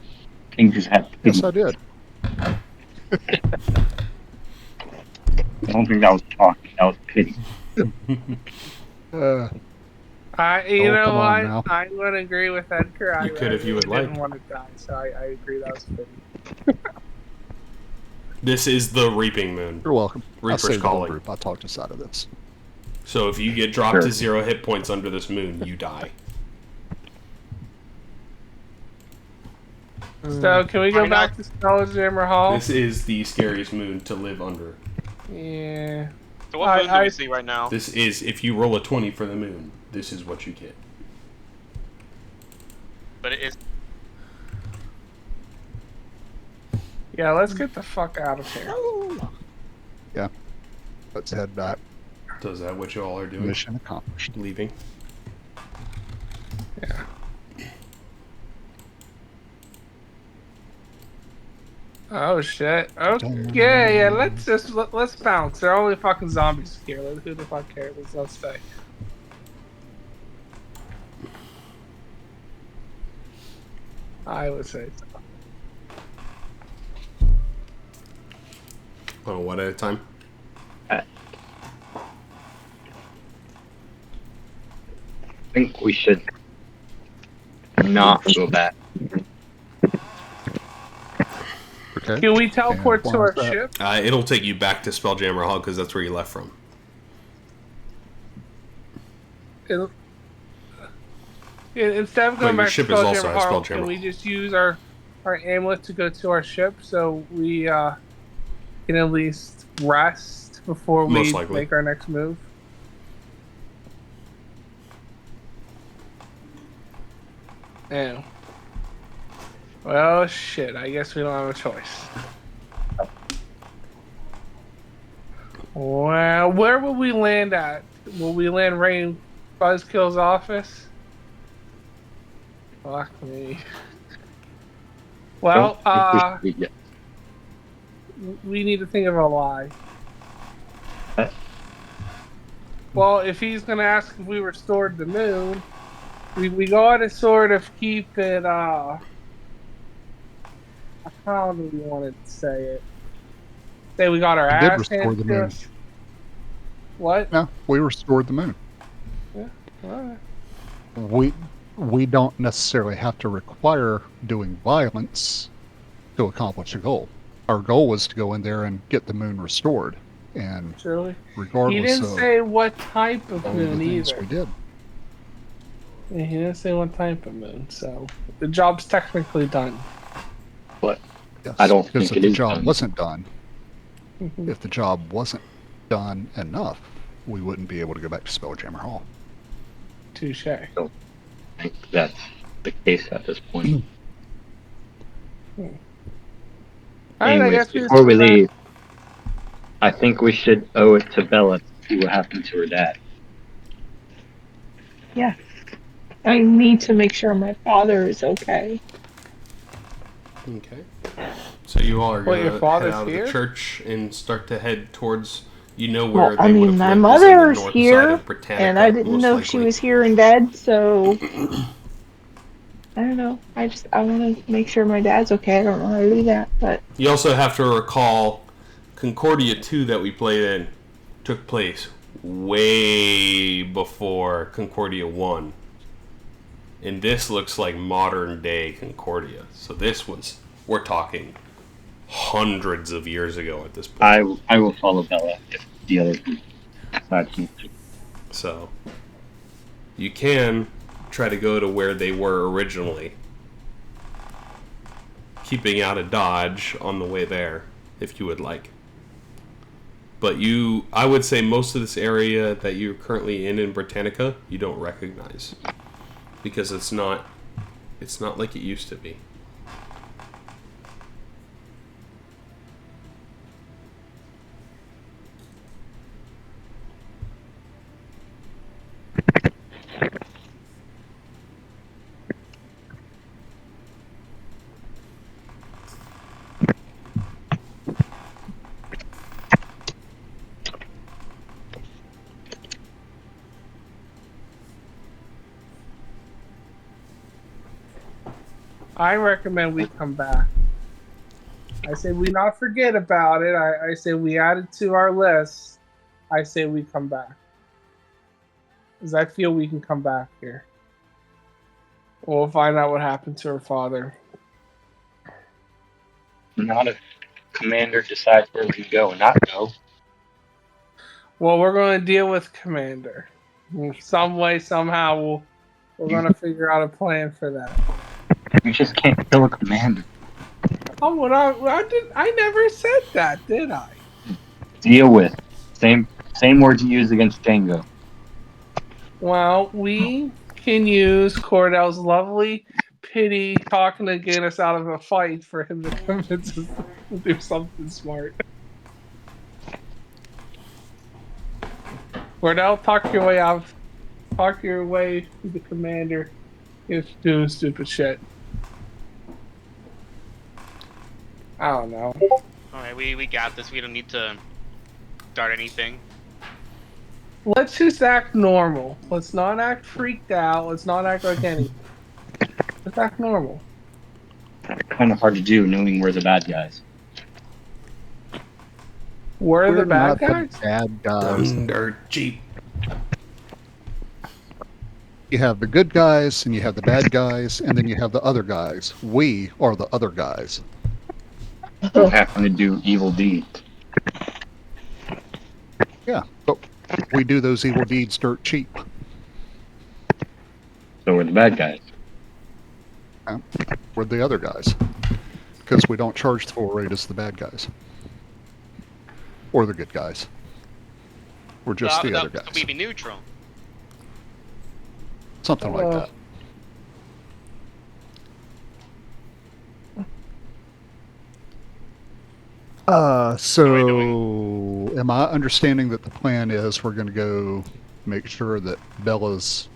King just had pity. Yes, I did. I don't think that was talking, that was pity. Uh, You know come on what? now. I'm going to agree with Edgar. You could if you would didn't like. want to die, so I agree that was pretty. This is the Reaping Moon. You're welcome. I Reaper's saved the whole Calling. group. I talked us out of this. So if you get dropped to Sure. 0 hit points under this moon, you die. So, can we go Why back to Spelljammer Hall? This is the scariest moon to live under. Yeah. So what moon do I- we see right now? This is, if you roll a 20 for the moon, this is what you get. But it is. Yeah, let's get the fuck out of here. Yeah. Let's head back. Does that what you all are doing? Mission accomplished. Leaving? Yeah. Oh shit. Okay, yeah, let's bounce. They're only fucking zombies here. Who the fuck cares? Let's stay. I would say so. Oh, one at a time? I think we should not go back. Okay. Can we teleport And to why our is that? ship? It'll take you back to Spelljammer Hall because that's where you left from. Instead of But going your back ship to is also Spelljammer at Hall, Spelljammer can we Hall. just use our amulet to go to our ship so we can at least rest before we Most likely. make our next move? Yeah. Well, shit. I guess we don't have a choice. Well, where will we land at? Will we land right in Buzzkill's office? Fuck me. Well, Don't think we should be- we need to think of a lie. Huh? Well, if he's gonna ask if we restored the moon, we gotta sort of keep it, how do we want to say it? Say we got our We did ass restore handed the to moon. us? What? No, we restored the moon. Alright. We don't necessarily have to require doing violence to accomplish a goal. Our goal was to go in there and get the moon restored, and Surely. regardless He didn't of say what type of all the moon things either. we did. Yeah, he didn't say what type of moon, so the job's technically done. But Yes, I don't because think if it the is job done. wasn't done, Mhm. if the job wasn't done enough, we wouldn't be able to go back to Spelljammer Hall. Touche. I think that's the case at this point. Alright, Anyways, I guess we just before we come back. leave, I think we should owe it to Bella to see what happened to her dad. Yeah. I need to make sure my father is okay. Okay. So you all are Wait, your going to head father's out of here? the church and start to head towards, where Well, I they would mean, have my lived is in the mother's north side here, of Britannica, and I didn't most know likely. if she was here and dead, so I don't know. I want to make sure my dad's okay. I don't know how to do that, but You also have to recall Concordia 2 that we played in took place way before Concordia 1. And this looks like modern day Concordia. So this was, we're talking hundreds of years ago at this point. I will follow Bella if the other group decides not to. So you can try to go to where they were originally, keeping out of Dodge on the way there, if you would like. But I would say most of this area that you're currently in Britannica, you don't recognize. Because it's not like it used to be. I recommend we come back. I say we not forget about it. I say we add it to our list. I say we come back. Because I feel we can come back here. We'll find out what happened to her father. Not if Commander decides where we can go and not go. Well, we're going to deal with Commander. Some way, somehow, we're going to figure out a plan for that. You just can't kill a commander. Oh, I never said that, did I? Deal with. Same words you use against Django. Well, we can use Cordell's lovely pity talking to get us out of a fight for him to convince us to do something smart. Cordell, talk your way out. Talk your way to the commander. He's doing stupid shit. I don't know. Alright, we got this. We don't need to start anything. Let's just act normal. Let's not act freaked out. Let's not act like anything. Let's act normal. Kind of hard to do knowing we're the bad guys. We're the bad not guys? the bad guys. Under Jeep. You have the good guys, and you have the bad guys, and then you have the other guys. We are the other guys. Who happen to do evil deeds. Yeah, but we do those evil deeds dirt cheap. So we're the bad guys. We're the other guys. Because we don't charge the full rate as the bad guys. Or the good guys. We're just the other guys. So we be neutral. Something like that. So am I understanding that the plan is we're going to go make sure that Bella's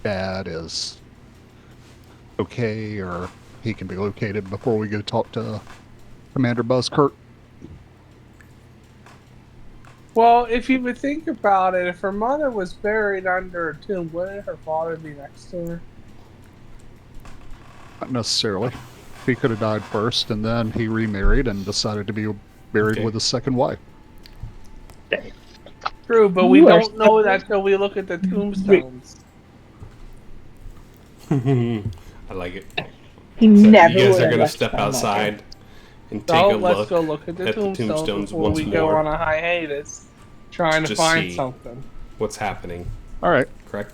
dad is okay, or he can be located before we go talk to Commander Buzzkurt? Well, if you would think about it, if her mother was buried under a tomb, wouldn't her father be next to her? Not necessarily. He could have died first, and then he remarried and decided to be buried with his second wife. True, but we You are don't know that till we look at the tombstones. I like it. He So never you guys would are have gonna left step Stone Walker. outside and take So a let's look go look at the tombstones before once we go more on a hiatus, trying to to find see something. what's happening. All right. Correct?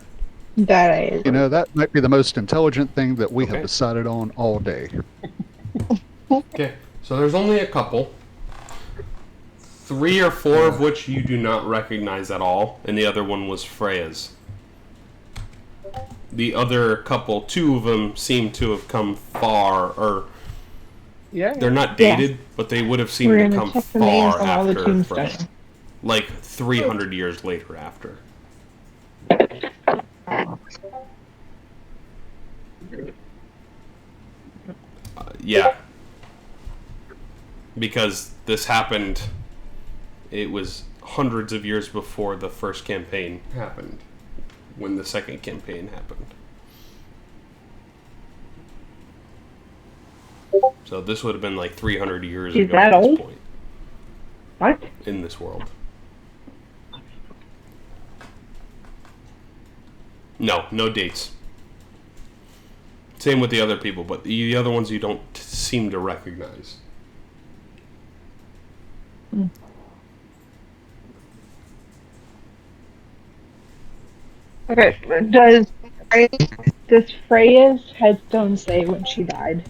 That I agree. You know, that might be the most intelligent thing that we Okay. have decided on all day. Okay, so there's only a couple. 3 or 4 of which you do not recognize at all, and the other one was Freya's. The other couple, 2 of them seem to have come far, or Yeah. they're not dated, but they would have seemed We're to gonna come check the names far on all the after Freya. tombstones. Like 300 years later after. Yeah. Because this happened, it was hundreds of years before the first campaign happened, when the second campaign happened. So this would have been like 300 years Is ago that at this old? point What? in this world. No dates. Same with the other people, but the other ones you don't seem to recognize. Okay, does Freya's headstone say when she died?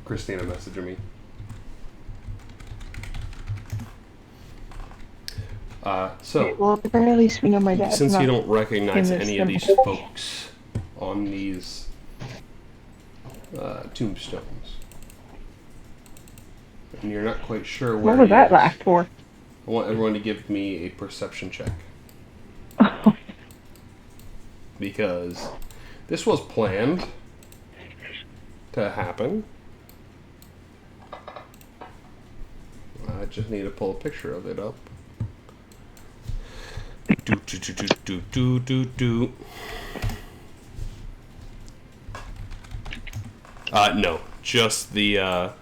Christina messaging me. So, Well, at the very least, we know my dad. since you don't recognize in this any of these symbol. folks on these tombstones, and you're not quite sure where What was he that is, laugh for? I want everyone to give me a perception check. Because this was planned to happen. I just need to pull a picture of it up. Do. No, just the, Where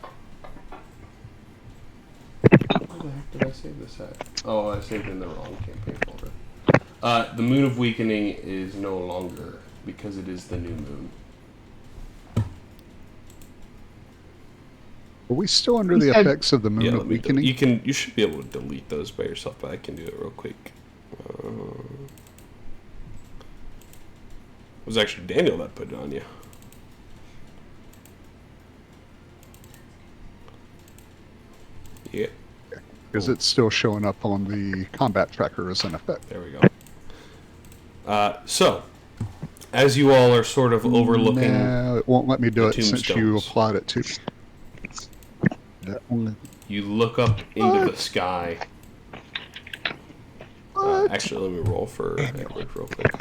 the heck did I save this at? Oh, I saved it in the wrong campaign folder. The Moon of Weakening is no longer, because it is the new moon. Are we still under the said- effects of the moon of let me weakening? you should be able to delete those by yourself, but I can do it real quick. It was actually Daniel that put it on you. Yeah, Because it's still showing up on the combat tracker as an effect. there we go. So, as you all are sort of overlooking, No, it won't let me do the it since you tombstones. applied it to me. That only... you look up into the sky. What? Actually, let me roll for Edward real quick.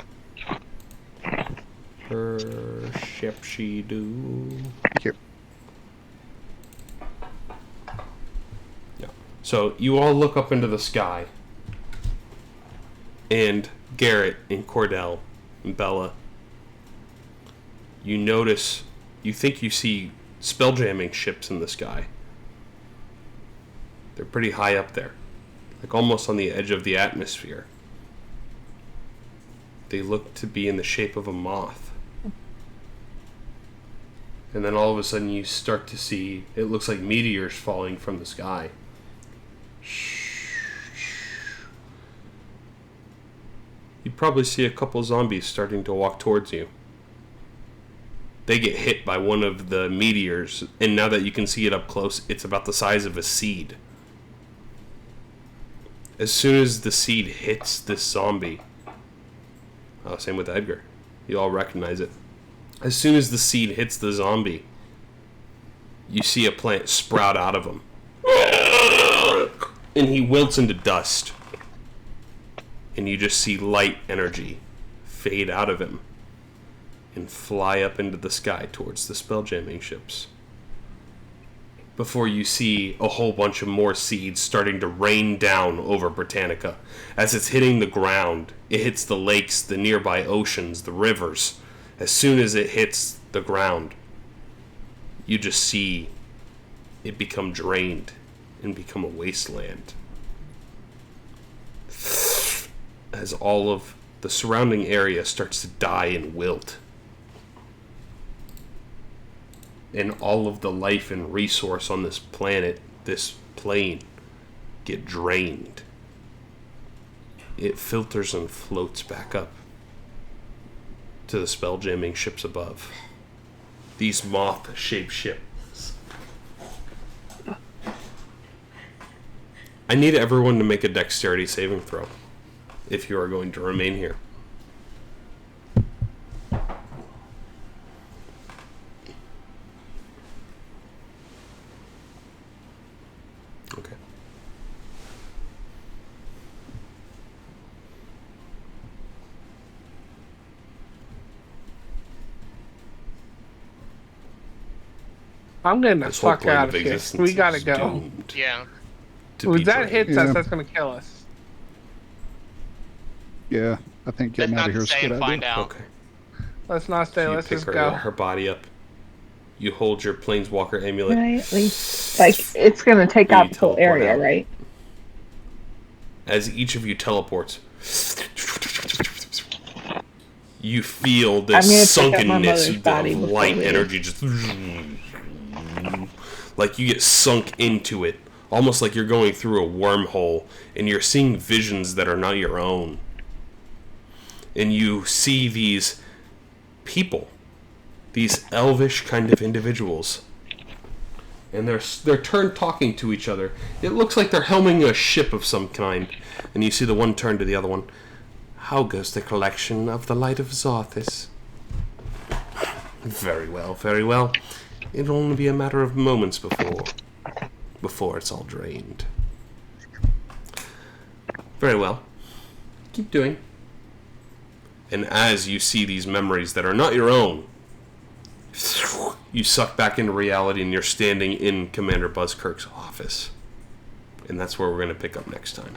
Perception. Here. Yeah. So you all look up into the sky, and Garrett and Cordell and Bella, you notice, you think you see spelljamming ships in the sky. They're pretty high up there, like almost on the edge of the atmosphere. They look to be in the shape of a moth. And then all of a sudden you start to see, it looks like meteors falling from the sky. You'd probably see a couple zombies starting to walk towards you. They get hit by one of the meteors, and now that you can see it up close, it's about the size of a seed. As soon as the seed hits this zombie, same with Edgar, you all recognize it. As soon as the seed hits the zombie, you see a plant sprout out of him. And he wilts into dust. And you just see light energy fade out of him and fly up into the sky towards the spelljamming ships. Before you see a whole bunch of more seeds starting to rain down over Britannica. As it's hitting the ground, it hits the lakes, the nearby oceans, the rivers. As soon as it hits the ground, you just see it become drained and become a wasteland. As all of the surrounding area starts to die and wilt. And all of the life and resource on this planet, this plane, get drained. It filters and floats back up to the spelljamming ships above. These moth-shaped ships. I need everyone to make a dexterity saving throw if you are going to remain here. Okay. I'm getting the This whole fuck plane out of of here. existence We gotta is go. doomed Yeah. to be If that drained. hits us, Yeah. that's gonna kill us. Yeah, I think Let's getting out not of here is a stay good and idea. find out. Okay. Let's not stay. So you Let's pick just her, go. her body up. You hold your planeswalker amulet. Right? Like it's gonna take You out the whole teleport area, out. right? As each of you teleports, you feel I'm gonna this pick up my sunkenness mother's body of before light we leave. energy, just like you get sunk into it, almost like you're going through a wormhole, and you're seeing visions that are not your own. And you see these people, these elvish kind of individuals, and they're turned talking to each other. It looks like they're helming a ship of some kind, and you see the one turn to the other one. How goes the collection of the Light of Zarthis? Very well, very well. It'll only be a matter of moments before it's all drained. Very well. Keep doing. And as you see these memories that are not your own, you suck back into reality and you're standing in Commander Buzzkirk's office. And that's where we're going to pick up next time.